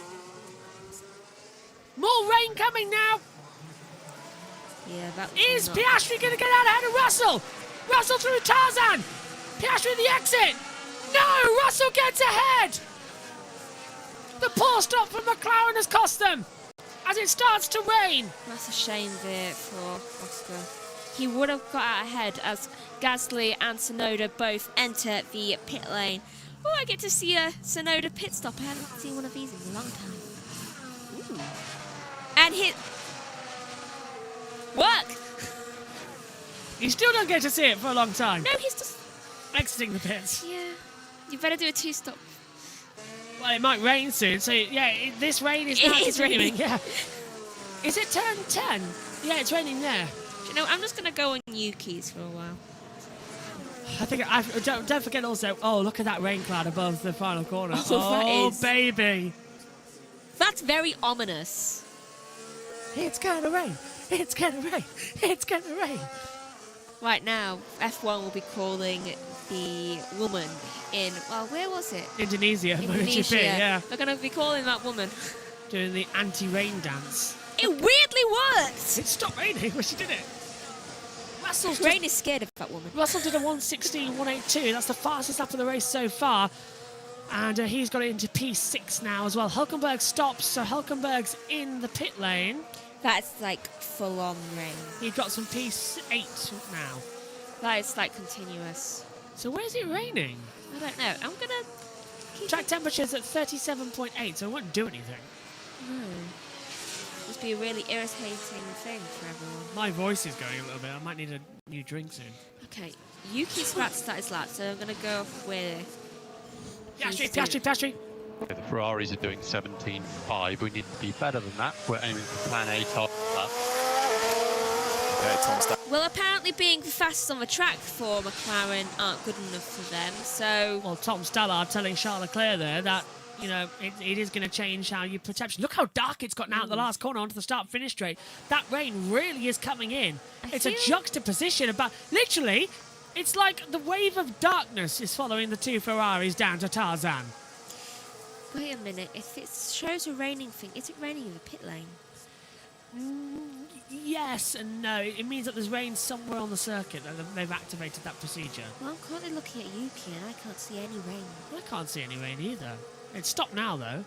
More rain coming now. Yeah, that Is Piastri going to get out ahead of Russell? Russell through Tarzan. Piastri at the exit. No, Russell gets ahead. The poor stop from McLaren has cost them as it starts to rain. That's a shame there for Oscar. He would have got out ahead as Gasly and Tsunoda both enter the pit lane. Oh, I get to see a Tsunoda pit stop. I haven't seen one of these in a long time. Ooh. And hit. Work! You still don't get to see it for a long time. No, he's just exiting the pits. Yeah. You better do a 2-stop. Well, it might rain soon, so yeah, this rain is It now is continuing. raining. Yeah. Is it turn 10? Yeah, it's raining there. Do you know, I'm just going to go on Yuki's for a while. I think don't forget also. Oh, look at that rain cloud above the final corner. Oh, that is. Baby. That's very ominous. It's gonna rain. It's gonna rain. It's gonna rain. Right now, F1 will be calling the woman in, well, where was it? Indonesia. Indonesia. Yeah. They're going to be calling that woman. Doing the anti-rain dance. It weirdly worked. It stopped raining when she did it. Russell's Rain is scared of that woman. Russell did a 1:16.182. That's the fastest lap of the race so far. And he's got it into P6 now as well. Hulkenberg stops, so Hulkenberg's in the pit lane. That's like full-on rain. He got some P8 now. That is like continuous. So where's it raining? I don't know. I'm going to... Track temperature's at 37.8, so it won't do anything. No. Must be a really irritating thing for everyone. My voice is going a little bit. I might need a new drink soon. Okay, Yuki's about to start his lap, so I'm going to go off where... Piastri. The Ferraris are doing 17.5. We need to be better than that. We're aiming for plan A top lap. Okay, Tom Stack. Well, apparently being the fastest on the track for McLaren aren't good enough for them, so... Well, Tom Stallard telling Charles Leclerc there that, you know, it is going to change how you perception. Look how dark it's got now at the last corner onto the start-finish straight. That rain really is coming in. It's a juxtaposition about... Literally, it's like the wave of darkness is following the two Ferraris down to Tarzan. Wait a minute, if it shows a raining thing, is it raining in the pit lane? Yes and no. It means that there's rain somewhere on the circuit and they've activated that procedure. Well, I'm currently looking at Yuki and I can't see any rain. I can't see any rain either. It's stopped now, though.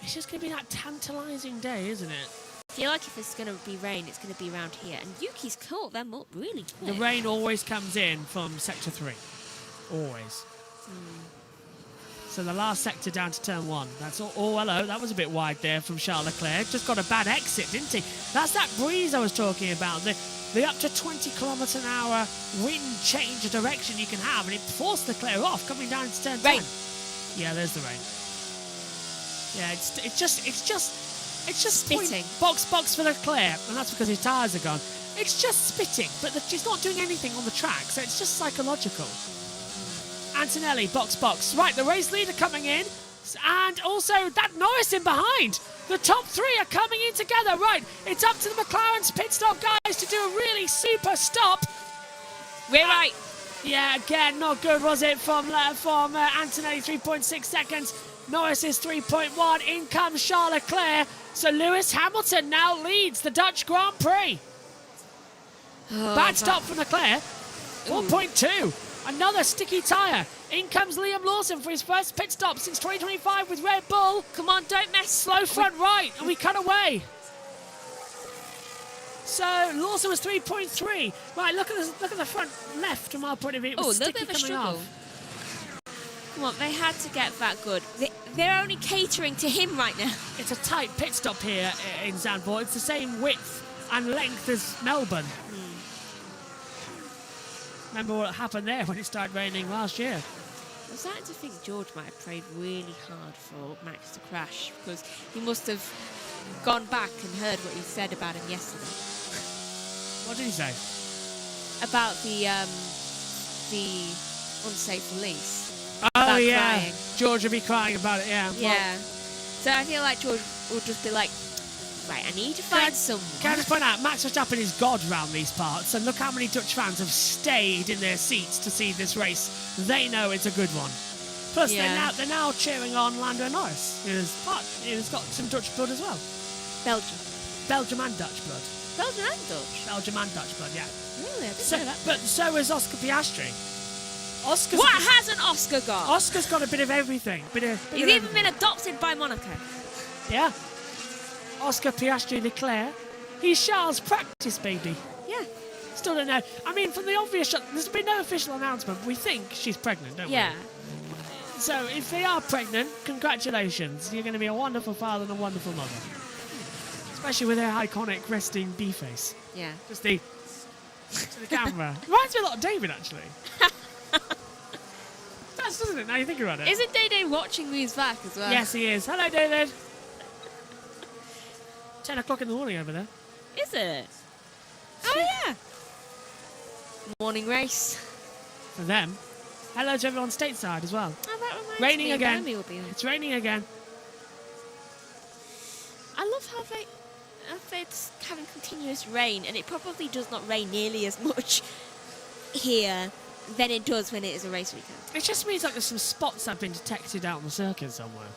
It's just going to be that tantalising day, isn't it? I feel like if it's going to be rain, it's going to be around here. And Yuki's caught them up really quick. The rain always comes in from Sector 3. Always. So the last sector down to turn 1. That's all. Oh, hello. That was a bit wide there from Charles Leclerc. Just got a bad exit, didn't he? That's that breeze I was talking about. The up to 20 kilometre an hour wind change of direction you can have. And it forced Leclerc off coming down into turn 10. Yeah, there's the rain. Yeah, it's just spitting. Box for Leclerc, and that's because his tyres are gone. It's just spitting, but she's not doing anything on the track, so it's just psychological. Antonelli, box. Right, the race leader coming in. And also that Norris in behind. The top three are coming in together. Right, it's up to the McLaren's pit stop guys to do a really super stop. We're right. Yeah, again, not good, was it, from Antonelli, 3.6 seconds. Norris is 3.1. In comes Charles Leclerc. So Lewis Hamilton now leads the Dutch Grand Prix. Bad stop from Leclerc. 4.2. Another sticky tyre. In comes Liam Lawson for his first pit stop since 2025 with Red Bull. Come on, don't mess. Slow front right, and we cut away. So Lawson was 3.3. Right, look at the front left from our point of view. It was a little sticky bit of a coming struggle. off. Come on, they had to get that good. They're only catering to him right now. It's a tight pit stop here in Zandvoort. It's the same width and length as Melbourne. Remember what happened there when it started raining last year? I'm starting to think George might have prayed really hard for Max to crash, because he must have gone back and heard what he said about him yesterday. What did he say? About the unsafe release. Oh, about yeah. crying. George would be crying about it, yeah. Yeah. So I feel like George will just be like, right, I need to find someone. Can I just point out, Max Verstappen is God round these parts, and look how many Dutch fans have stayed in their seats to see this race. They know it's a good one. Plus, they're now cheering on Lando Norris, who's got some Dutch blood as well. Belgium and Dutch blood. Belgium and Dutch? Belgium and Dutch blood, yeah. Really? I didn't know that. But so is Oscar Piastri. What hasn't Oscar got? Oscar's got a bit of everything. He's even been adopted by Monaco. Yeah. Oscar Piastri Leclerc. He's Charles' practice baby. Yeah. Still don't know. I mean, from the obvious shot, there's been no official announcement. We think she's pregnant, don't we? Yeah. So if they are pregnant, congratulations. You're going to be a wonderful father and a wonderful mother. Especially with her iconic resting bee face. Yeah. Just to the camera. Reminds me a lot of David, actually. That's, doesn't it, now you think about it? Isn't Day watching these back as well? Yes, he is. Hello, David. 10 o'clock in the morning over there. Is it? Oh, yeah. Morning race. For them. Hello to everyone stateside as well. Oh, that reminds raining me. again. Will be It's raining again. I love how it's having continuous rain, and it probably does not rain nearly as much here than it does when it is a race weekend. It just means like there's some spots that have been detected out on the circuit somewhere.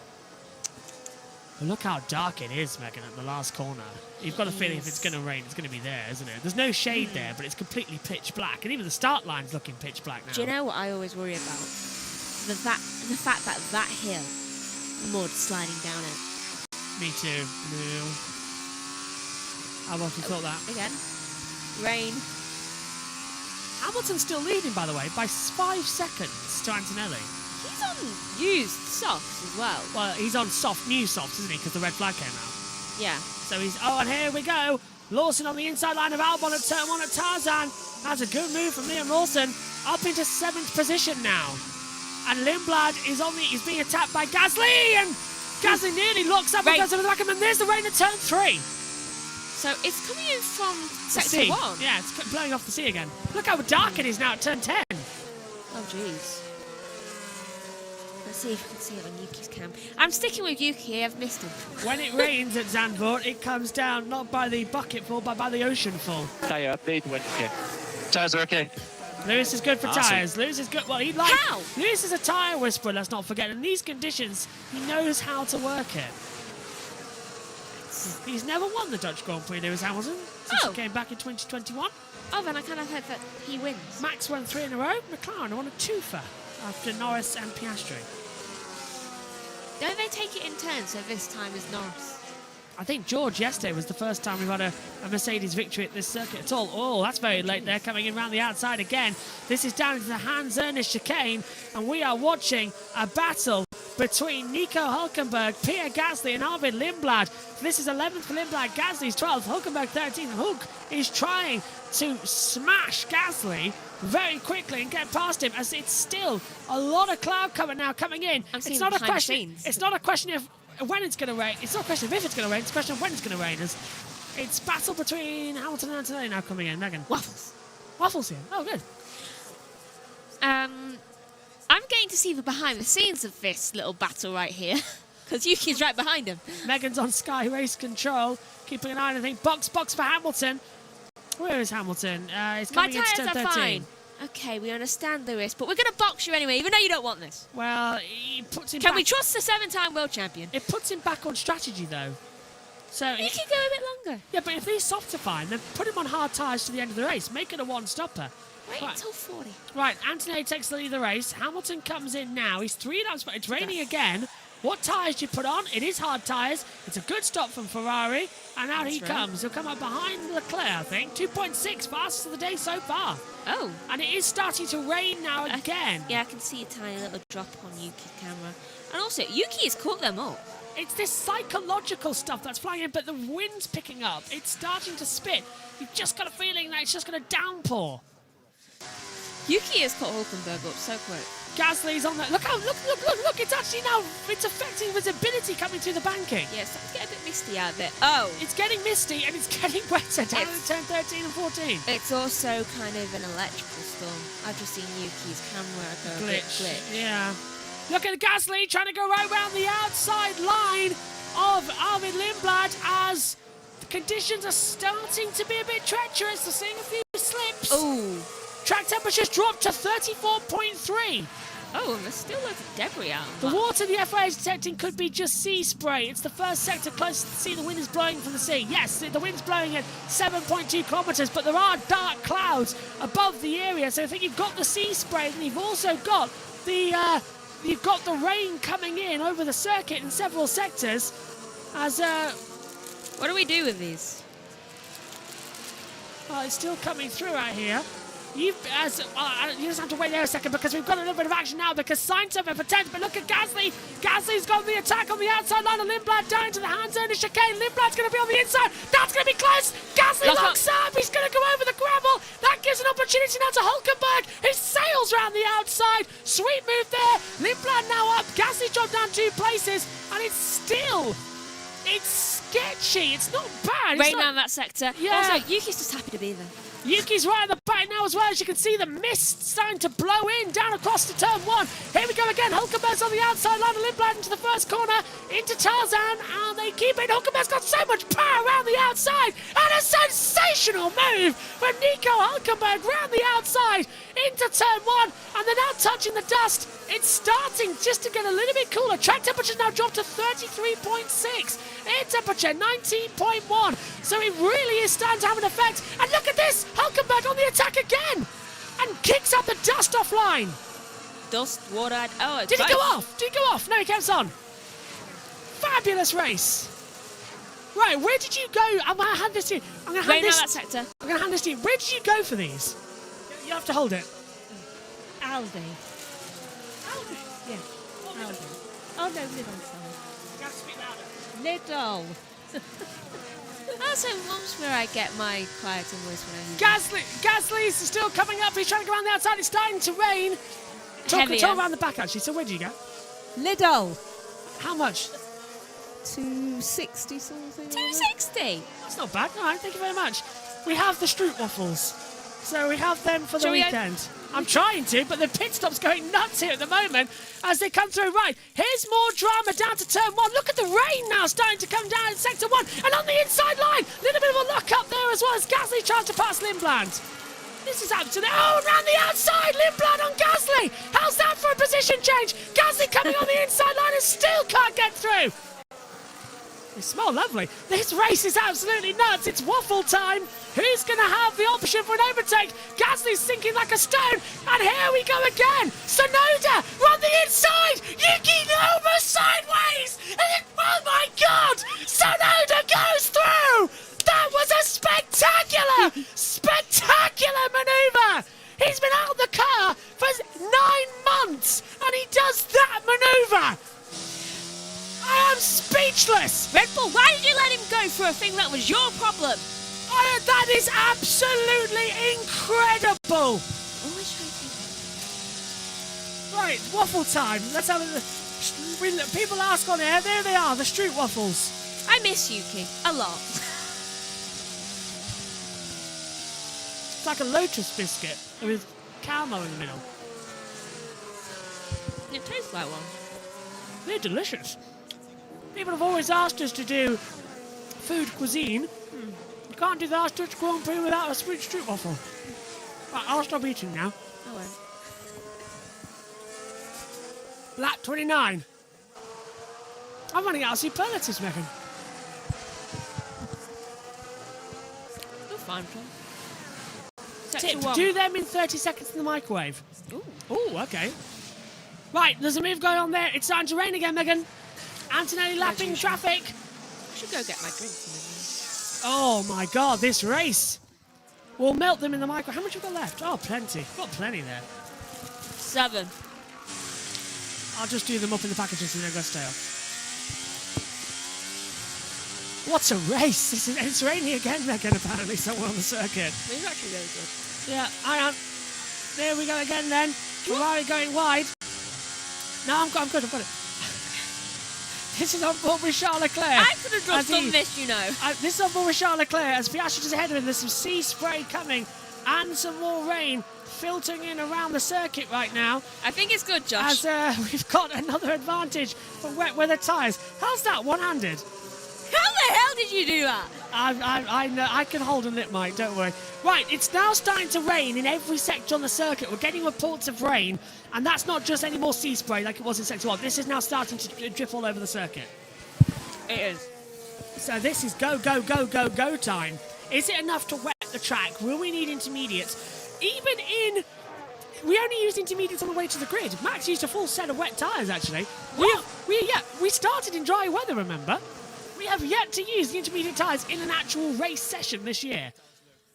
But look how dark it is, Megan, at the last corner. You've got a feeling if it's going to rain, it's going to be there, isn't it? There's no shade there, but it's completely pitch black. And even the start line's looking pitch black now. Do you know what I always worry about? The fact that hill, mud sliding down it. Me too. No. I've often thought that. Again. Rain. Hamilton's still leading, by the way, by 5 seconds to Antonelli. He's on used softs as well. Well, he's on new softs, isn't he? Because the red flag came out. Yeah. So he's... Oh, and here we go. Lawson on the inside line of Albon at turn 1 at Tarzan. That's a good move from Liam Lawson. Up into 7th position now. And Lindblad is being attacked by Gasly. And Gasly nearly locks up and goes over the back of him. And there's the rain at turn 3. So it's coming in from sector 1. Yeah, it's blowing off the sea again. Look how dark it is now at turn 10. Oh, jeez. Let's see if we can see it on Yuki's cam. I'm sticking with Yuki. I've missed him. When it rains at Zandvoort, it comes down not by the bucketful, but by the oceanful. Tyre update Wednesday. Tyres are okay. Lewis is good for tyres. Lewis is good. Well, How? Lewis is a tyre whisperer, let's not forget. In these conditions, he knows how to work it. He's never won the Dutch Grand Prix, Lewis Hamilton, since he came back in 2021. Oh, then I kind of hope that he wins. Max won 3 in a row. McLaren won a twofer after Norris and Piastri. Don't they take it in turns, so this time is Norris? I think George yesterday was the first time we've had a Mercedes victory at this circuit at all. Oh, that's very late there, coming in around the outside again. This is down into the Hans Ernest chicane, and we are watching a battle between Nico Hülkenberg, Pierre Gasly, and Arvid Lindblad. This is 11th for Lindblad, Gasly's 12th, Hülkenberg 13th. Hulk is trying to smash Gasly very quickly and get past him, as it's still a lot of cloud cover now coming in. It's not a question of when it's going to rain. It's not a question of if it's going to rain. It's a question of when it's going to rain. It's battle between Hamilton and Antonelli now coming in. Megan. Waffles here. Oh, good. I I'm getting to see the behind the scenes of this little battle right here. Because Yuki's right behind him. Megan's on Sky Race Control, keeping an eye on anything. Box for Hamilton. Where is Hamilton? He's My coming into tyres turn are 13. fine. Okay, we understand the risk, but we're going to box you anyway, even though you don't want this. Well, he puts him Can back. we trust the 7-time world champion? It puts him back on strategy, though. So He can go a bit longer. Yeah, but if these softs are fine, then put him on hard tyres to the end of the race. Make it a one-stopper. Wait Right. until 40. Right, Antonelli takes the lead of the race. Hamilton comes in now. He's 3 laps, but it's raining again. What tyres do you put on? It is hard tyres. It's a good stop from Ferrari. And out he comes. He'll come up behind Leclerc, I think. 2.6, fastest of the day so far. Oh. And it is starting to rain now again. Yeah, I can see a tiny little drop on Yuki's camera. And also, Yuki has caught them up. It's this psychological stuff that's flying in, but the wind's picking up. It's starting to spit. You've just got a feeling that it's just going to downpour. Yuki has caught Hulkenberg up so quick. Gasly's on that. Look out, look. It's actually now, it's affecting visibility coming through the banking. Yeah, it's starting to get a bit misty out there. Oh. It's getting misty and it's getting wetter down at turn 13 and 14. It's also kind of an electrical storm. I've just seen Yuki's camera go a bit glitch. Yeah. Look at Gasly trying to go right around the outside line of Arvid Lindblad as the conditions are starting to be a bit treacherous. We're seeing a few slips. Oh. Track temperatures dropped to 34.3. Oh, and there's still loads of debris out. The water the FIA is detecting could be just sea spray. It's the first sector closest to the sea. The wind is blowing from the sea. Yes, the wind's blowing at 7.2 kilometres, but there are dark clouds above the area. So I think you've got the sea spray, and you've also got the rain coming in over the circuit in several sectors. As what do we do with these? Well, it's still coming through out here. You just have to wait there a second because we've got a little bit of action now because Sainz over for 10th, but look at Gasly. Gasly's got the attack on the outside line of Lindblad down into the hands zone of chicane. Lindblad's going to be on the inside. That's going to be close. Gasly locks up. He's going to go over the gravel. That gives an opportunity now to Hulkenberg, who sails around the outside. Sweet move there. Lindblad now up. Gasly dropped down 2 places, and it's sketchy. It's not bad. Rain down that sector. Yeah. Also, Yuki's just happy to be there. Yuki's right at the back now as well. As you can see, the mist starting to blow in down across to turn 1. Here we go again. Hulkenberg's on the outside line of Lindblad into the first corner, into Tarzan, and they keep it. Hulkenberg's got so much power around the outside, and a sensational move from Nico Hulkenberg round the outside into turn 1, and they're now touching the dust. It's starting just to get a little bit cooler. Track temperature's now dropped to 33.6. Air temperature 19.1. So it really is starting to have an effect. And look at this! Hulkenberg on the attack again! And kicks up the dust offline. Dust, water, oh, Did he go off? Did he go off? No, he comes on. Fabulous race. Right, where did you go? I'm going to hand this to you. I'm going to hand this. That sector. I'm going to hand this to you. Where did you go for these? You have to hold it. Aldi. Yeah. Aldi. Oh no, Lidl, sorry. You have to speak louder. Lidl. That's mom's where I get my quieter voice when I use Gasly's still coming up. He's trying to go around the outside. It's starting to rain. Talk around the back, actually. So where did you go? Lidl. How much? 260 something. 260? That's not bad. All right, thank you very much. We have the Stroot waffles. So we have them for the weekend. I'm trying to, but the pit stop's going nuts here at the moment as they come through. Right, here's more drama down to turn 1. Look at the rain now starting to come down in sector 1. And on the inside line, a little bit of a lock up there as well as Gasly tries to pass Lindblad. This is absolutely... Oh, around the outside, Lindblad on Gasly. How's that for a position change? Gasly coming on the inside line and still can't get through. They smell lovely. This race is absolutely nuts. It's waffle time. Who's going to have the option for an overtake? Gasly's sinking like a stone. And here we go again. Tsunoda on the inside. Yuki Nova sideways. And then, oh my God. Tsunoda goes through. That was a spectacular manoeuvre. He's been out of the car for 9 months. And he does that manoeuvre. I am speechless! Red Bull, why did you let him go for a thing that was your problem? That is absolutely incredible! Right, waffle time. Let's have a... People ask on air, there they are, the Stroot waffles. I miss Yuki a lot. It's like a Lotus biscuit with caramel in the middle. like one. They're delicious. People have always asked us to do food cuisine. You can't do the ostrich Grand Prix without a sweet street waffle. Right, I'll stop eating now. Oh well. Lap 29. I'm running out of superlatives, Megan. You're fine, Tom. Tip, do them in 30 seconds in the microwave. Ooh, okay. Right, there's a move going on there. It's starting to rain again, Megan. Antonelli lapping traffic. I should go get my drinks. Oh my god, this race. We'll melt them in the microwave. How much have we got left? Oh, plenty. Got plenty there. 7. I'll just do them up in the packages so they're going to stay off. What a race! It's raining again, Megan, apparently, somewhere on the circuit. It's actually really good. Yeah, hang on. There we go again then. Ferrari going wide. No, I'm good, I've got it. This is on board with Charles Leclerc. I could have just done this, you know. This is on board with Charles Leclerc as Piastri is ahead of him. There's some sea spray coming and some more rain filtering in around the circuit right now. I think it's good, Josh. As we've got another advantage for wet weather tyres. How's that one-handed? How the hell did you do that? I know, I can hold a lip, Mike, don't worry. Right, it's now starting to rain in every sector on the circuit. We're getting reports of rain, and that's not just any more sea spray like it was in Sector 1. This is now starting to drip all over the circuit. It is. So this is go, go, go, go, go time. Is it enough to wet the track? Will we need intermediates? Even in... We only used intermediates on the way to the grid. Max used a full set of wet tyres, actually. We started in dry weather, remember? We have yet to use the intermediate tyres in an actual race session this year.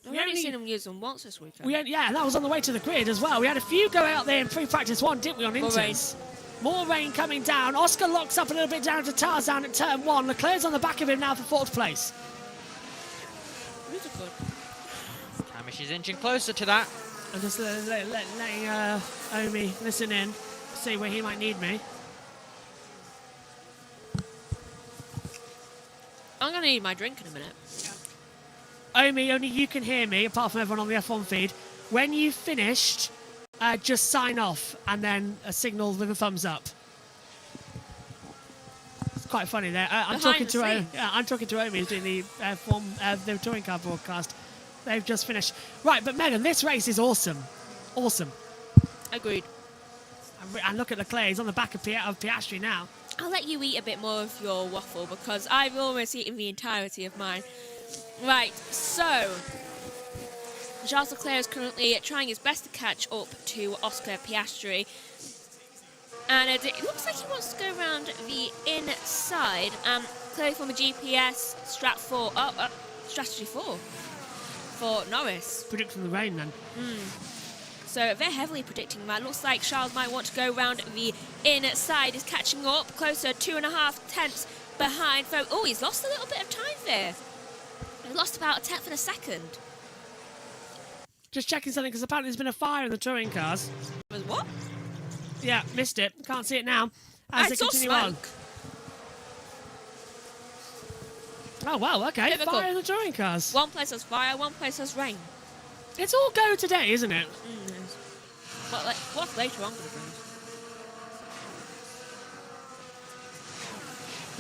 We've only seen them use them once this weekend. Yeah, that was on the way to the grid as well. We had a few go out there in pre-practice 1, didn't we, on inters? More rain coming down. Oscar locks up a little bit down to Tarzan at turn 1. Leclerc's on the back of him now for 4th place. Really good. Hamish is inching closer to that. I'm just letting Omi listen in, see where he might need me. I'm going to need my drink in a minute. Omi, only you can hear me, apart from everyone on the F1 feed. When you've finished, just sign off and then a signal with a thumbs up. It's quite funny there. I'm talking to Omi, who's doing the F1 the touring car broadcast. They've just finished. Right, but Megan, this race is awesome. Awesome. Agreed. And look at Leclerc, he's on the back of Piastri now. I'll let you eat a bit more of your waffle because I've almost eaten the entirety of mine. Right, so Charles Leclerc is currently trying his best to catch up to Oscar Piastri. And it looks like he wants to go around the inside. Clearly from the GPS, strategy 4 for Norris. Predicting the rain then. So they're heavily predicting that. Looks like Charles might want to go around the inside. He's catching up, closer 2.5 tenths behind. Oh, he's lost a little bit of time there. He lost about 1/10 of a second. Just checking something, because apparently there's been a fire in the touring cars. Was what? Yeah, missed it. Can't see it now. As they continue on. Oh, wow, okay. Typical. Fire in the touring cars. One place has fire, one place has rain. It's all go today, isn't it? But what's later on going to bring?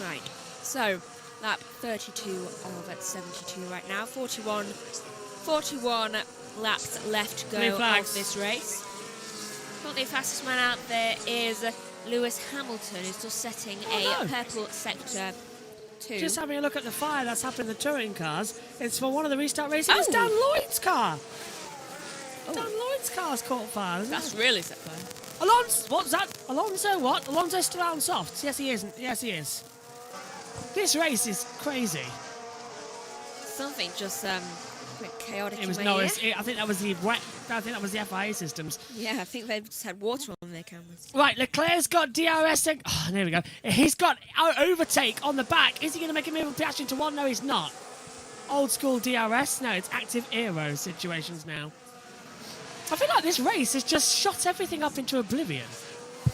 Right, so lap 32 of 72 right now. 41 laps left to go of this race. Currently the fastest man out there is Lewis Hamilton, who's just setting a purple sector 2. Just having a look at the fire that's happened in the touring cars. It's for one of the restart races. It's Dan Lloyd's car. Dan Lloyd's car's caught fire, isn't That's it? really set fire. Alonso, what's that? Alonso what? Alonso's still out on softs. Yes, he isn't. Yes, he is. This race is crazy. Something just a bit chaotic. It was in my Norris. ear. I think that was the FIA systems. Yeah, I think they've just had water on their cameras. Right, Leclerc's got DRS. Oh, there we go. He's got overtake on the back. Is he going to make a move with Piastri into 1? No, he's not. Old school DRS. No, it's active aero situations now. I feel like this race has just shot everything up into oblivion.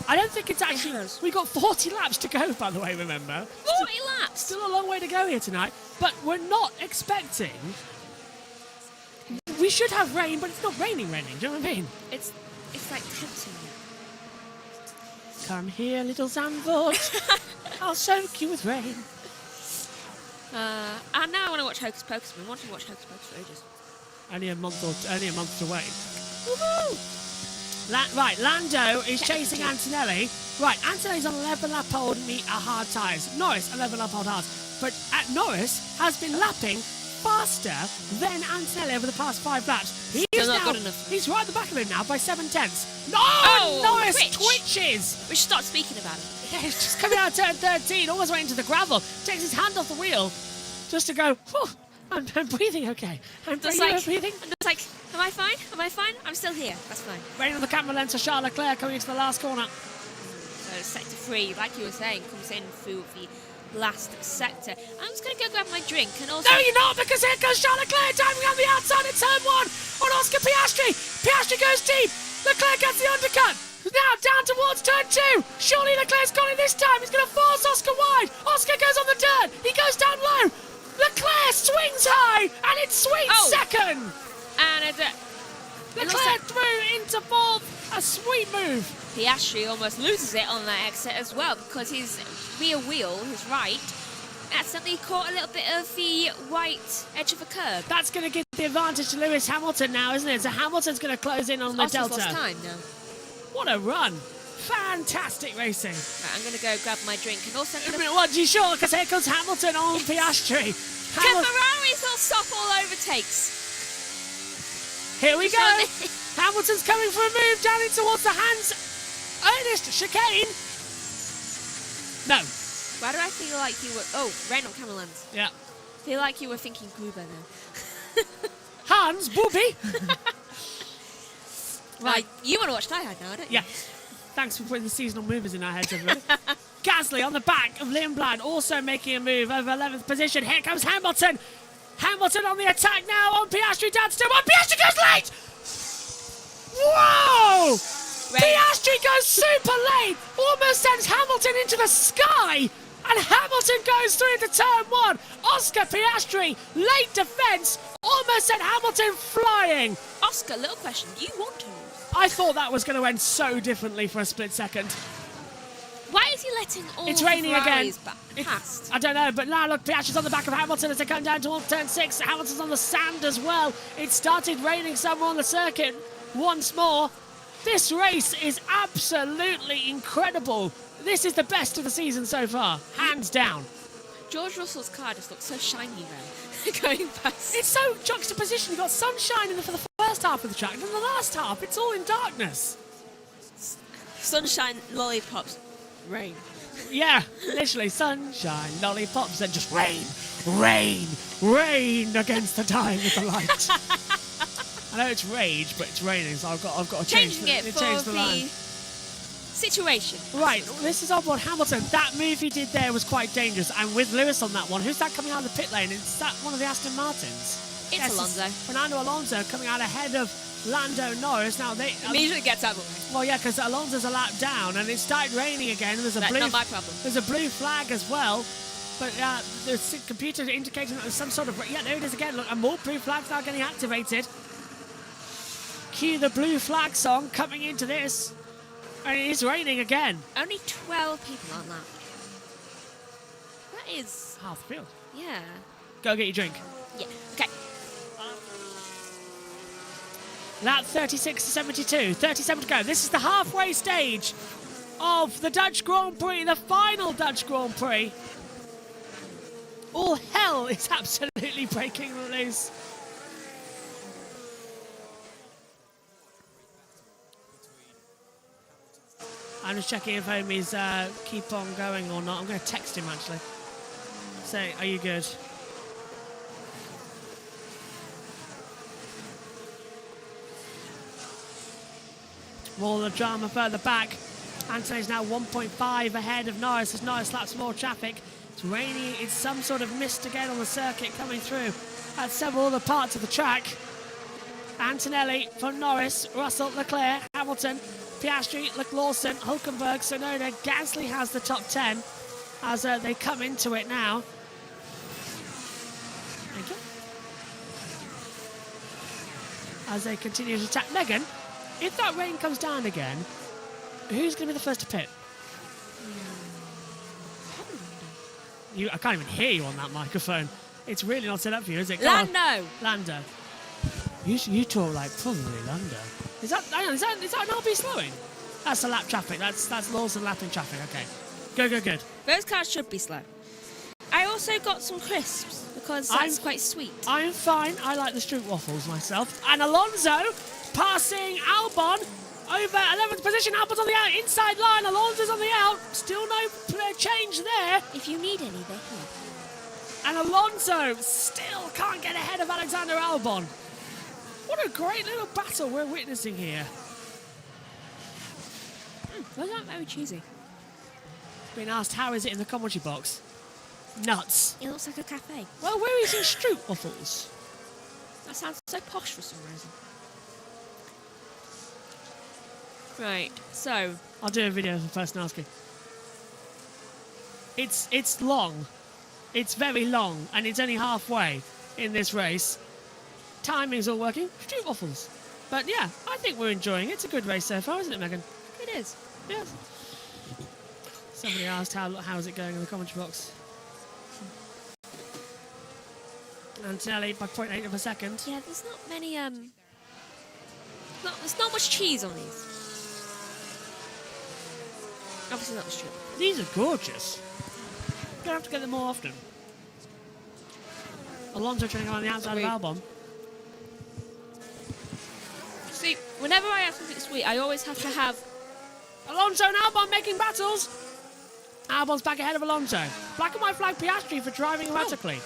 I don't think it's actually... We've got 40 laps to go, by the way, remember? 40 laps? Still a long way to go here tonight. But we're not expecting... We should have rain, but it's not raining. Do you know what I mean? It's like tempting Come here, little Zandvoort. I'll soak you with rain. And now I want to watch Hocus Pocus. I've been wanting to watch Hocus Pocus for ages. Only a month to wait. Woohoo! Right, Lando is chasing Antonelli. Right, Antonelli's on a level lap hold hard tyres. Norris, 11 lap hold hard. But Norris has been lapping faster than Antonelli over the past 5 laps. Still not good enough. He's right at the back of him now by 7/10. No! Oh, Norris twitches! We should start speaking about it. Yeah, he's just coming out of turn 13, almost went into the gravel. Takes his hand off the wheel just to go, whew, I'm breathing okay. I'm breathing. It's like, am I fine? Am I fine? I'm still here. That's fine. Rain on the camera lens for Charles Leclerc coming into the last corner. So sector 3, like you were saying, comes in through the last sector. I'm just going to go grab my drink and also... No, you're not, because here goes Charles Leclerc diving on the outside of turn 1 on Oscar Piastri. Piastri goes deep. Leclerc gets the undercut. Now down towards turn 2. Surely Leclerc's got it this time. He's going to force Oscar wide. Oscar goes on the dirt. He goes down low. Leclerc swings high, and it's sweet second. And Leclerc through into 4th. A sweet move. Piastri almost loses it on that exit as well because his rear wheel, his right, accidentally caught a little bit of the white edge of a curb. That's going to give the advantage to Lewis Hamilton now, isn't it? So Hamilton's going to close in on the Delta. Lost time now. What a run. Fantastic racing. Right, I'm going to go grab my drink and also... What, you sure? Because here comes Hamilton on Piastri. Can Ferraris will stop all overtakes? Here we go. Hamilton's coming for a move down in towards the Hans Ernest chicane. No. Why do I feel like you were... Oh, rain on camera lens. Yeah. Feel like you were thinking Gruber now. Hans, booby. Right, you want to watch Die Hard now, don't you? Yeah. Thanks for putting the seasonal movers in our heads, everybody. Gasly on the back of Lindblad, also making a move over 11th position. Here comes Hamilton. Hamilton on the attack now on Piastri down to 1. Piastri goes late! Whoa! Piastri goes super late! Almost sends Hamilton into the sky! And Hamilton goes through into turn 1. Oscar Piastri, late defence, almost sent Hamilton flying. Oscar, little question, do you want to? I thought that was going to end so differently for a split second. Why is he letting all It's raining again. Past? I don't know, but now look, Piastri's on the back of Hamilton as they come down towards turn 6. Hamilton's on the sand as well. It started raining somewhere on the circuit once more. This race is absolutely incredible. This is the best of the season so far, hands down. George Russell's car just looks so shiny there, going past. It's so juxtaposition. You've got sunshine for the first half of the track, and then the last half, it's all in darkness. Sunshine, lollipops, rain. Yeah, literally, sunshine, lollipops, and just rain, rain, rain against the dying of the light. I know it's rage, but it's raining, so I've got to change the line. Situation. Right, this is onboard Hamilton. That move he did there was quite dangerous. And with Lewis on that one, who's that coming out of the pit lane? Is that one of the Aston Martins? It's Alonso. Fernando Alonso coming out ahead of Lando Norris. Now they immediately gets out of the way. Well, yeah, because Alonso's a lap down, and it started raining again. There's a blue. Not my problem. There's a blue flag as well. But the computer indicating that there's some sort of... Yeah, there it is again. Look, and more blue flags now getting activated. Cue the blue flag song coming into this. And it is raining again. Only 12 people on that. That is... half the field. Yeah. Go get your drink. Yeah, okay. Lap 36 to 72. 37 to go. This is the halfway stage of the Dutch Grand Prix, the final Dutch Grand Prix. All hell is absolutely breaking loose. I'm just checking if homies keep on going or not. I'm going to text him, actually. Say, are you good? More the drama further back. Anthony's now 1.5 ahead of Norris as Norris laps more traffic. It's raining. It's some sort of mist again on the circuit coming through at several other parts of the track. Antonelli from Norris, Russell, Leclerc, Hamilton, Piastri, Lawson, Hulkenberg, Tsunoda. Gasly has the top 10 as they come into it now. Thank you. As they continue to attack. Megan, if that rain comes down again, who's going to be the first to pit? I can't even hear you on that microphone. It's really not set up for you, is it? Lando! Lando. You talk like probably Lando. Is that an RB slowing? That's the lap traffic. That's Lawson lapping traffic. Okay. Good. Those cars should be slow. I also got some crisps because that's quite sweet. I'm fine. I like the street waffles myself. And Alonso passing Albon over 11th position. Albon's on the out, inside line. Alonso's on the out. Still no change there. If you need any, they're here. And Alonso still can't get ahead of Alexander Albon. What a great little battle we're witnessing here. Those aren't very cheesy. Being asked how is it in the commentary box. Nuts. It looks like a cafe. Well, where is his street waffles? That sounds so posh for some reason. Right, so I'll do a video for Personalski. It's long. It's very long, and it's only halfway in this race. Timing's all working. Street waffles. But yeah, I think we're enjoying it. It's a good race so far, isn't it, Megan? It is. Yes. Somebody asked how's it going in the commentary box. Antonelli by 0.8 of a second. Yeah, there's not many there's not much cheese on these. Obviously not true. These are gorgeous. You're gonna have to get them more often. Alonso trying to go on the outside of Albon. See, whenever I have something sweet, I always have to have Alonso and Albon making battles. Albon's back ahead of Alonso. Black and white flag Piastri for driving erratically.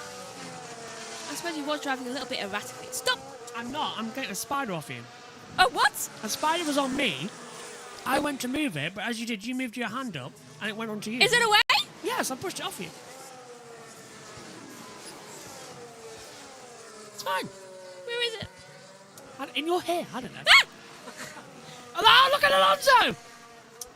I suppose he was driving a little bit erratically. Stop! I'm not. I'm getting a spider off you. Oh, what? A spider was on me. I went to move it, but as you did, you moved your hand up and it went onto you. Is it away? Yes, I pushed it off you. It's fine. Where is it? In your hair. I don't know. Oh, look at Alonso!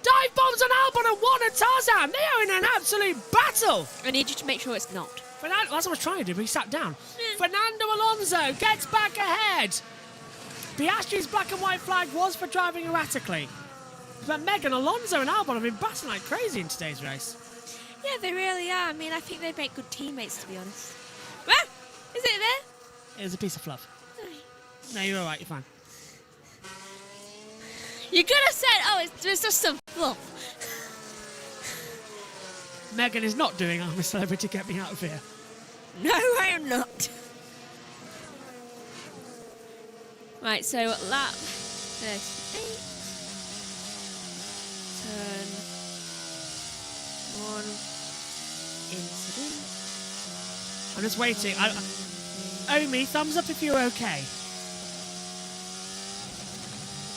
Dive bombs on Albon and one at Tarzan. They are in an absolute battle. I need you to make sure it's not. That's what I was trying to do, but he sat down. Fernando Alonso gets back ahead. Piastri's black and white flag was for driving erratically. But Megan, Alonso and Albon have been battling like crazy in today's race. Yeah, they really are. I mean, I think they'd make good teammates, to be honest. Ah, is it there? It was a piece of fluff. No, you're all right. You're fine. You could have said, oh, it's just some fluff. Megan is not doing I'm a Celebrity, Get Me Out of Here. No, I am not. Right, so lap 38. Turn 1. Incident. I'm just waiting. Omi, thumbs up if you're okay.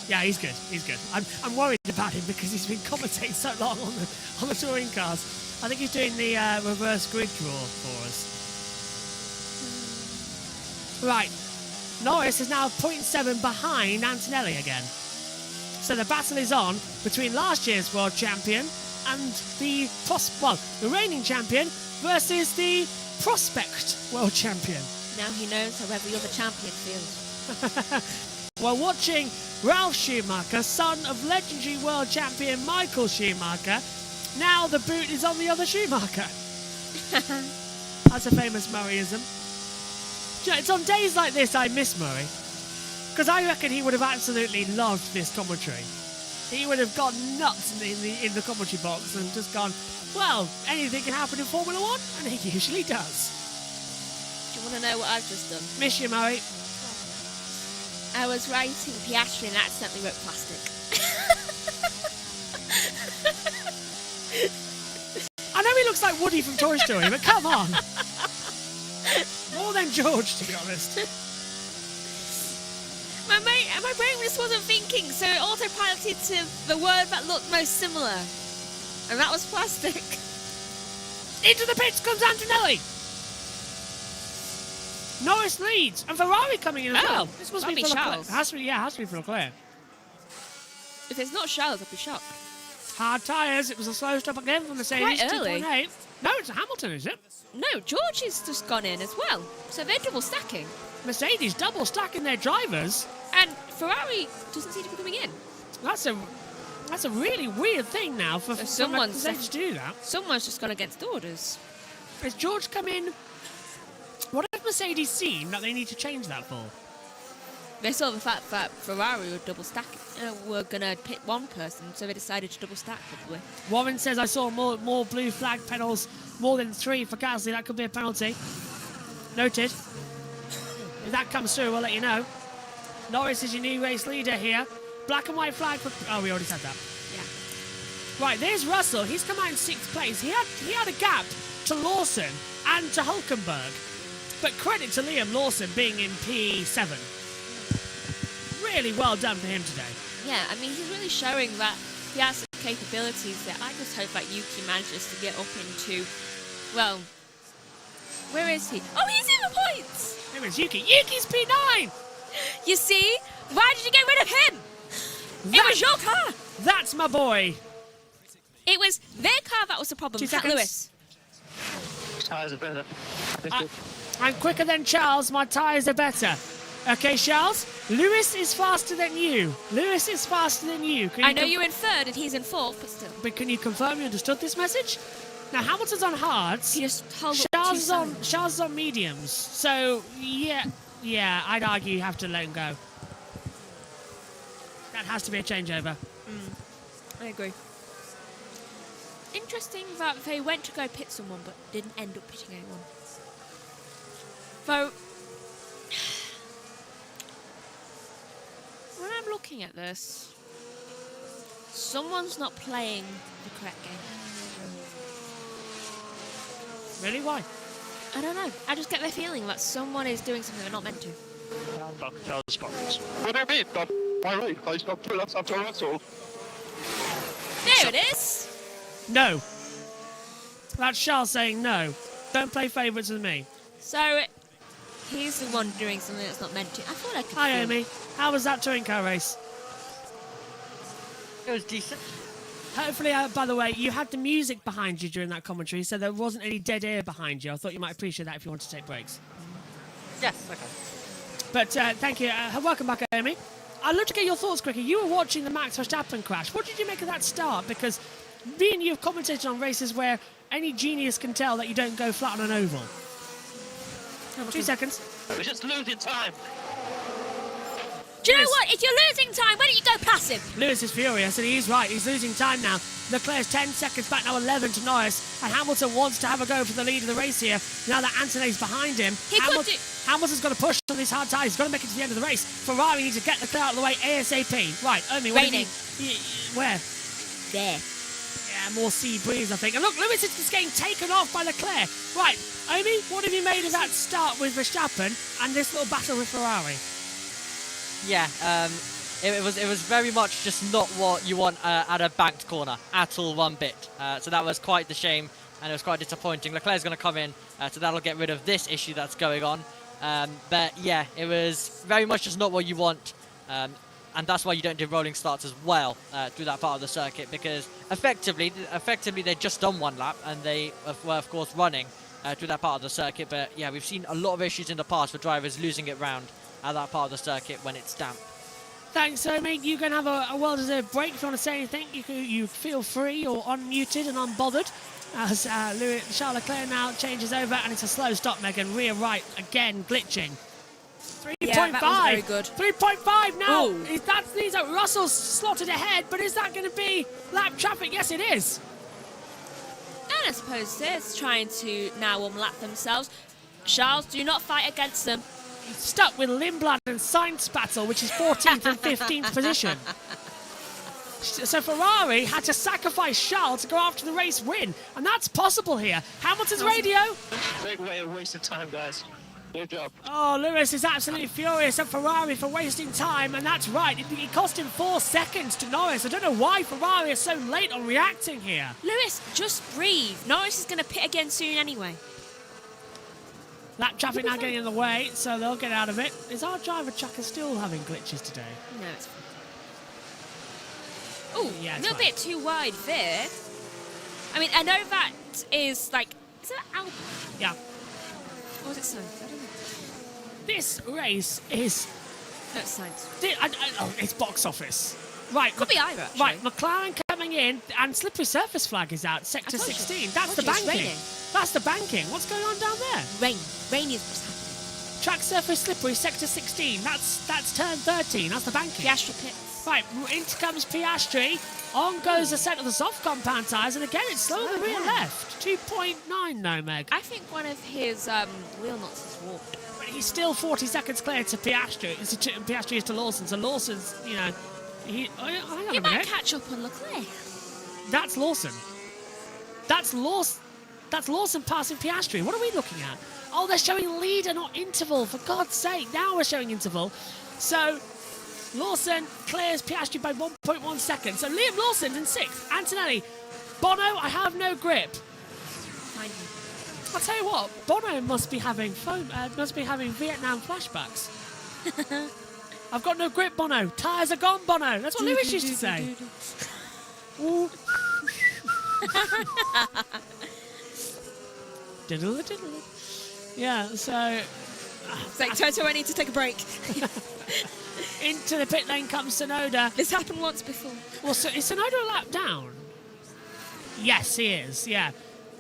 Yeah, he's good. He's good. I'm worried about him because he's been commentating so long on the touring cars. I think he's doing the reverse grid draw for us. Right. Norris is now 0.7 behind Antonelli again. So the battle is on between last year's world champion and the reigning champion versus the prospect world champion. Now he knows how every other champion feels. We're watching Ralf Schumacher, son of legendary world champion Michael Schumacher. Now the boot is on the other Schumacher. That's a famous Murrayism. It's on days like this I miss Murray. Because I reckon he would have absolutely loved this commentary. He would have gone nuts in the commentary box and just gone, well, anything can happen in Formula 1, and he usually does. Do you want to know what I've just done? Miss you, Murray. I was writing Piastri and accidentally wrote plastic. I know he looks like Woody from Toy Story, but come on. More than George, to be honest. My brain just wasn't thinking, so it autopiloted to the word that looked most similar. And that was plastic. Into the pits comes Antonelli. Norris leads, and Ferrari coming in as well. This must be Charles. Has to be for Leclerc. If it's not Charles, I'll be shocked. Hard tyres. It was a slow stop again from Mercedes. Quite early. 2.8. No, it's a Hamilton, is it? No, George has just gone in as well. So they're double stacking. Mercedes double stacking their drivers. And Ferrari doesn't seem to be coming in. That's a That's a really weird thing now for someone's them to do that. Someone's just gone against orders. Has George come in? What have Mercedes seen that they need to change that for? They saw the fact that Ferrari were double stack. Were gonna pit one person, so they decided to double stack probably. Warren says I saw more blue flag pedals, more than 3 for Gasly. That could be a penalty. Noted. If that comes through, we'll let you know. Norris is your new race leader here. Black and white flag for... Oh, we already said that. Yeah. Right, there's Russell. He's come out in 6th place. He had a gap to Lawson and to Hulkenberg. But credit to Liam Lawson being in P7. Really well done for him today. Yeah, I mean, he's really showing that he has the capabilities there. I just hope that Yuki manages to get up into... Well, where is he? Oh, he's in the points! There is Yuki. Yuki's P9! You see? Why did you get rid of him? It was your car! That's my boy! It was their car that was the problem, 2 not seconds. Lewis. Tyres are better. I'm quicker than Charles. My tyres are better. Okay, Charles, Lewis is faster than you. Lewis is faster than you. I know you're in 3rd and he's in 4th, but still. But can you confirm you understood this message? Now, Hamilton's on hards. He just hold Charles is on mediums. So, yeah, I'd argue you have to let him go. That has to be a changeover. I agree. Interesting that they went to go pit someone, but didn't end up pitting anyone. So, when I'm looking at this, someone's not playing the correct game. Really? Why? I don't know. I just get the feeling that someone is doing something they're not meant to. What do you mean? My right, I stopped pull-ups after Russell. There it is! No. That's Charles saying no. Don't play favourites with me. So, he's the one doing something that's not meant to. I thought I could. Hi, Amy. How was that touring car race? It was decent. Hopefully, by the way, you had the music behind you during that commentary, so there wasn't any dead air behind you. I thought you might appreciate that if you want to take breaks. Yes, okay. But thank you. Welcome back, Amy. I'd love to get your thoughts, Cricket. You were watching the Max Verstappen crash. What did you make of that start? Because me and you have commentated on races where any genius can tell that you don't go flat on an oval. 2 seconds. We're just losing time. Do you know what? If you're losing time, why don't you go passive? Lewis is furious, and he's right. He's losing time now. Leclerc's 10 seconds back now, 11 to Norris. And Hamilton wants to have a go for the lead of the race here. Now that Antonet's behind him. Hamilton's got to push on these hard tyres. He's got to make it to the end of the race. Ferrari needs to get Leclerc out of the way ASAP. Right, Omi, what Raining. Where? There. Yeah, more sea breeze, I think. And look, Lewis is just getting taken off by Leclerc. Right, Omi, what have you made of that start with Verstappen and this little battle with Ferrari? Yeah, it was very much just not what you want at a banked corner at all, one bit. So that was quite the shame, and it was quite disappointing. Leclerc's going to come in, so that'll get rid of this issue that's going on. But yeah, it was very much just not what you want, and that's why you don't do rolling starts as well through that part of the circuit, because effectively they'd just done one lap, and they were of course running through that part of the circuit. But yeah, we've seen a lot of issues in the past for drivers losing it round at that part of the circuit when it's damp. Thanks, Omi. You can have a well-deserved break. If you want to say anything, you feel free or unmuted and unbothered. As Charles Leclerc now changes over, and it's a slow stop, Megan. Rear right, again, glitching. 3.5. Yeah, that was very good. 3.5 now. That means that Russell's slotted ahead, but is that going to be lap traffic? Yes, it is. And I suppose they're trying to now unlap themselves. Charles, do not fight against them. He's stuck with Lindblad and Sainz battle, which is 14th and 15th position. So Ferrari had to sacrifice Charles to go after the race win, and that's possible here. Hamilton's radio. Big way of wasting time, guys. Good job. Oh, Lewis is absolutely furious at Ferrari for wasting time, and that's right. It cost him 4 seconds to Norris. I don't know why Ferrari is so late on reacting here. Lewis, just breathe. Norris is going to pit again soon anyway. Lap traffic now getting in the way, so they'll get out of it. Is our driver Chaka still having glitches today? No, it's fine. Oh, yeah, a little bit too wide there. I mean, I know that is like... Is that Albon? Yeah. Or was it Sainz? I don't know. This race is... No, it's Sainz. Oh, it's box office. Right. Could be either, actually. Right, McLaren coming in, and slippery surface flag is out. Sector 16. That's the banking. That's the banking. What's going on down there? Rain. Rain is what's happening. Track surface slippery, sector 16. That's turn 13. That's the banking. Piastri pits. Right, in comes Piastri. On goes the set of the soft compound tyres, and again it's slow on the rear left. 2.9 no, Meg. I think one of his wheel nuts is warped. But he's still 40 seconds clear to Piastri. Piastri is to Lawson, so Lawson's, he might catch up on Leclerc. That's Lawson. That's Lawson passing Piastri. What are we looking at? Oh, they're showing leader, not interval. For God's sake, now we're showing interval. So Lawson clears Piastri by 1.1 seconds. So Liam Lawson's in 6th. Antonelli. Bono, I have no grip. I'll tell you what, Bono must be having Vietnam flashbacks. I've got no grip, Bono. Tyres are gone, Bono. That's what Lewis used to say. Yeah, so... It's like, Toto, I need to take a break. Into the pit lane comes Tsunoda. This happened once before. Well, so is Tsunoda a lap down? Yes, he is, yeah.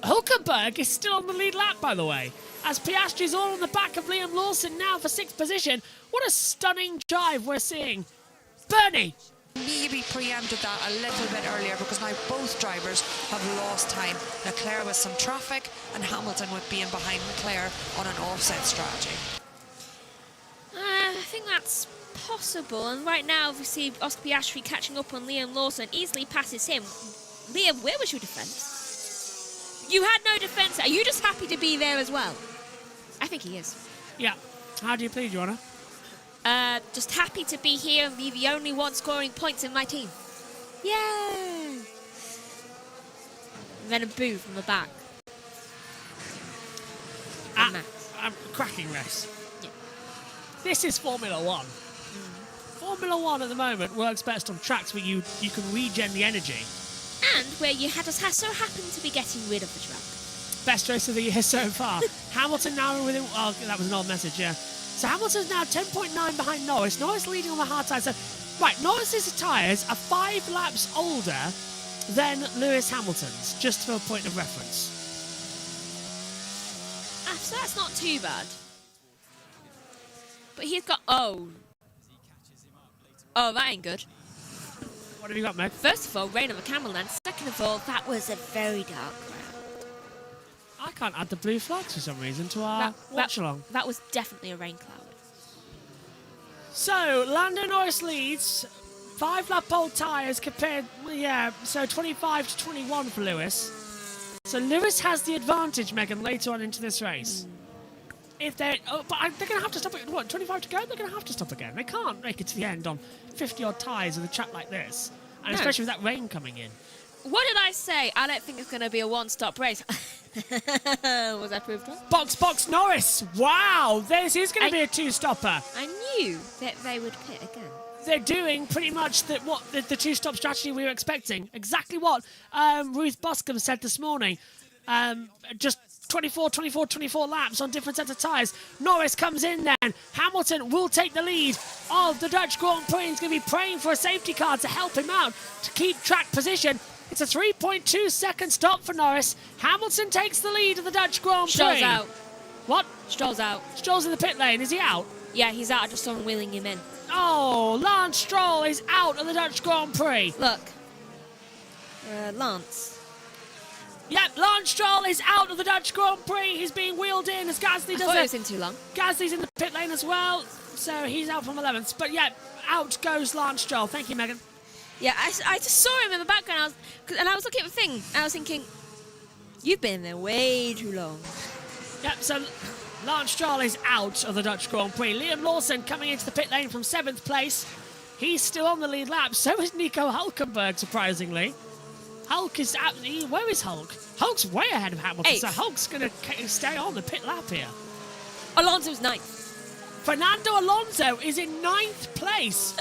Hulkenberg is still on the lead lap, by the way, as Piastri's all on the back of Liam Lawson now for 6th position. What a stunning drive we're seeing. Bernie! Maybe preempted that a little bit earlier because now both drivers have lost time. Leclerc with some traffic and Hamilton with being behind Leclerc on an offset strategy. I think that's possible, and right now we see Oscar Piastri catching up on Liam Lawson, easily passes him. Liam, where was your defence? You had no defence. Are you just happy to be there as well? I think he is. Yeah. How do you plead, Your Honour? Just happy to be here and be the only one scoring points in my team. Yay! And then a boo from the back. Cracking race. Yeah. This is Formula One. Formula One at the moment works best on tracks where you can regen the energy. And where you so happen to be getting rid of the track. Best race of the year so far. Hamilton now within... Oh, that was an old message, yeah. So Hamilton's now 10.9 behind Norris. Norris leading on the hard side. So, right, Norris's tyres are 5 laps older than Lewis Hamilton's, just for a point of reference. So that's not too bad. But he's got... Oh, that ain't good. What have you got, Meg? First of all, rain on the camel land. Second of all, that was a very dark round. I can't add the blue flags for some reason to our watch-along. That was definitely a rain cloud. So, Lando Norris leads. 5-lap old tyres compared... Yeah, so 25 to 21 for Lewis. So Lewis has the advantage, Megan, later on into this race. If they're... Oh, but they're going to have to stop it. What, 25 to go? They're going to have to stop again. They can't make it to the end on 50-odd tyres with a track like this. And especially with that rain coming in. What did I say? I don't think it's going to be a one-stop race. Was that proved wrong? Box, Norris! Wow! This is going to be a two-stopper. I knew that they would pit again. They're doing pretty much the two-stop strategy we were expecting. Exactly what Ruth Boscombe said this morning. Just 24 laps on different sets of tyres. Norris comes in then. Hamilton will take the lead of the Dutch Grand Prix. He's going to be praying for a safety car to help him out to keep track position. It's a 3.2 second stop for Norris. Hamilton takes the lead of the Dutch Grand Prix. Stroll's out. What? Stroll's out. Stroll's in the pit lane. Is he out? Yeah, he's out. I just saw him wheeling him in. Oh, Lance Stroll is out of the Dutch Grand Prix. Look. Lance. Yep, Lance Stroll is out of the Dutch Grand Prix. He's being wheeled in as Gasly does it. I thought it was in too long. Gasly's in the pit lane as well, so he's out from 11th. But yeah, out goes Lance Stroll. Thank you, Megan. Yeah, I just saw him in the background, and I was looking at the thing, and I was thinking, you've been there way too long. Yep, so Lance Stroll is out of the Dutch Grand Prix. Liam Lawson coming into the pit lane from 7th place. He's still on the lead lap. So is Nico Hulkenberg, surprisingly. Hulk is out. Where is Hulk? Hulk's way ahead of Hamilton, 8th. So Hulk's going to stay on the pit lap here. Alonso's 9th. Fernando Alonso is in 9th place.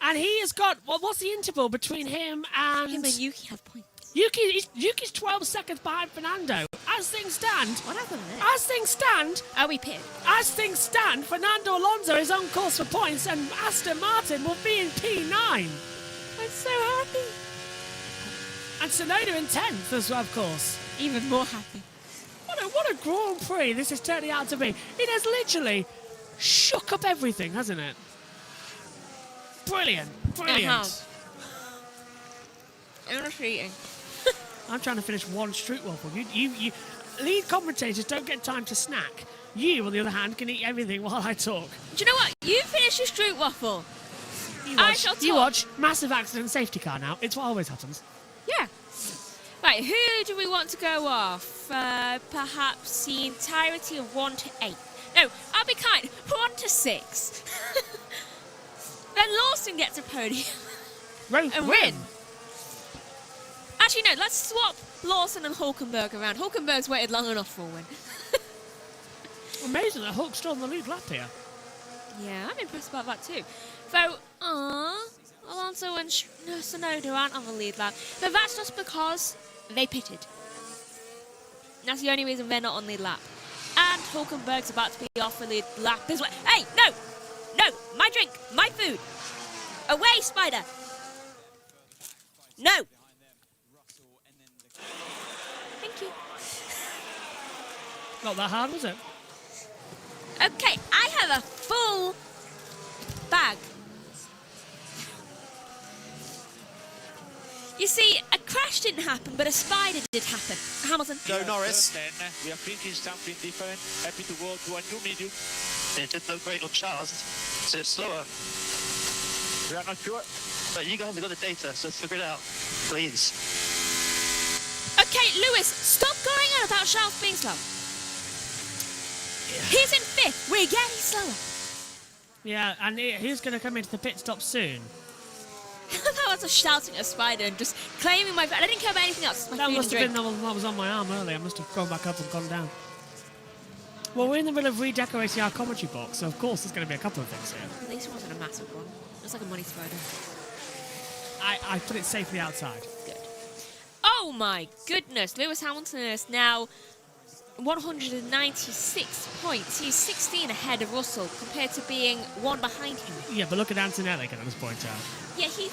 And he has got, what's the interval between him and... Him and Yuki have points. Yuki's 12 seconds behind Fernando. As things stand... What happened there? As things stand... Are we pitted? As things stand, Fernando Alonso is on course for points and Aston Martin will be in P9. so happy. And Tsunoda in 10th as well, of course. Even more happy. What a Grand Prix this is turning out to be. It has literally shook up everything, hasn't it? Brilliant. Brilliant. I'm not eating. I'm trying to finish one street waffle. You lead commentators don't get time to snack. You, on the other hand, can eat everything while I talk. Do you know what? You finish your street waffle. I shall talk. You watch. Massive accident, safety car now. It's what always happens. Yeah. Right, who do we want to go off? Perhaps the entirety of 1 to 8. No, I'll be kind. 1 to 6. Then Lawson gets a podium. And win. Actually, no, let's swap Lawson and Hulkenberg around. Hulkenberg's waited long enough for a win. Amazing that Hulk's still on the lead lap here. Yeah, I'm impressed about that too. So, Alonso and Tsunoda aren't on the lead lap. But that's just because they pitted. That's the only reason they're not on lead lap. And Hulkenberg's about to be off the lead lap as well. Hey, no! No! My drink! My food! Away, Spider! No! Thank you. Not that hard, was it? Okay, I have a full bag. You see, a crash didn't happen, but a spider did happen. Hamilton. Go Norris. Then we are thinking something different. Happy to go to a new medium. It didn't look great on Charles, so it's slower. We are not sure, but you guys have got the data, so figure it out, please. Okay, Lewis, stop going on about Charles being slow. He's in 5th. We're getting slower. Yeah, and he's going to come into the pit stop soon. I was shouting at Spider and just claiming my... I didn't care about anything else. That must have been the one that was on my arm earlier. I must have gone back up and gone down. Well, we're in the middle of redecorating our commentary box, so of course there's going to be a couple of things here. At least it wasn't a massive one. It was like a money spider. I put it safely outside. Good. Oh my goodness. Lewis Hamilton is now 196 points. He's 16 ahead of Russell compared to being 1 behind him. Yeah, but look at Antonelli, can I just point out? Yeah, he's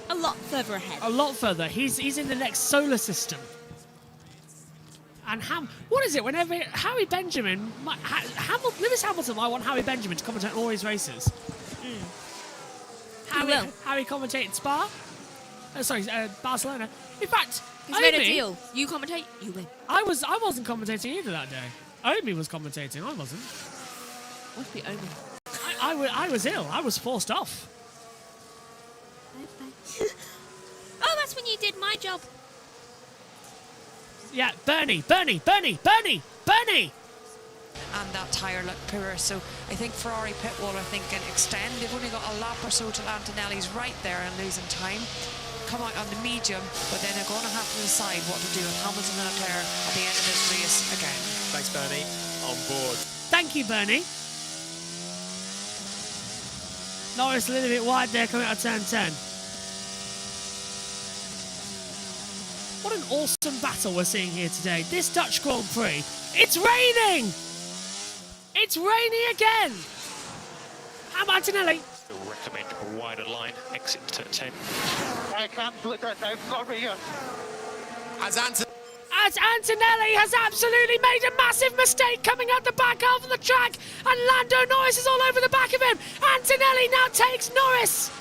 a lot further ahead. A lot further. He's in the next solar system. And what is it? Whenever Harry Benjamin, Lewis Hamilton might want Harry Benjamin to commentate all his races. Harry commentated Spa. Barcelona. In fact, he's made a deal. You commentate, you win. I wasn't commentating either that day. Omi was commentating. I wasn't. Must be Omi. I was ill. I was forced off. Oh, that's when you did my job. Yeah, Bernie! And that tyre looked poor, so I think Ferrari pit wall are thinking extend. They've only got a lap or so till Antonelli's right there and losing time. Come out on the medium, but then they're going to have to decide what to do with Hamilton and Leclerc at the end of this race again. Thanks, Bernie. On board. Thank you, Bernie. Norris a little bit wide there coming out of turn 10. What an awesome battle we're seeing here today. This Dutch Grand Prix. It's raining! It's raining again! How about Antonelli? We'll recommend a wider line, exit turn 10. I can't look at that, sorry. As Antonelli has absolutely made a massive mistake coming out the back half of the track, and Lando Norris is all over the back of him. Antonelli now takes Norris.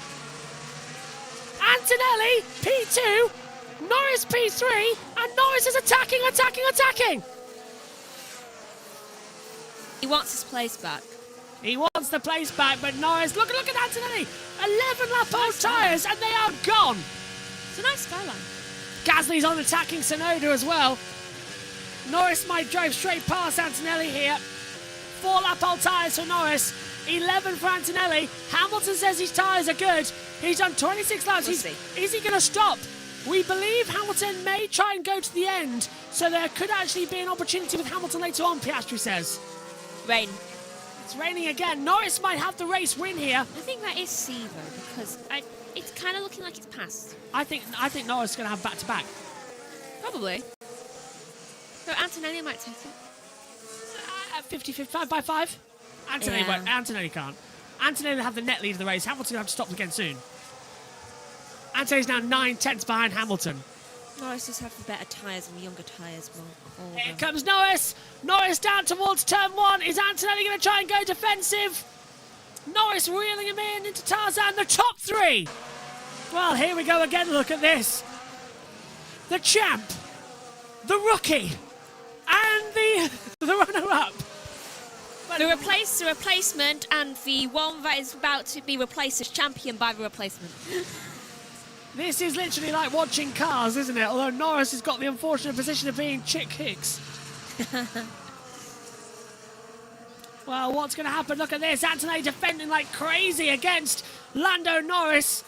Antonelli, P2, Norris P3, and Norris is attacking. He wants his place back. He wants the place back, but Norris, look at Antonelli. 11 lap old tyres, and they are gone. It's a nice skyline. Gasly's on attacking Tsunoda as well. Norris might drive straight past Antonelli here. 4 lap old tyres for Norris. 11 for Antonelli. Hamilton says his tyres are good. He's done 26 laps. Is he going to stop? We believe Hamilton may try and go to the end, so there could actually be an opportunity with Hamilton later on, Piastri says. Rain. It's raining again. Norris might have the race win here. I think that is C, though, because it's kind of looking like it's passed. I think Norris is going to have back-to-back. Probably. So Antonelli might take it. 50-50, 5 by 5. Antonelli won't. Antonelli can't. Antonelli will have the net lead of the race. Hamilton will have to stop again soon. Antonelli's now 9/10 behind Hamilton. Norris just have the better tyres and the younger tyres. Here comes Norris. Norris down towards turn 1. Is Antonelli going to try and go defensive? Norris reeling him in into Tarzan, the top 3. Well, here we go again. Look at this. The champ, the rookie, and the runner-up. The replacement, and the one that is about to be replaced as champion by the replacement. This is literally like watching Cars, isn't it? Although Norris has got the unfortunate position of being Chick Hicks. Well, what's going to happen? Look at this. Antonelli defending like crazy against Lando Norris.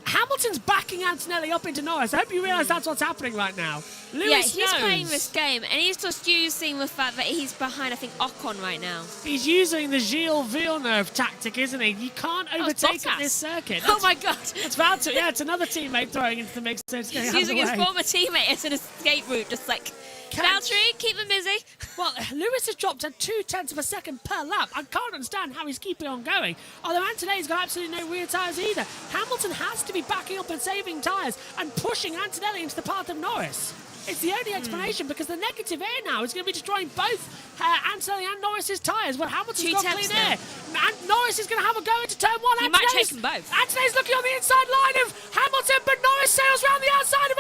Hamilton's backing Antonelli up into Norris. I hope you realise that's what's happening right now. Lewis he's knows. playing this game, and he's just using the fact that he's behind, I think, Ocon right now. He's using the Gilles Villeneuve tactic, isn't he? You can't overtake at this circuit. Oh my God. It's about to. Yeah, it's another teammate throwing into the mix. So it's He's using his former teammate as an escape route, just like, Valtteri, keep him busy. Well, Lewis has dropped at 0.2 of a second per lap. I can't understand how he's keeping on going. Although Antonelli's got absolutely no rear tyres either. Hamilton has to be backing up and saving tyres and pushing Antonelli into the path of Norris. It's the only explanation because the negative air now is going to be destroying both Antonelli and Norris's tyres. Well, Hamilton's got clean air. And Norris is going to have a go into turn 1. He might chase them both. Antonelli's looking on the inside line of Hamilton, but Norris sails round the outside of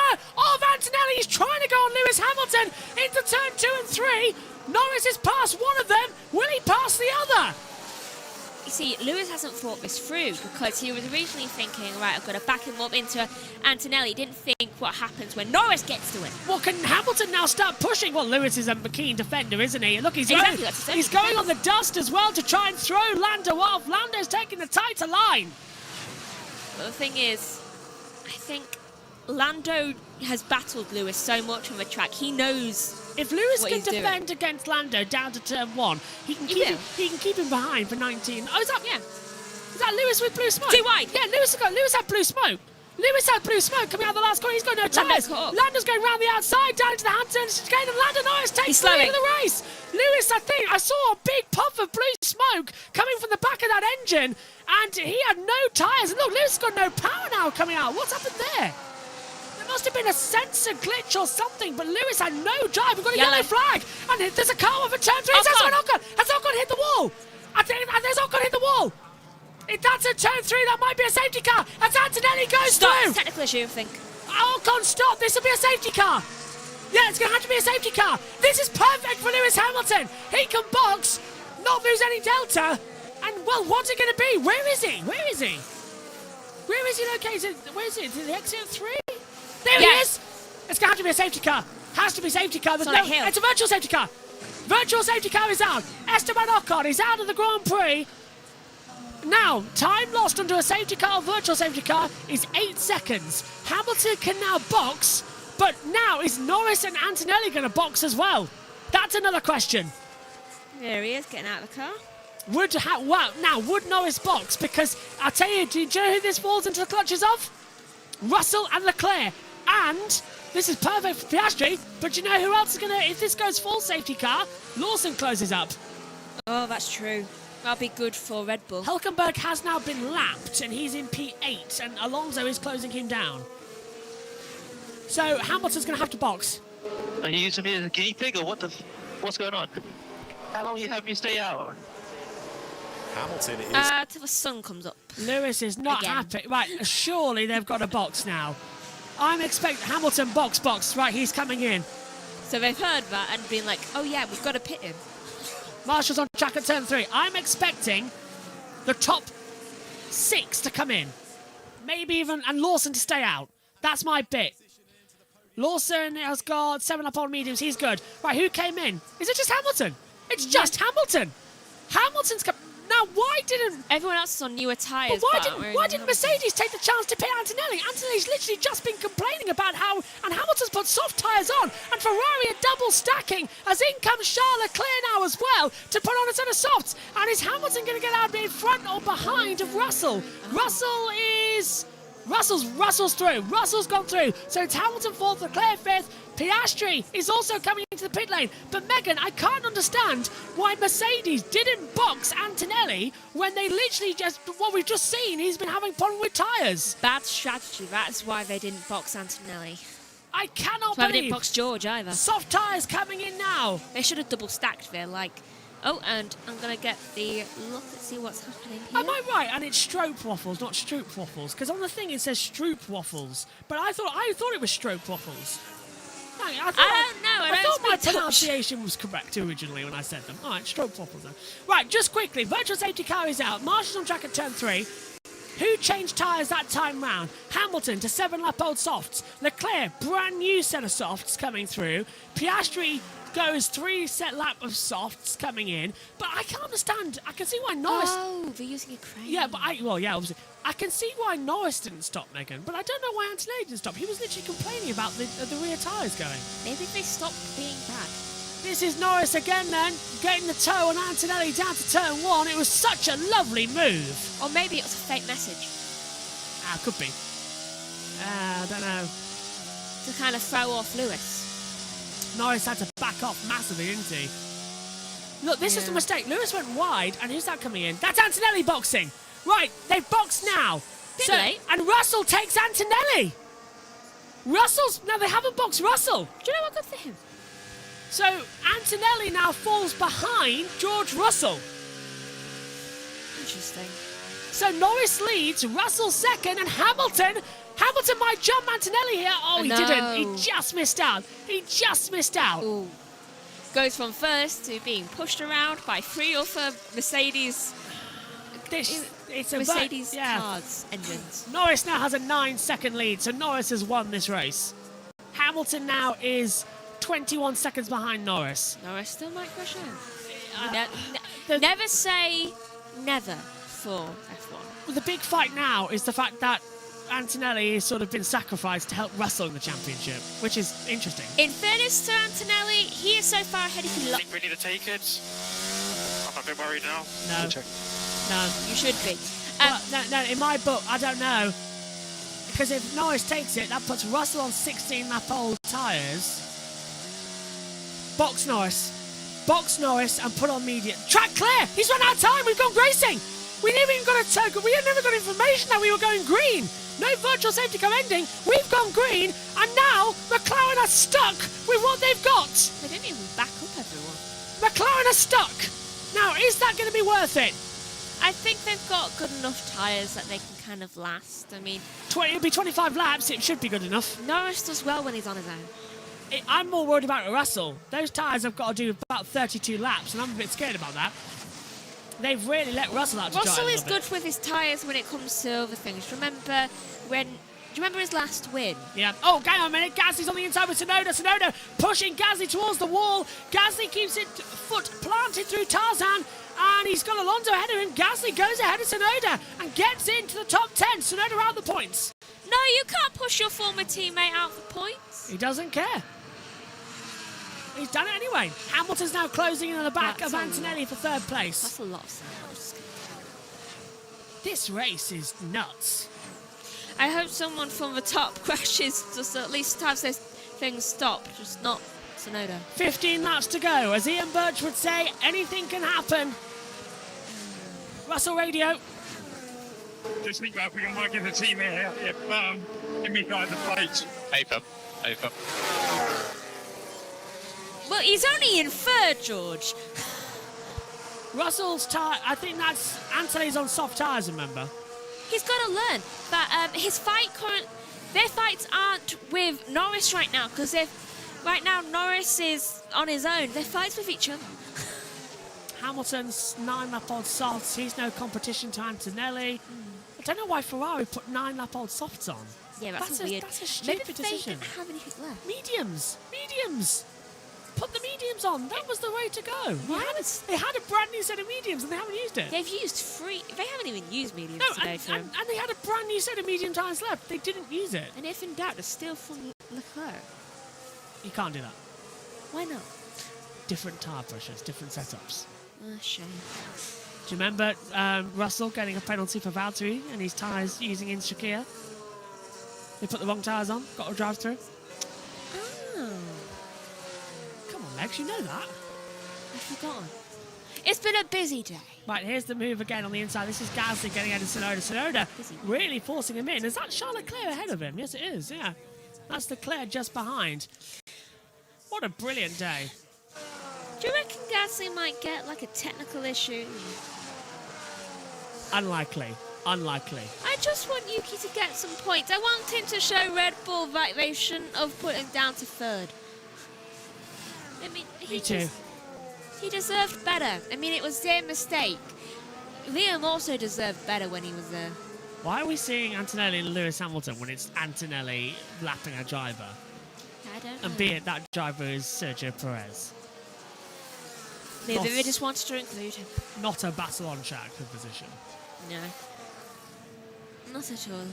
Antonelli. He's trying to go on Lewis Hamilton into turn 2 and 3. Norris has passed one of them. Will he pass the other? You see, Lewis hasn't thought this through because he was originally thinking, right, I've got to back him up into Antonelli. He didn't think what happens when Norris gets to it. Well, can Hamilton now start pushing? Well, Lewis is a keen defender, isn't he? Look, he's Exactly, going on the dust as well to try and throw Lando off. Lando's taking the tighter line. But the thing is, I think Lando has battled Lewis so much on the track. He knows if Lewis what can he's doing. defend against Lando down to turn 1, he can keep him behind for 19. Oh, is that Lewis with blue smoke? Too wide. Yeah, Lewis had blue smoke. Lewis had blue smoke coming out of the last corner. He's got no tyres. Lando's going round the outside, down into the Hampton chicane, and Lando Norris takes the lead of the race. Lewis, I saw a big puff of blue smoke coming from the back of that engine, and he had no tyres. And look, Lewis has got no power now coming out. What's happened there? There must have been a sensor glitch or something, but Lewis had no drive. We've got a yellow flag, and there's a car over turn 3. Has Ocon hit the wall? There's Ocon hit the wall. If that's a turn 3, that might be a safety car. As Antonelli goes through. Technical issue, I think. Ocon, stop. This will be a safety car. Yeah, it's going to have to be a safety car. This is perfect for Lewis Hamilton. He can box, not lose any delta. And, well, what's it going to be? Where is he? Where is he located? Where is it? Is it the exit 3? There he is. It's going to have to be a safety car. Has to be a safety car. It's a virtual safety car. Virtual safety car is out. Esteban Ocon is out of the Grand Prix. Now, time lost under a safety car, virtual safety car, is 8 seconds. Hamilton can now box, but now is Norris and Antonelli going to box as well? That's another question. There he is, getting out of the car. Would Norris box? Because I'll tell you, do you know who this falls into the clutches of? Russell and Leclerc. And this is perfect for Piastri, but you know who else is going to, if this goes full safety car, Lawson closes up. Oh, that's true. That'll be good for Red Bull. Hülkenberg has now been lapped, and he's in P8, and Alonso is closing him down. So Hamilton's going to have to box. Are you using me as a guinea pig, or what's going on? How long will you have me stay out? Hamilton is... till the sun comes up. Lewis is not happy. Right, surely they've got a box now. I'm expecting Hamilton box. Right, he's coming in. So they've heard that and been like, oh yeah, we've got to pit him. Marshall's on track at turn 3. I'm expecting the top 6 to come in. Maybe even, and Lawson to stay out. That's my bit. Lawson has got 7 up on mediums. He's good. Right, who came in? Is it just Hamilton? It's just Hamilton. Hamilton's come. Now, why didn't... Everyone else is on newer tyres. But why didn't Mercedes take the chance to pit Antonelli? Antonelli's literally just been complaining about how... And Hamilton's put soft tyres on. And Ferrari are double stacking. As in comes Charles Leclerc now as well to put on a set of softs. And is Hamilton going to get out in front or behind of Russell? Russell is... Russell's through. Russell's gone through. So it's Hamilton 4th, Leclerc 5th, Piastri is also coming into the pit lane. But Megan, I can't understand why Mercedes didn't box Antonelli when they literally just, what we've just seen, he's been having problem with tyres. Bad strategy. That's why they didn't box Antonelli. I cannot That's why believe. they didn't box George either. Soft tyres coming in now. They should have double stacked there, like. Oh, and I'm going to get the look and see what's happening here. Am I right? And it's Stroop Waffles, not Stroop Waffles. Because on the thing it says Stroop Waffles. But I thought it was Stroop Waffles. I don't know. I thought my pronunciation was correct originally when I said them. All right, Stroop Waffles then. Right, just quickly. Virtual safety car is out. Marshall's on track at turn 3. Who changed tyres that time round? Hamilton to 7-lap-old softs. Leclerc, brand new set of softs coming through. Piastri goes 3 set lap of softs coming in, but I can't understand. I can see why Norris. Oh, they're using a crane. Yeah, but obviously, I can see why Norris didn't stop, Megan, but I don't know why Antonelli didn't stop. He was literally complaining about the rear tyres going. Maybe they stopped being bad. This is Norris again, then getting the toe on Antonelli down to turn 1. It was such a lovely move. Or maybe it was a fake message. Could be. I don't know. To kind of throw off Lewis. Norris had to back off massively, didn't he? Look, this is a mistake. Lewis went wide, and who's that coming in? That's Antonelli boxing. Right, they've boxed now. And Russell takes Antonelli. Now they haven't boxed Russell. Do you know what good for him? So Antonelli now falls behind George Russell. Interesting. So Norris leads, Russell second, and Hamilton might jump Antonelli here. Oh, he didn't. He just missed out. Ooh. Goes from first to being pushed around by 3 other Mercedes. It's Mercedes cars engines. Norris now has a 9-second lead, so Norris has won this race. Hamilton now is 21 seconds behind Norris. Norris still might crash out. Never say never for F1. Well, the big fight now is the fact that Antonelli has sort of been sacrificed to help Russell in the championship, which is interesting. In fairness to Antonelli, he is so far ahead. I think we need to take it. I'm a bit worried now. No, you should be. No, in my book, I don't know. Because if Norris takes it, that puts Russell on 16-lap-old tyres. Box Norris and put on medium. Track clear! He's run out of time! We've gone racing! We never even got information that we were going green. No virtual safety car ending. We've gone green, and now McLaren are stuck with what they've got. They didn't even back up everyone. McLaren are stuck. Now, is that going to be worth it? I think they've got good enough tyres that they can kind of last. I mean, it'll be 25 laps. It should be good enough. Norris does well when he's on his own. I'm more worried about Russell. Those tyres have got to do about 32 laps, and I'm a bit scared about that. They've really let Russell out to dry. Russell is good with his tyres when it comes to other things. Do you remember his last win? Yeah. Oh, hang on a minute. Gasly's on the inside with Tsunoda. Tsunoda pushing Gasly towards the wall. Gasly keeps it foot planted through Tarzan, and he's got Alonso ahead of him. Gasly goes ahead of Tsunoda and gets into the top 10. Tsunoda out the points. No, you can't push your former teammate out the points. He doesn't care. He's done it anyway. Hamilton's now closing in on the back of Antonelli for 3rd place. That's a lot of sound. This race is nuts. I hope someone from the top crashes just at least have this thing stop, just not Tsunoda. 15 laps to go. As Ian Birch would say, anything can happen. Russell Radio. Just think about if we can work in the team here. If me guys the plate. Paper. Well, he's only in 3rd, George. Russell's tyre, I think that's Anthony's on soft tyres, remember? He's got to learn that their fights aren't with Norris right now, because right now Norris is on his own. Their fights with each other. Hamilton's 9-lap-old softs. He's no competition to Antonelli. I don't know why Ferrari put 9-lap-old softs on. Yeah, that's weird. That's a stupid decision. Maybe they didn't have anything left. Mediums. Put the mediums on. That was the way to go. They had a brand new set of mediums and they haven't used it. They've used 3. They haven't even used mediums today. And they had a brand new set of medium tyres left. They didn't use it. And if in doubt, they're still from Leclerc. You can't do that. Why not? Different tyre pressures, different setups. Shame. Do you remember Russell getting a penalty for Valtteri and his tyres using in Shakir? They put the wrong tyres on, got to drive through. Oh. Max, you know that? I've forgotten. It's been a busy day. Right, here's the move again on the inside. This is Gasly getting ahead of Tsunoda. Tsunoda really forcing him in. Is that Charles Leclerc ahead of him? Yes, it is, yeah. That's Leclerc just behind. What a brilliant day. Do you reckon Gasly might get like a technical issue? Unlikely. Unlikely. I just want Yuki to get some points. I want him to show Red Bull that they shouldn't have put him down to third. I mean, Me too. He deserved better. I mean, it was their mistake. Liam also deserved better when he was there. Why are we seeing Antonelli and Lewis Hamilton when it's Antonelli lapping a driver? I don't know. And be it that driver is Sergio Perez. Maybe they just wanted to include him. Not a battle on track for position. No. Not at all.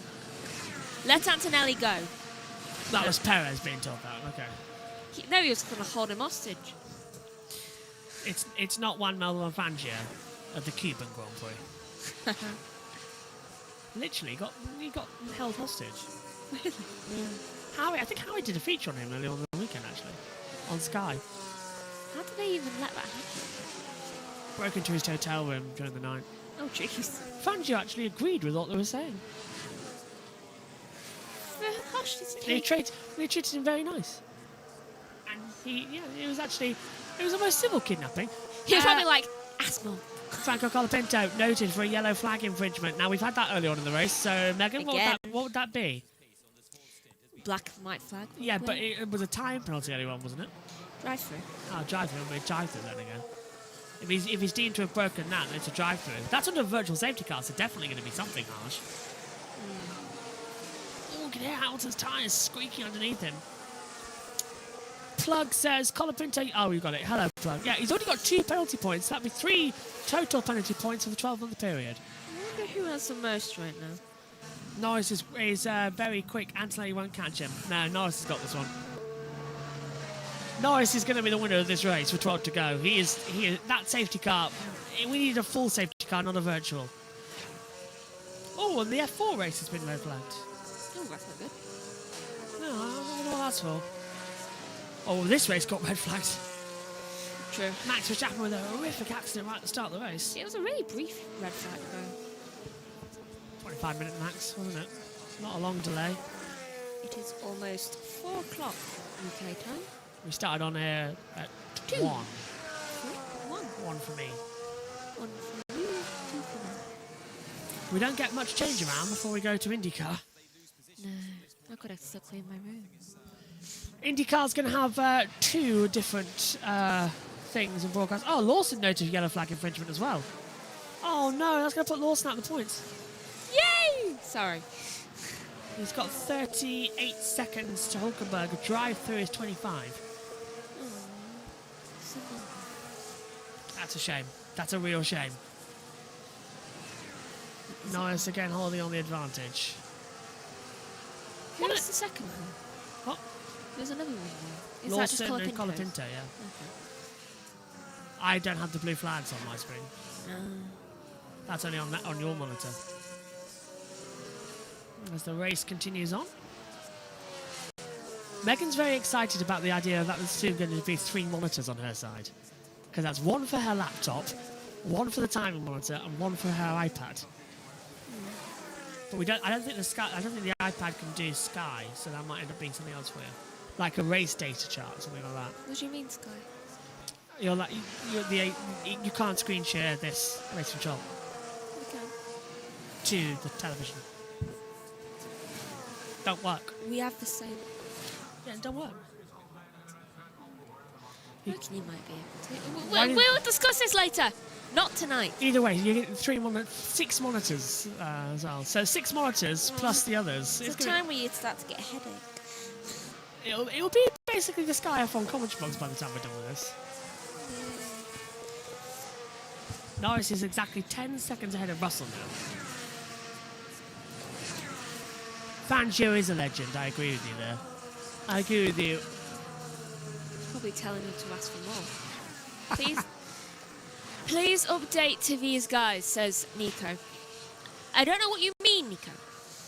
Let Antonelli go. That was Perez being told that, okay. No, he was going to hold him hostage. It's not Juan Manuel Fangio at the Cuban Grand Prix. Literally, he got held hostage. Really? Yeah. I think Howie did a feature on him earlier on the weekend, actually, on Sky. How did they even let that happen? Broke into his hotel room during the night. Oh, jeez. Fangio actually agreed with what they were saying. Gosh, They treated him very nice. And it was almost civil kidnapping. He was probably like, asshole. Franco Colapinto noted for a yellow flag infringement. Now, we've had that early on in the race, so Megan, what would that be? Black and white flag. Yeah, but it was a time penalty earlier on, wasn't it? Drive-through. Oh, drive-through. We'll drive-through then again. If he's deemed to have broken that, then it's a drive-through. That's under a virtual safety car, so definitely going to be something harsh. Oh, you can hear Hamilton's tyres squeaking underneath him. Plug says, Colapinto... Oh, we got it. Hello, Plug. Yeah, he's already got 2 penalty points. That'd be 3 total penalty points for the 12-month period. I wonder who has the most right now. Norris is very quick. Antonelli won't catch him. No, Norris has got this one. Norris is going to be the winner of this race with 12 to go. He is that safety car. We need a full safety car, not a virtual. Oh, and the F4 race has been red flagged. Oh, that's not good. No, I don't know what that's for. Oh, this race got red flagged. True. Max Verstappen with a horrific accident right at the start of the race. It was a really brief red flag, though. 25-minute max, wasn't it? Not a long delay. It is almost 4 o'clock UK time. We started on air at 2. 1. 1 for me. 1 for you, 2 for me. We don't get much change around before we go to IndyCar. No, I've got to still clean my room. IndyCar's going to have 2 different things in broadcast. Oh, Lawson noted yellow flag infringement as well. Oh no, that's going to put Lawson out of the points. Yay! Sorry. He's got 38 seconds to Hulkenberg. Drive through is 25. That's a shame. That's a real shame. Norris again holding on the advantage. What is the second one? What? There's another one there. Is Lawson that and just Colapinto? Colapinto, yeah. Okay. I don't have the blue flags on my screen. That's only on your monitor. As the race continues on. Megan's very excited about the idea that there's soon going to be 3 monitors on her side. Because that's 1 for her laptop, 1 for the timing monitor, and 1 for her iPad. But I don't think the iPad can do Sky, so that might end up being something else for you. Like a race data chart or something like that. What do you mean, Sky? You can't screen share this race control. Okay. To the television. Don't work. We have the same. Yeah, it don't work. I reckon you might be able to. We'll discuss this later. Not tonight. Either way, you get 6 monitors as well. So 6 monitors plus the others. It's a time where you'd start to get a headache. It'll be basically the Sky F1 commentary box by the time we're done with this. Norris is exactly 10 seconds ahead of Russell now. Fangio is a legend, I agree with you there. I agree with you. Probably telling him to ask for more. Please update to these guys, says Nico. I don't know what you mean, Nico.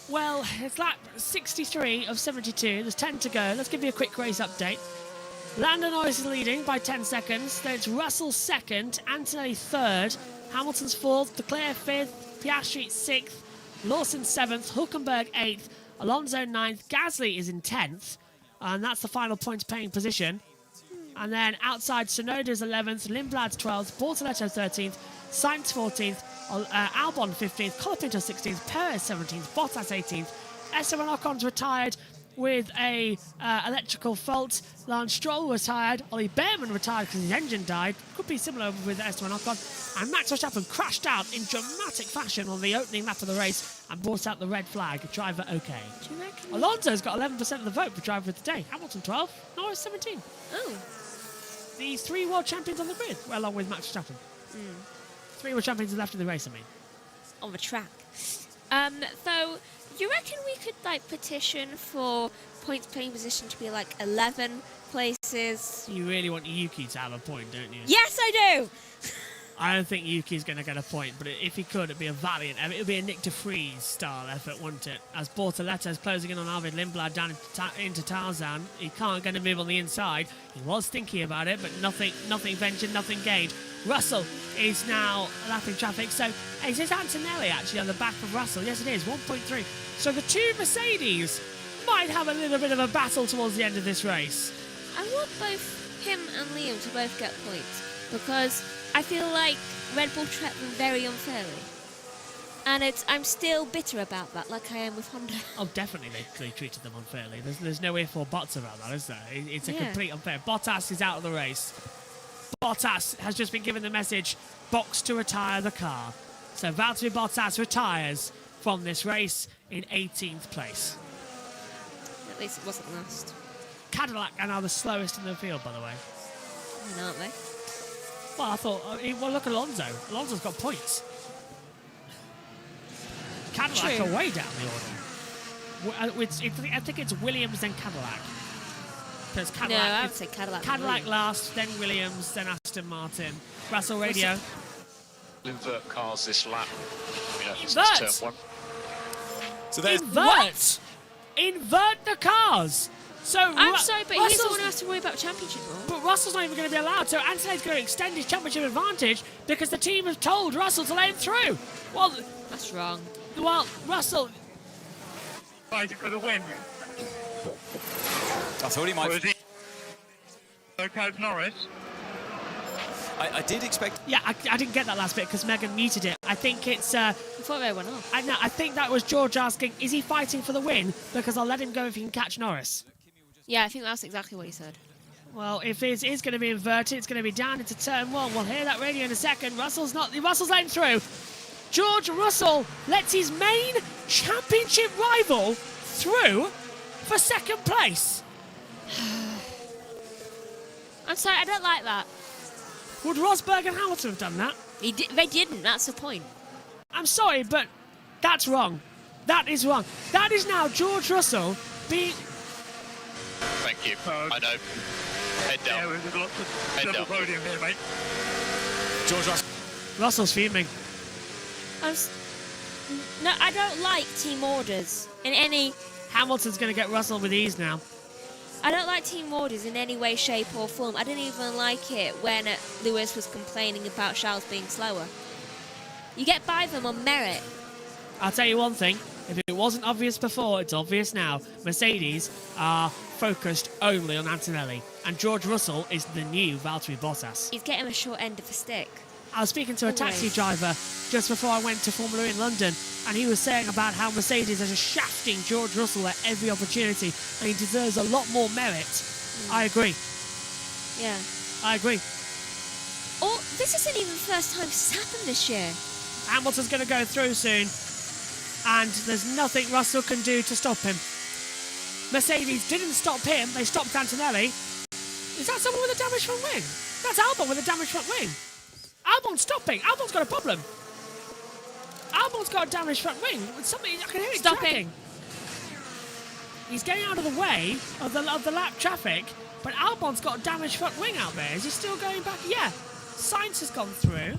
Well, it's lap 63 of 72. There's 10 to go. Let's give you a quick race update. Lando Norris is leading by 10 seconds. Then it's Russell second, Antonelli third, Hamilton's fourth, Leclerc fifth, Piastri 6th, Lawson 7th, Hulkenberg 8th, Alonso 9th, Gasly is in 10th, and that's the final points paying position. And then outside, Tsunoda's 11th, Lindblad's 12th, Bortoletto 13th, Sainz 14th, Albon 15th, Colapinto 16th, Perez 17th, Bottas 18th. Esteban Ocon's retired with a electrical fault. Lance Stroll retired. Ollie Behrman retired because his engine died. Could be similar with Esteban Ocon. And Max Verstappen crashed out in dramatic fashion on the opening lap of the race and brought out the red flag. Driver okay. Do you reckon? Alonso's got 11% of the vote for driver of the day. Hamilton 12, Norris 17. Oh. The 3 world champions on the grid, along with Max Verstappen. 3 world champions left in the race, I mean. On the track. So, you reckon we could, like, petition for points playing position to be, like, 11 places? You really want Yuki to have a point, don't you? Yes, I do! I don't think Yuki's going to get a point, but if he could, it'd be a valiant effort. It would be a Nick de Vries style effort, wouldn't it? As Bortoletto's closing in on Arvid Lindblad down into Tarzan. He can't get a move on the inside. He was thinking about it, but nothing ventured, nothing gained. Russell is now lapping traffic. So is this Antonelli actually on the back of Russell? Yes, it is, 1.3. So the 2 Mercedes might have a little bit of a battle towards the end of this race. I want both him and Liam to both get points, because I feel like Red Bull treated them very unfairly. And I'm still bitter about that, like I am with Honda. Oh, definitely they treated them unfairly. There's no if or buts about that, is there? It's a complete unfair. Bottas is out of the race. Bottas has just been given the message, box to retire the car. So Valtteri Bottas retires from this race in 18th place. At least it wasn't last. Cadillac are now the slowest in the field, by the way. Aren't they? Well, I thought, well, look at Alonso. Alonso's got points. Cadillac are way down the order. I think it's Williams, then Cadillac. Because Cadillac, no, I would say Cadillac. Cadillac last, then Williams, then Aston Martin. Russell Radio. Invert cars this lap. Invert? Turn 1. So there's Invert the cars. So I'm sorry, but he's the one who has to worry about championship. But Russell's not even going to be allowed. So Antonelli's going to extend his championship advantage because the team have told Russell to let him through. Well, that's wrong. Well, Russell. Fight for the win. I thought he might. Okay, Norris. I did expect. Yeah, I didn't get that last bit because Megan muted it. I think it's. I thought they went off. I think that was George asking, is he fighting for the win? Because I'll let him go if he can catch Norris. Yeah, I think that's exactly what he said. Well, if it is going to be inverted, it's going to be down into turn 1. We'll hear that radio in a second. Russell's letting through. George Russell lets his main championship rival through for second place. I'm sorry, I don't like that. Would Rosberg and Hamilton have done that? They didn't, that's the point. I'm sorry, but that's wrong. That is wrong. That is now George Russell being... Thank you. I know. Head down. Yeah, we've got lots Head of double down. podium here, mate. George Russell. Russell's fuming. No, I don't like team orders in any... Hamilton's going to get Russell with ease now. I don't like team orders in any way, shape or form. I didn't even like it when Lewis was complaining about Charles being slower. You get by them on merit. I'll tell you one thing. If it wasn't obvious before, it's obvious now. Mercedes are focused only on Antonelli. And George Russell is the new Valtteri Bottas. He's getting a short end of the stick. I was speaking to a taxi driver just before I went to Formula E in London, and he was saying about how Mercedes are just shafting George Russell at every opportunity, and he deserves a lot more merit. I agree. Yeah. I agree. Oh, this isn't even the first time this has happened this year. Hamilton's going to go through soon, and there's nothing Russell can do to stop him. Mercedes didn't stop him, they stopped Antonelli. Is that someone with a damaged front wing? That's Albon with a damaged front wing. Albon's stopping. Albon's got a problem. Albon's got a damaged front wing. Something I can hear it Stopping. He's getting out of the way of the lap traffic, but Albon's got a damaged front wing out there. Is he still going back? Yeah. Sainz has gone through.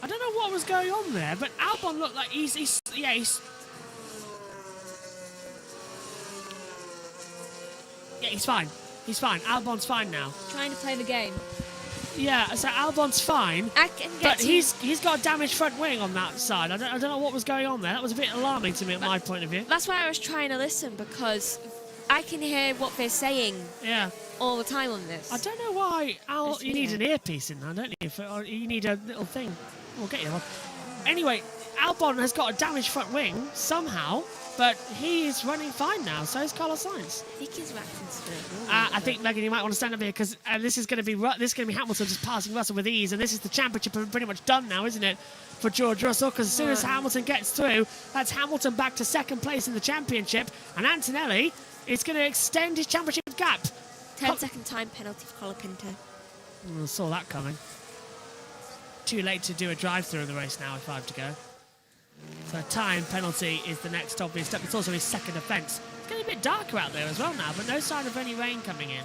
I don't know what was going on there, but Albon looked like he's fine. He's fine. Albon's fine now. Trying to play the game. Yeah, so Albon's fine, I can get but to- he's got a damaged front wing on that side. I don't know what was going on there. That was a bit alarming to me at my point of view. That's why I was trying to listen, because I can hear what they're saying all the time on this. I don't know why you need an earpiece in there, don't you? Or you need a little thing. We'll get you one. Anyway, Albon has got a damaged front wing somehow, but he's running fine now. So is Carlos Sainz. I think he's wrapped into it. I think, Megan, you might want to stand up here because this is going to be Hamilton just passing Russell with ease, and this is the championship pretty much done now, isn't it, for George Russell? Because as soon as Hamilton gets through, that's Hamilton back to second place in the championship, and Antonelli is going to extend his championship gap. 10-second time penalty for Colapinto. I saw that coming. Too late to do a drive-through in the race now with 5 to go. So a time penalty is the next obvious step. It's also his second offence. It's getting a bit darker out there as well now, but no sign of any rain coming in.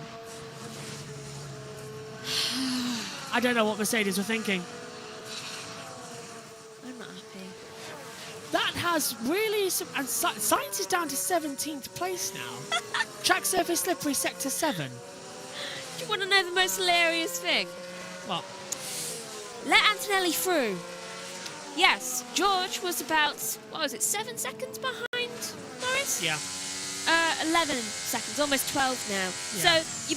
I don't know what Mercedes were thinking. I'm not happy. That has really... And Sainz is down to 17th place now. Track surface slippery sector 7. Do you want to know the most hilarious thing? What? Let Antonelli through. Yes, George was about, 7 seconds behind Norris? Yeah. 11 seconds, almost 12 now. Yeah. So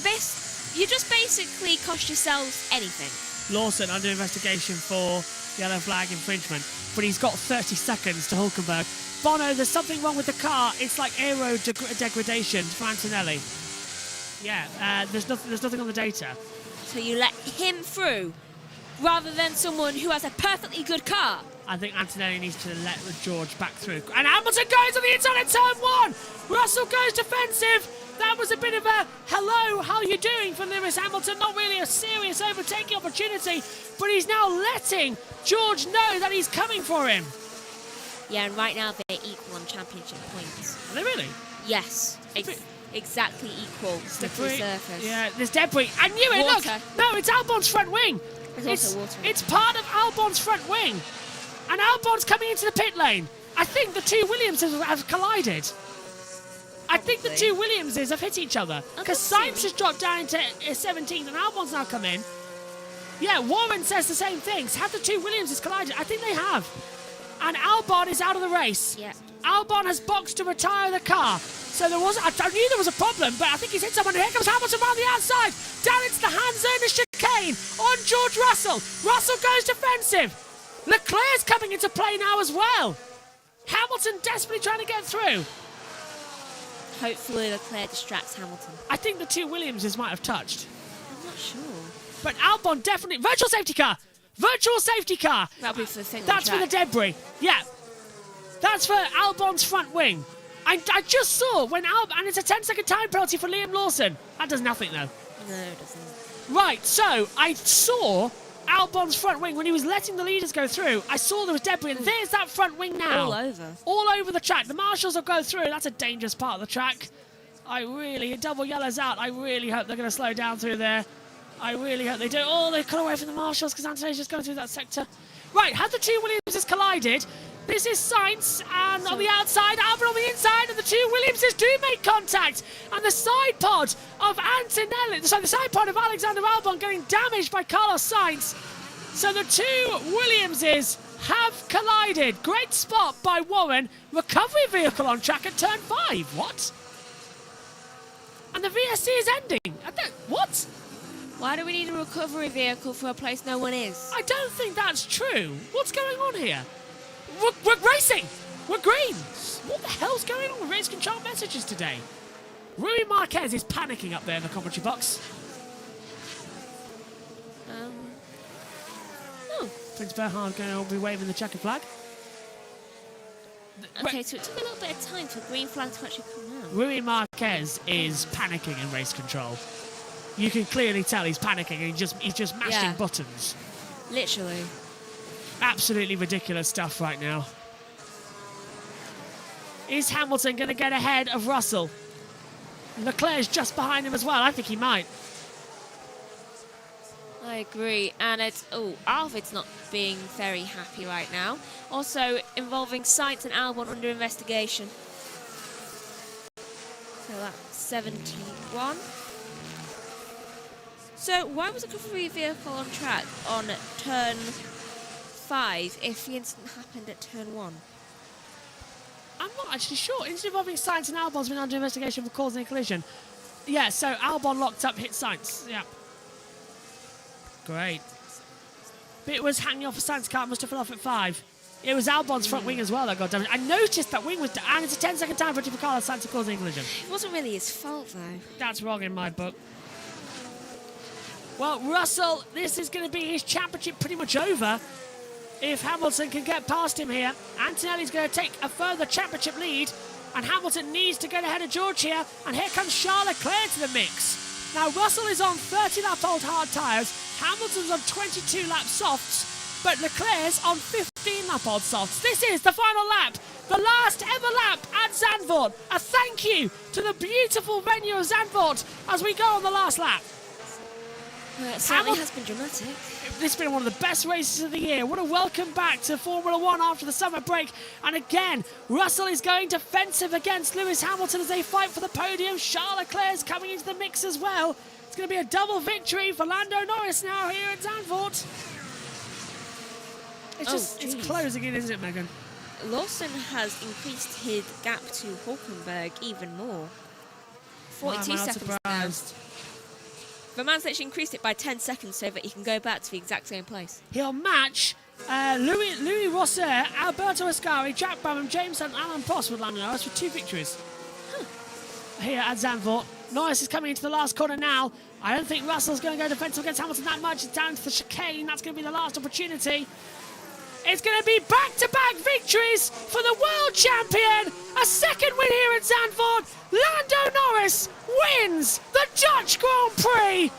you just basically cost yourselves anything. Lawson under investigation for yellow flag infringement, but he's got 30 seconds to Hulkenberg. Bono, there's something wrong with the car. It's like aero degradation for Antonelli. Yeah, there's nothing on the data. So you let him through, rather than someone who has a perfectly good car. I think Antonelli needs to let George back through. And Hamilton goes on the inside of turn 1. Russell goes defensive. That was a bit of a hello, how are you doing for Lewis Hamilton. Not really a serious overtaking opportunity, but he's now letting George know that he's coming for him. Yeah, and right now they're equal on championship points. Are they really? Yes, exactly equal. Slippery surface. Yeah, there's debris. I knew it, Water. look. No, it's Albon's front wing. There's also water. It's part of Albon's front wing. And Albon's coming into the pit lane. I think the two Williamses have collided. I think the two Williamses have hit each other. Because Sainz has dropped down into 17th and Albon's now come in. Yeah, Warren says the same things. Have the two Williamses collided? I think they have. And Albon is out of the race. Yeah. Albon has boxed to retire the car. So I knew there was a problem, but I think he's hit someone. Here comes Hamilton around the outside. Down into the hands zone of chicane on George Russell. Russell goes defensive. Leclerc's coming into play now as well. Hamilton desperately trying to get through. Hopefully Leclerc distracts Hamilton. I think the two Williamses might have touched. I'm not sure. But Albon definitely... Virtual safety car! Virtual safety car! That'll be for the thing. That's for the debris. Yeah. That's for Albon's front wing. I just saw when and it's a 10-second time penalty for Liam Lawson. That does nothing, though. No, it doesn't. Right, so I saw Albon's front wing when he was letting the leaders go through. I saw there was debris, and there's that front wing now. All over. All over the track. The marshals will go through. That's a dangerous part of the track. Double yellows out. I really hope they're going to slow down through there. I really hope they do. Oh, they cut away from the marshals because Antonelli's just going through that sector. Right, have the two Williamses collided? This is Sainz, and on the outside, Albon on the inside, and the two Williamses do make contact. And the side pod of Antonelli, sorry, the side pod of Alexander Albon getting damaged by Carlos Sainz. So the two Williamses have collided. Great spot by Warren. Recovery vehicle on track at turn 5. What? And the VSC is ending. What? Why do we need a recovery vehicle for a place no one is? I don't think that's true. What's going on here? We're racing! We're green! What the hell's going on with race control messages today? Rui Marquez is panicking up there in the commentary box. Prince Berhard going to be waving the checkered flag. Okay, so it took a little bit of time for green flag to actually come out. Rui Marquez is panicking in race control. You can clearly tell he's panicking and he's just mashing buttons. Literally. Absolutely ridiculous stuff right now. Is Hamilton going to get ahead of Russell? Leclerc's just behind him as well. I think he might. I agree. And it's... Oh, Arvid's not being very happy right now. Also involving Sainz and Albon under investigation. So that's 71. So why was a cavalry vehicle on track on turn 5 if the incident happened at turn 1? I'm not actually sure. Incident involving Science and Albon's been under investigation for causing a collision. Yeah, so Albon locked up, hit Science. Yeah. Great. Bit was hanging off a Science car, must have fell off at 5. It was Albon's front wing as well that got damaged. I noticed that wing was down, and it's a 10-second time for Carlos Sainz to cause a collision. It wasn't really his fault, though. That's wrong in my book. Well, Russell, this is going to be his championship pretty much over. If Hamilton can get past him here, Antonelli's going to take a further championship lead, and Hamilton needs to get ahead of George here, and here comes Charles Leclerc to the mix. Now, Russell is on 30-lap-old hard tyres, Hamilton's on 22-lap softs, but Leclerc's on 15-lap-old softs. This is the final lap, the last ever lap at Zandvoort. A thank you to the beautiful venue of Zandvoort as we go on the last lap. Well, it certainly has been dramatic. This has been one of the best races of the year. What a welcome back to Formula One after the summer break. And again, Russell is going defensive against Lewis Hamilton as they fight for the podium. Charles Leclerc is coming into the mix as well. It's going to be a double victory for Lando Norris now here at Zandvoort. It's closing in, isn't it, Megan? Lawson has increased his gap to Hulkenberg even more. 42 seconds now. The man's actually increased it by 10 seconds so that he can go back to the exact same place. He'll match Louis Rosser, Alberto Ascari, Jack Brabham, James Hunt, Alan Prost with Lando Norris for 2 victories. Here at Zandvoort. Norris is coming into the last corner now. I don't think Russell's going to go defensive against Hamilton that much. It's down to the chicane. That's going to be the last opportunity. It's going to be back-to-back victories for the world champion. A second win here at Zandvoort. Lando Norris wins the Dutch Grand Prix.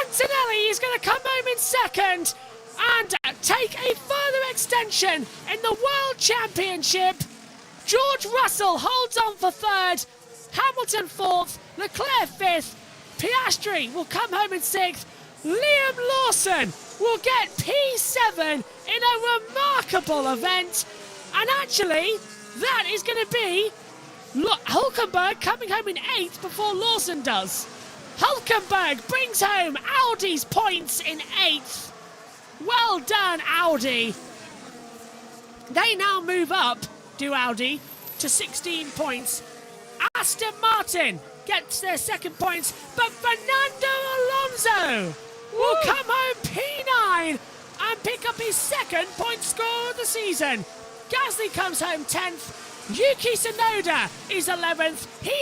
Antonelli is going to come home in second and take a further extension in the World Championship. George Russell holds on for third. Hamilton fourth. Leclerc fifth. Piastri will come home in sixth. Liam Lawson will get P7 in a remarkable event. And actually, that is going to be Hulkenberg coming home in 8th before Lawson does. Hulkenberg brings home Audi's points in 8th. Well done, Audi. They now move up, do Audi, to 16 points. Aston Martin gets their second points, but Fernando Alonso will come home P9 and pick up his second point score of the season. Gasly comes home 10th. Yuki Tsunoda is 11th. He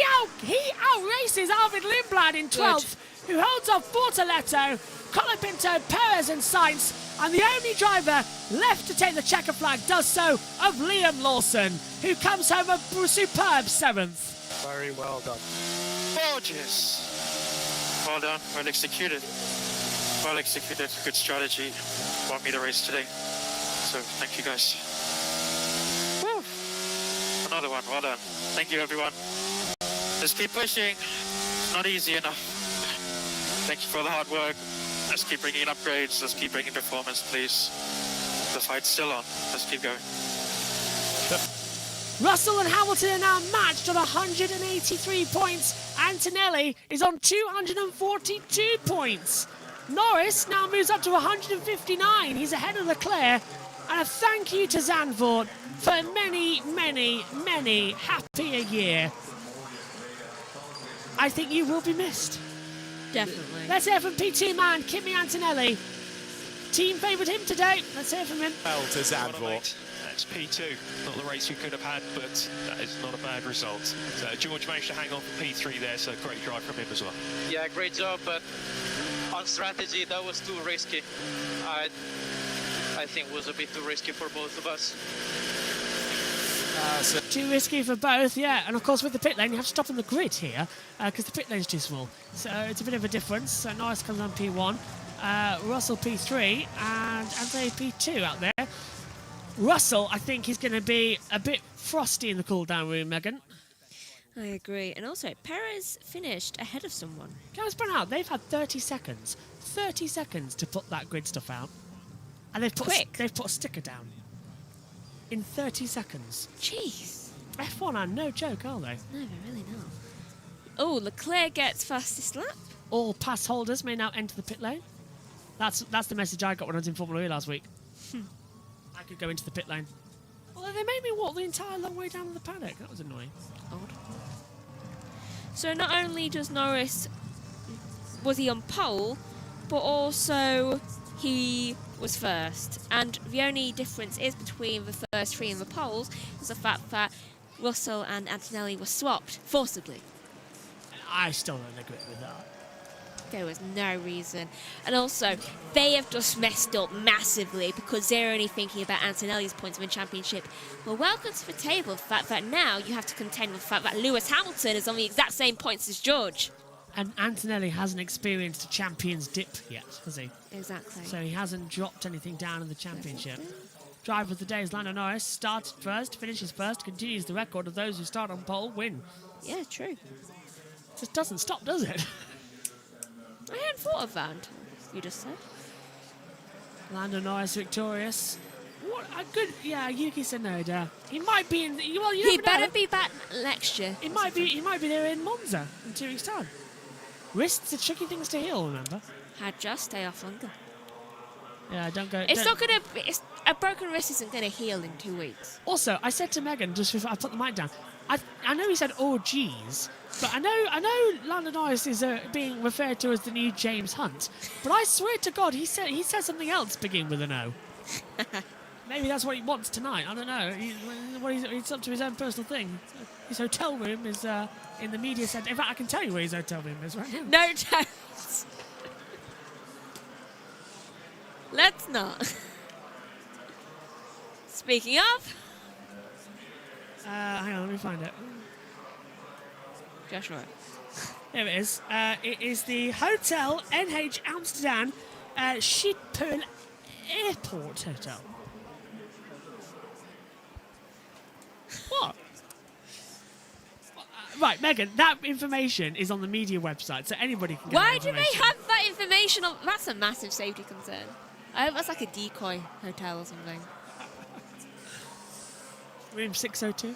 outraces Arvid Lindblad in 12th, who holds off Bortoletto, Colapinto, Perez and Sainz, and the only driver left to take the checker flag does so of Liam Lawson, who comes home a superb 7th. Very well done. Gorgeous. Well done. Well executed. Well executed. Good strategy. Won me the race today. So thank you guys. Woo. Another one. Well done. Thank you everyone. Just keep pushing. It's not easy enough. Thank you for the hard work. Let's keep bringing in upgrades. Let's keep bringing performance, please. The fight's still on. Let's keep going. Russell and Hamilton are now matched on 183 points. Antonelli is on 242 points. Norris now moves up to 159. He's ahead of Leclerc. And a thank you to Zandvoort for many, many, many happier year. I think you will be missed. Definitely. Let's hear from P2 man, Kimi Antonelli. Team favoured him today. Let's hear from him. Well to Zandvoort. That's P2. Not the race we could have had, but that is not a bad result. So George managed to hang on for P3 there, so great drive from him as well. Yeah, great job, but on strategy, that was too risky. I think it was a bit too risky for both of us. Too risky for both, yeah. And of course, with the pit lane, you have to stop on the grid here because the pit lane's too small. So it's a bit of a difference. So Norris comes on P1, Russell P3, and Anthony P2 out there. Russell, I think, is going to be a bit frosty in the cool-down room, Megan. I agree. And also, Perez finished ahead of someone. Can I point out, they've had 30 seconds. 30 seconds to put that grid stuff out. And they've put a sticker down. In 30 seconds. Jeez. F1 are no joke, are they? No, they're really not. Oh, Leclerc gets fastest lap. All pass holders may now enter the pit lane. That's the message I got when I was in Formula E last week. I could go into the pit lane. Although they made me walk the entire long way down to the paddock. That was annoying. Odd. So not only does Norris, was he on pole, but also he was first. And the only difference is between the first three and the poles is the fact that Russell and Antonelli were swapped forcibly. I still don't agree with that. There was no reason. And also, they have just messed up massively because they're only thinking about Antonelli's points in the championship. Well, welcome to the table, the fact that now you have to contend with the fact that Lewis Hamilton is on the exact same points as George. And Antonelli hasn't experienced a champion's dip yet, has he? Exactly. So he hasn't dropped anything down in the championship. Driver of the day is Lando Norris. Started first, finishes first, continues the record of those who start on pole, win. Yeah, true. Just doesn't stop, does it? I hadn't thought of that. You just said. Lando Norris victorious. What a good... Yeah, Yuki Tsunoda. He might be in... Well, you He never better know. be back next year. He might be there in Monza in 2 weeks' time. Wrists are tricky things to heal, remember? Had just stay off longer. Yeah, don't go... It's not going to... A broken wrist isn't going to heal in 2 weeks. Also, I said to Megan, just before I put the mic down, I know he said, oh, geez, but I know Lando Norris is being referred to as the new James Hunt, but I swear to God, he said something else beginning with an O. Maybe that's what he wants tonight, I don't know. He's up to his own personal thing. His hotel room is in the media centre. In fact, I can tell you where his hotel room is right now. No, don't. Let's not. Speaking of... hang on, let me find it. Joshua. There it is. It is the Hotel NH Amsterdam Schiphol Airport Hotel. What? Right, Megan, that information is on the media website, so anybody can get Why that do they information. have that information on... That's a massive safety concern. I hope that's like a decoy hotel or something. Room 602?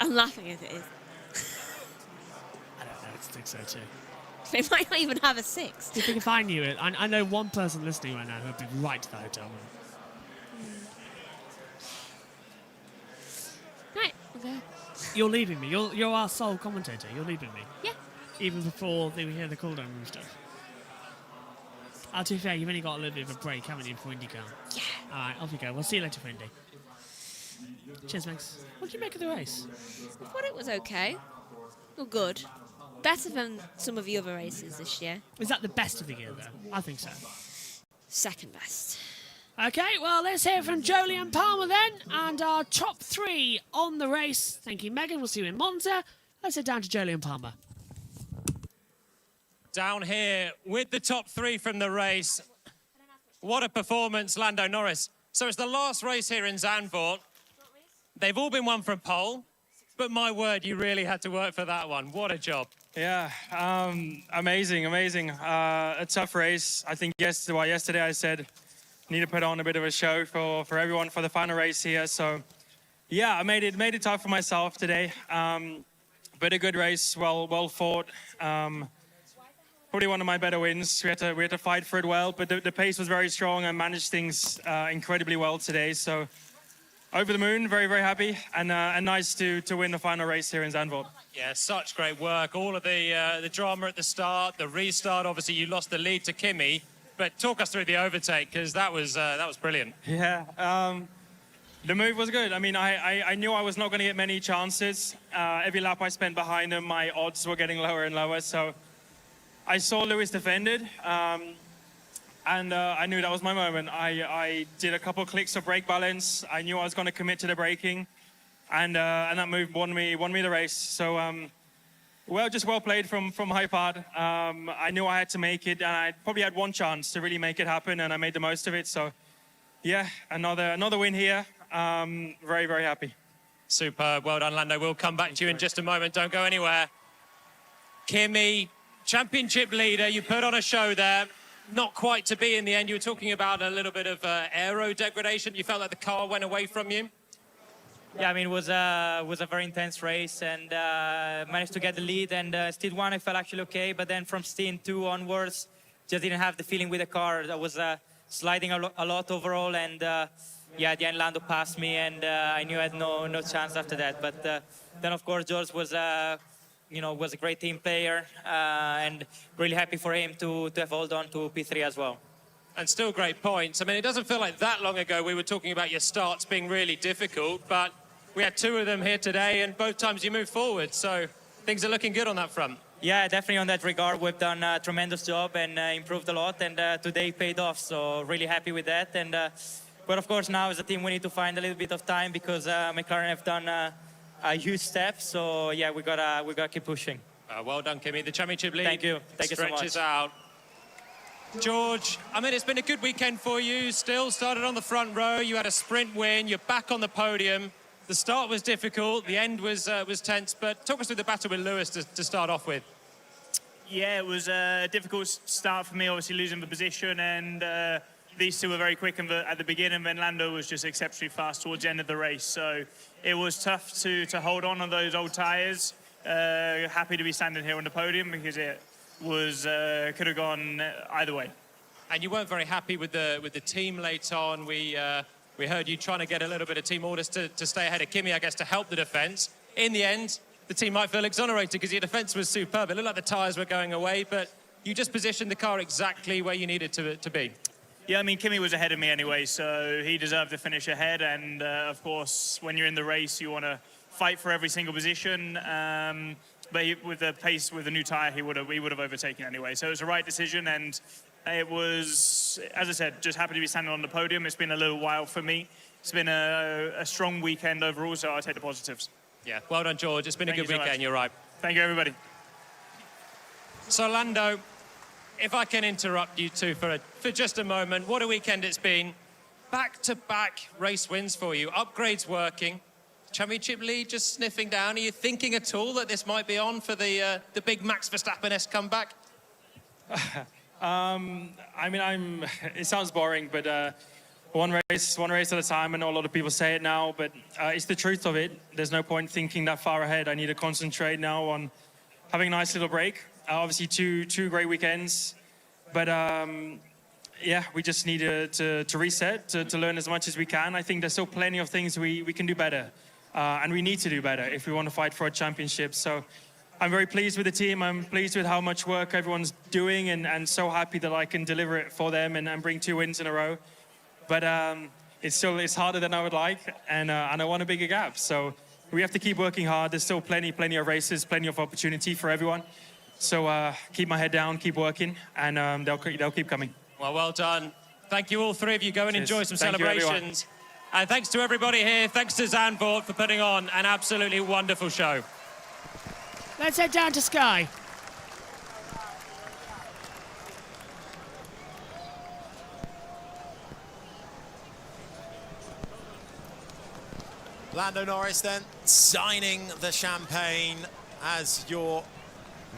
I'm laughing as it is. I don't know, it's 602. They might not even have a 6. Do you think if I knew it? I know one person listening right now who would be right to the hotel room. Right, okay. You're leaving me. You're our sole commentator. You're leaving me. Yeah. Even before we hear the cooldown and stuff. To be fair, you've only got a little bit of a break, haven't you, for IndyCar? Yeah. All right, off you go. We'll see you later for Indy. Cheers, Max. What did you make of the race? I thought it was okay. Well, good. Better than some of the other races this year. Is that the best of the year, though? I think so. Second best. Okay, well, let's hear from Jolyon Palmer then, and our top 3 on the race. Thank you, Megan. We'll see you in Monza. Let's head down to Jolyon Palmer. Down here with the top 3 from the race. What a performance, Lando Norris. So it's the last race here in Zandvoort. They've all been won from pole, but my word, you really had to work for that one. What a job. Yeah, amazing. A tough race. I think yesterday I said need to put on a bit of a show for everyone for the final race here. So yeah, I made it tough for myself today. But a good race, well fought. Probably one of my better wins. We had to fight for it well, but the pace was very strong and managed things incredibly well today. So over the moon, very, very happy, and nice to win the final race here in Zandvoort. Yeah, such great work. All of the drama at the start, the restart. Obviously, you lost the lead to Kimi, but talk us through the overtake because that was brilliant. Yeah, the move was good. I mean, I knew I was not going to get many chances. Every lap I spent behind him, my odds were getting lower and lower. So I saw Lewis defended, and I knew that was my moment. I did a couple clicks of brake balance. I knew I was going to commit to the braking, and that move won me the race. So, well played from my part. I knew I had to make it, and I probably had one chance to really make it happen, and I made the most of it. So, yeah, another win here. Very, very happy. Superb. Well done, Lando. We'll come back to you in just a moment. Don't go anywhere. Kimi, championship leader. You put on a show there. Not quite to be in the end. You were talking about a little bit of aero degradation. You felt like the car went away from you? Yeah, I mean, it was a very intense race, and managed to get the lead. And stint 1, I felt actually okay, but then from stint 2 onwards, just didn't have the feeling with the car. I was sliding a lot overall, and yeah, at the end, Lando passed me, and I knew I had no chance after that. But then, of course, George was was a great team player, and really happy for him to have held on to P3 as well. And still great points. I mean, it doesn't feel like that long ago we were talking about your starts being really difficult, but we had 2 of them here today, and both times you moved forward, so things are looking good on that front. Yeah, definitely on that regard, we've done a tremendous job and improved a lot, and today paid off, so really happy with that. And but of course, now as a team, we need to find a little bit of time because McLaren have done a huge step, so yeah, we gotta keep pushing. Well done, Kimi. The championship lead Thank you so much. stretches out. George, I mean, it's been a good weekend for you. Still started on the front row. You had a sprint win. You're back on the podium. The start was difficult. The end was tense. But talk us through the battle with Lewis to start off with. Yeah, it was a difficult start for me, obviously losing the position, and these two were very quick at the beginning, and then Lando was just exceptionally fast towards the end of the race. So it was tough to hold on those old tyres. Happy to be standing here on the podium because it was could have gone either way. And you weren't very happy with the team late on. We heard you trying to get a little bit of team orders to stay ahead of Kimi, I guess, to help the defence. In the end, the team might feel exonerated because your defence was superb. It looked like the tyres were going away, but you just positioned the car exactly where you needed to be. Yeah, I mean, Kimi was ahead of me anyway, so he deserved to finish ahead. And of course, when you're in the race, you want to fight for every single position. But with the pace, with the new tyre, he would have overtaken anyway. So it was the right decision, and it was, as I said, just happy to be standing on the podium. It's been a little while for me. It's been a strong weekend overall, so I'll take the positives. Yeah, well done, George. It's been a good weekend, you're right. Thank you, everybody. So, Lando, if I can interrupt you two for just a moment, what a weekend it's been. Back-to-back race wins for you. Upgrades working. Championship lead just sniffing down. Are you thinking at all that this might be on for the big Max Verstappen-esque comeback? I mean, it sounds boring, but one race at a time. I know a lot of people say it now, but it's the truth of it. There's no point thinking that far ahead. I need to concentrate now on having a nice little break. Obviously, two great weekends, but yeah, we just need to reset, to learn as much as we can. I think there's still plenty of things we can do better, and we need to do better if we want to fight for a championship. So I'm very pleased with the team. I'm pleased with how much work everyone's doing, and so happy that I can deliver it for them and bring 2 wins in a row. But it's harder than I would like, and I want a bigger gap. So we have to keep working hard. There's still plenty of races, plenty of opportunity for everyone. So keep my head down, keep working, and they'll keep coming. Well done. Thank you, all three of you. Go and Cheers. enjoy some Thank you, everyone. celebrations. And thanks to everybody here. Thanks to Zandvoort for putting on an absolutely wonderful show. Let's head down to Sky. Lando Norris then signing the champagne as your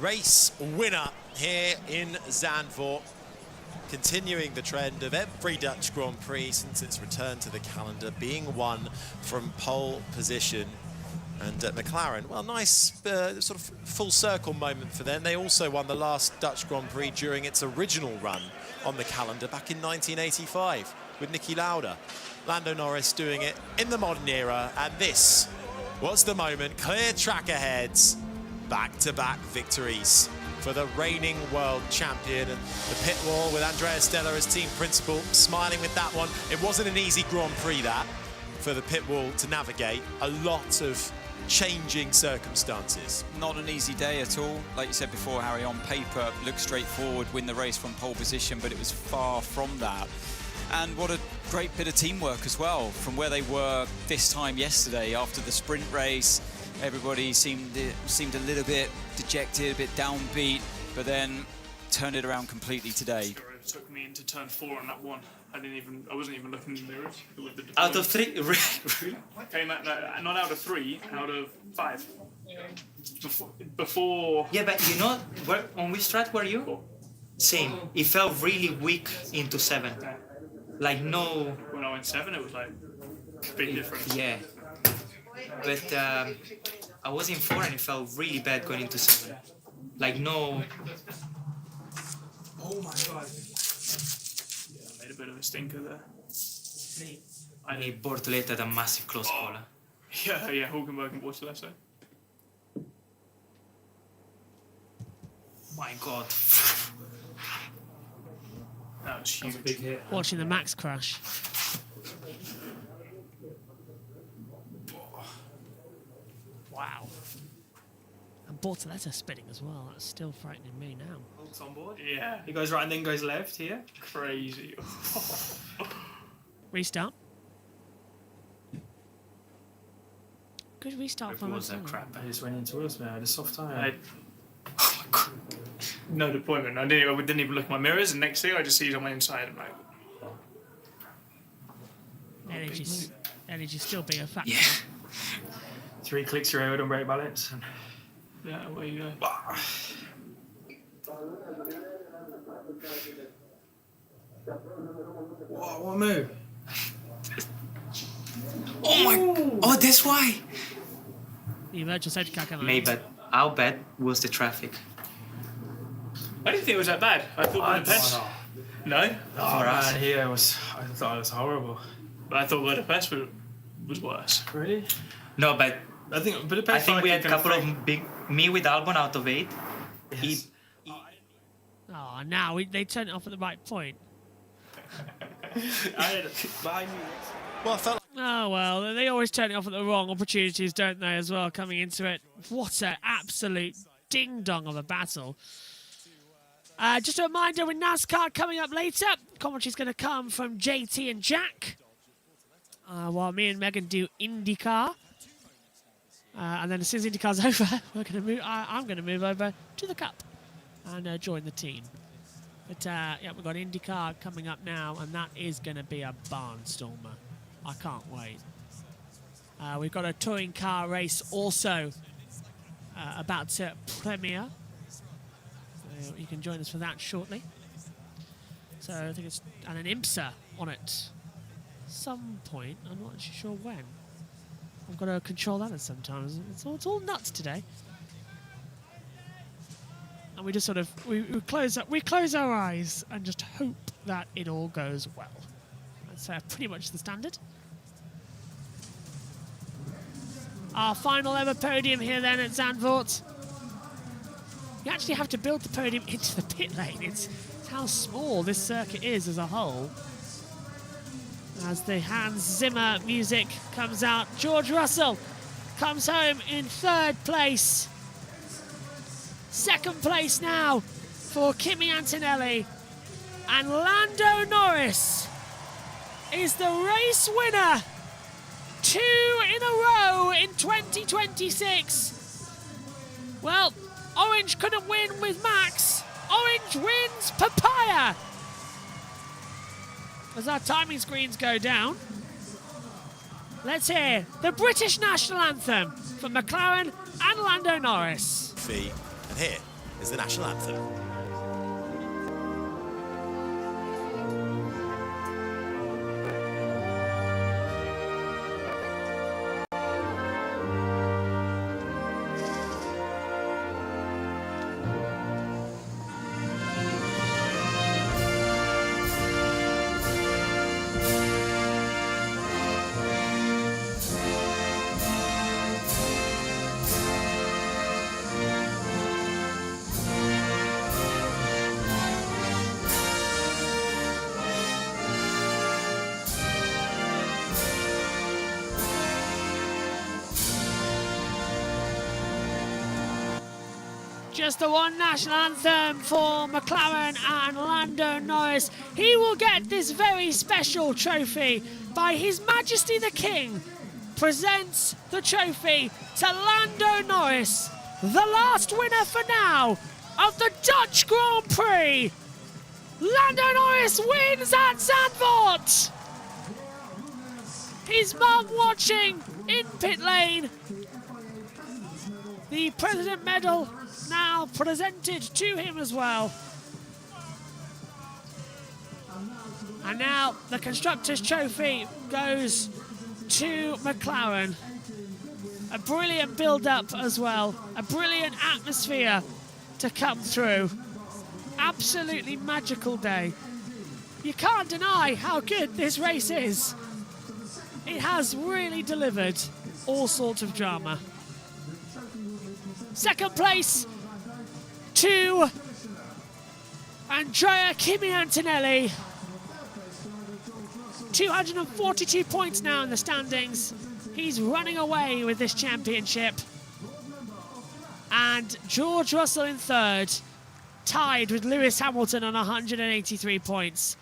race winner here in Zandvoort, continuing the trend of every Dutch Grand Prix since its return to the calendar being won from pole position. And McLaren, well, nice sort of full circle moment for them. They also won the last Dutch Grand Prix during its original run on the calendar back in 1985 with Niki Lauda. Lando Norris doing it in the modern era, and this was the moment. Clear track ahead, back-to-back victories for the reigning world champion. And the pit wall with Andrea Stella as team principal, smiling with that one. It wasn't an easy Grand Prix, that, for the pit wall to navigate. A lot of changing circumstances. Not an easy day at all. Like you said before, Harry, on paper, looked straightforward, win the race from pole position, but it was far from that. And what a great bit of teamwork as well, from where they were this time yesterday after the sprint race. Everybody seemed a little bit dejected, a bit downbeat, but then turned it around completely today. It took me into turn 4 on that one. I wasn't even looking in the mirrors. Out of 3? Really? Came out, not out of 3, out of 5. Before. Yeah, but you know, on which track were you? Same. It felt really weak into 7. Like no. When I went 7, it was like a big difference. Yeah. but I was in 4 and it felt really bad going into 7. Like no. Oh my god. Yeah, I made a bit of a stinker there. Bortoletti had a massive close call. Yeah, Hulkenberg and Bortoletti. My god. That was huge. A big hit. Watching the Max crash. Wow. And Bortoletti spinning as well. That's still frightening me now. Hulk's on board? Yeah. He goes right and then goes left here. Crazy. Restart. Good restart from was that crap. I just went into us, man. I had a soft tire. No deployment. I didn't even look at my mirrors, and next thing I just see it on my inside. I'm like, energy still being a factor. yeah. 3 clicks your air on brake balance, and yeah, away you go. Whoa, what move? Oh my! Oh, that's why. The emergency safety car coming. Maybe, but how bad was the traffic? I didn't think it was that bad. I thought Budapest. No? For us. Here I thought it was horrible. But I thought Budapest was worse. Really? No, but I think Budapest. I think we had a couple of big. Me with Albon out of 8. Yes. Oh, now they turned it off at the right point. I had it behind you. Well, I felt. Oh well, they always turn it off at the wrong opportunities, don't they? As well, coming into it. What an absolute ding dong of a battle. Just a reminder, with NASCAR coming up later, commentary's going to come from JT and Jack, while me and Megan do IndyCar. And then as soon as IndyCar's over, I'm going to move over to the Cup and join the team. But yeah, we've got IndyCar coming up now, and that is going to be a barnstormer. I can't wait. We've got a touring car race also about to premiere. You can join us for that shortly. So I think it's an IMSA on it. Some point, I'm not actually sure when. I've got to control that at some times. It's all nuts today. And we just sort of we close our eyes and just hope that it all goes well. That's pretty much the standard. Our final ever podium here then at Zandvoort. You actually have to build the podium into the pit lane. It's how small this circuit is as a whole. As the Hans Zimmer music comes out, George Russell comes home in 3rd place. 2nd place now for Kimi Antonelli. And Lando Norris is the race winner. 2 in a row in 2026. Well, Orange couldn't win with Max. Orange wins Papaya. As our timing screens go down, let's hear the British national anthem from McLaren and Lando Norris. And here is the national anthem. Just the one national anthem for McLaren and Lando Norris. He will get this very special trophy by His Majesty the King. Presents the trophy to Lando Norris, the last winner for now of the Dutch Grand Prix. Lando Norris wins at Zandvoort. His mum watching in pit lane. The President Medal now presented to him as well. And now the Constructors' Trophy goes to McLaren. A brilliant build-up as well. A brilliant atmosphere to come through. Absolutely magical day. You can't deny how good this race is. It has really delivered all sorts of drama. Second place to Andrea Kimi Antonelli. 242 points now in the standings. He's running away with this championship. And George Russell in third, tied with Lewis Hamilton on 183 points.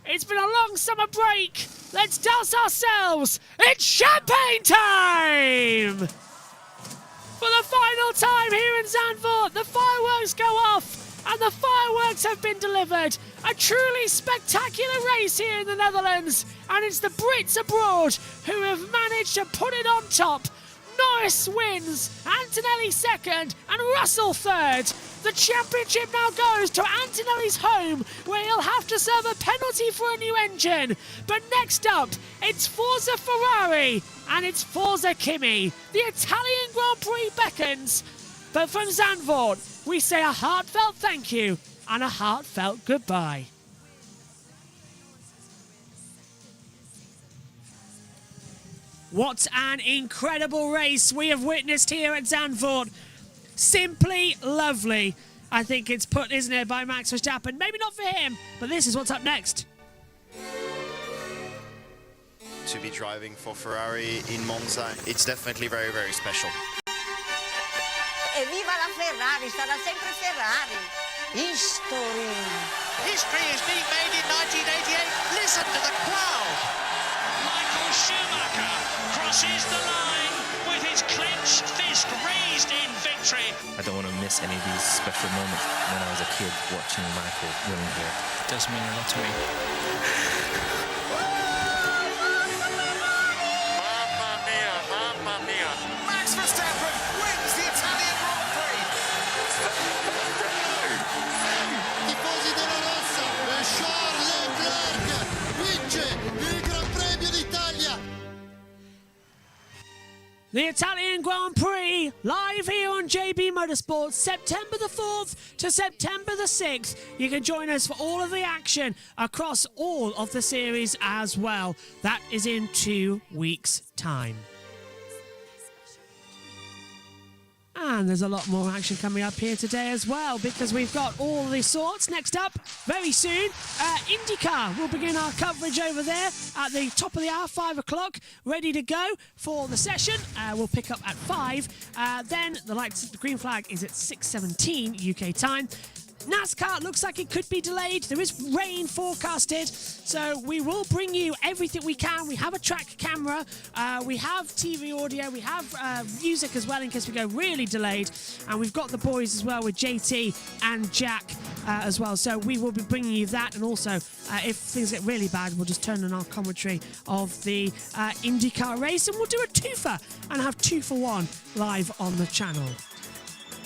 It's been a long summer break. Let's douse ourselves. It's champagne time! For the final time here in Zandvoort, the fireworks go off and the fireworks have been delivered. A truly spectacular race here in the Netherlands, and it's the Brits abroad who have managed to put it on top. Norris wins, Antonelli second, and Russell third. The championship now goes to Antonelli's home, where he'll have to serve a penalty for a new engine. But next up, it's Forza Ferrari, and it's Forza Kimi. The Italian Grand Prix beckons. But from Zandvoort, we say a heartfelt thank you and a heartfelt goodbye. What an incredible race we have witnessed here at Zandvoort. Simply lovely. I think it's put, isn't it, by Max Verstappen. Maybe not for him, but this is what's up next. To be driving for Ferrari in Monza, it's definitely very, very special. E viva la Ferrari, sarà sempre Ferrari. History. History is being made in 1988. Listen to the crowd. Michael Schumacher crosses the line with his clenched fist raised in victory. I don't want to miss any of these special moments when I was a kid watching Michael winning here. It does mean a lot to me. Mamma mia, mamma mia. Max Verstappen wins the Italian Grand Prix. Tifosi della Rossa, Charles Leclerc vince il Gran Premio d'Italia. The Italian Grand Prix, live here on JB Motorsports, September the 4th to September the 6th. You can join us for all of the action across all of the series as well. That is in 2 weeks' time. And there's a lot more action coming up here today as well, because we've got all the sorts. Next up, very soon, IndyCar. We'll begin our coverage over there at the top of the hour, 5 o'clock, ready to go for the session. We'll pick up at 5. Then the green flag is at 6:17 UK time. NASCAR looks like it could be delayed. There is rain forecasted, so we will bring you everything we can. We have a track camera, we have TV audio, we have music as well in case we go really delayed, and we've got the boys as well with JT and Jack as well. So we will be bringing you that, and also if things get really bad, we'll just turn on our commentary of the IndyCar race, and we'll do a twofer and have 2 for 1 live on the channel.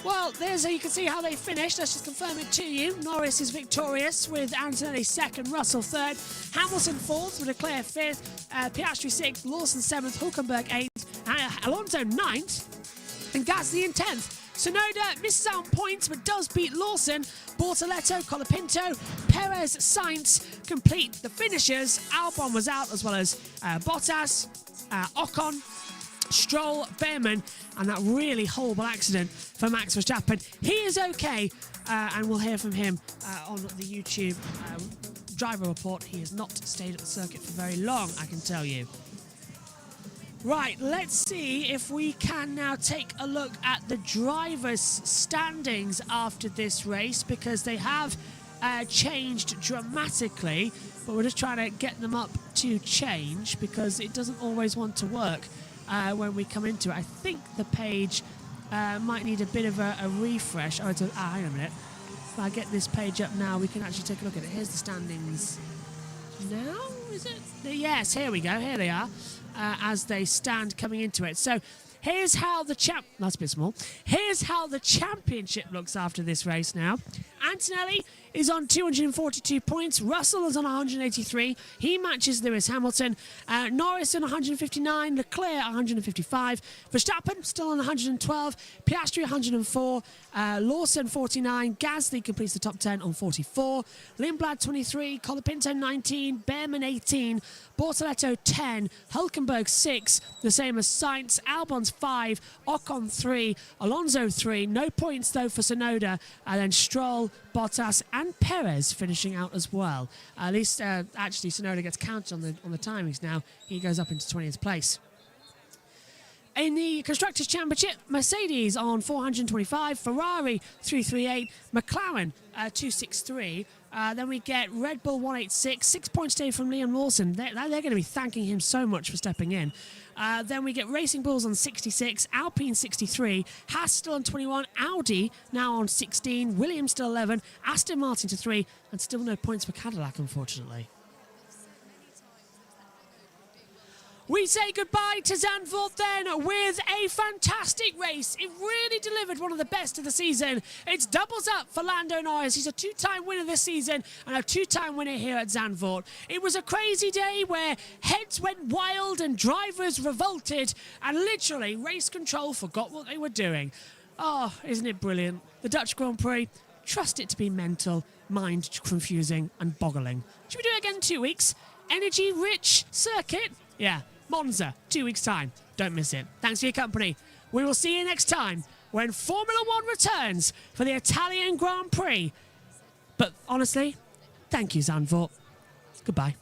Well, there's how you can see how they finished. Let's just confirm it to you. Norris is victorious with Antonelli second, Russell third, Hamilton fourth with Leclerc fifth, Piastri sixth, Lawson seventh, Hülkenberg eighth, Alonso ninth, and Gasly in 10th. Tsunoda misses out on points but does beat Lawson. Bortoletto, Colapinto, Perez, Sainz complete the finishers. Albon was out, as well as Bottas, Ocon, Stroll, Behrman, and that really horrible accident for Max Verstappen. He is okay, and we'll hear from him on the YouTube driver report. He has not stayed at the circuit for very long, I can tell you. Right, let's see if we can now take a look at the drivers' standings after this race, because they have changed dramatically, but we're just trying to get them up to change because it doesn't always want to work when we come into it. I think the page might need a bit of a refresh. Oh, hang on a minute. If I get this page up now, we can actually take a look at it. Here's the standings now, is it? Yes, here we go. Here they are as they stand coming into it. So here's how the that's a bit small. Here's how the championship looks after this race now. Antonelli is on 242 points. Russell is on 183. He matches Lewis Hamilton. Norris on 159. Leclerc 155. Verstappen still on 112. Piastri 104. Lawson 49. Gasly completes the top 10 on 44. Lindblad 23. Colapinto 19. Behrman 18. Bortoletto 10. Hülkenberg 6. The same as Sainz. Albon's 5. Ocon 3. Alonso 3. No points though for Tsunoda. And then Stroll, Bottas and Perez finishing out as well. At least actually Tsunoda gets counted on the timings now. He goes up into 20th place. In the Constructors' Championship, Mercedes on 425, Ferrari 338, McLaren 263. Then we get Red Bull 186, 6 points today from Liam Lawson. They're going to be thanking him so much for stepping in. Then we get Racing Bulls on 66, Alpine 63, Haas still on 21, Audi now on 16, Williams still 11, Aston Martin to 3, and still no points for Cadillac, unfortunately. We say goodbye to Zandvoort then with a fantastic race. It really delivered one of the best of the season. It's doubles up for Lando Norris. He's a two-time winner this season and a two-time winner here at Zandvoort. It was a crazy day where heads went wild and drivers revolted and literally race control forgot what they were doing. Oh, isn't it brilliant? The Dutch Grand Prix, trust it to be mental, mind confusing and boggling. Should we do it again in 2 weeks? Energy-rich circuit? Yeah. Monza, 2 weeks' time. Don't miss it. Thanks for your company. We will see you next time when Formula One returns for the Italian Grand Prix. But honestly, thank you, Zandvoort. Goodbye.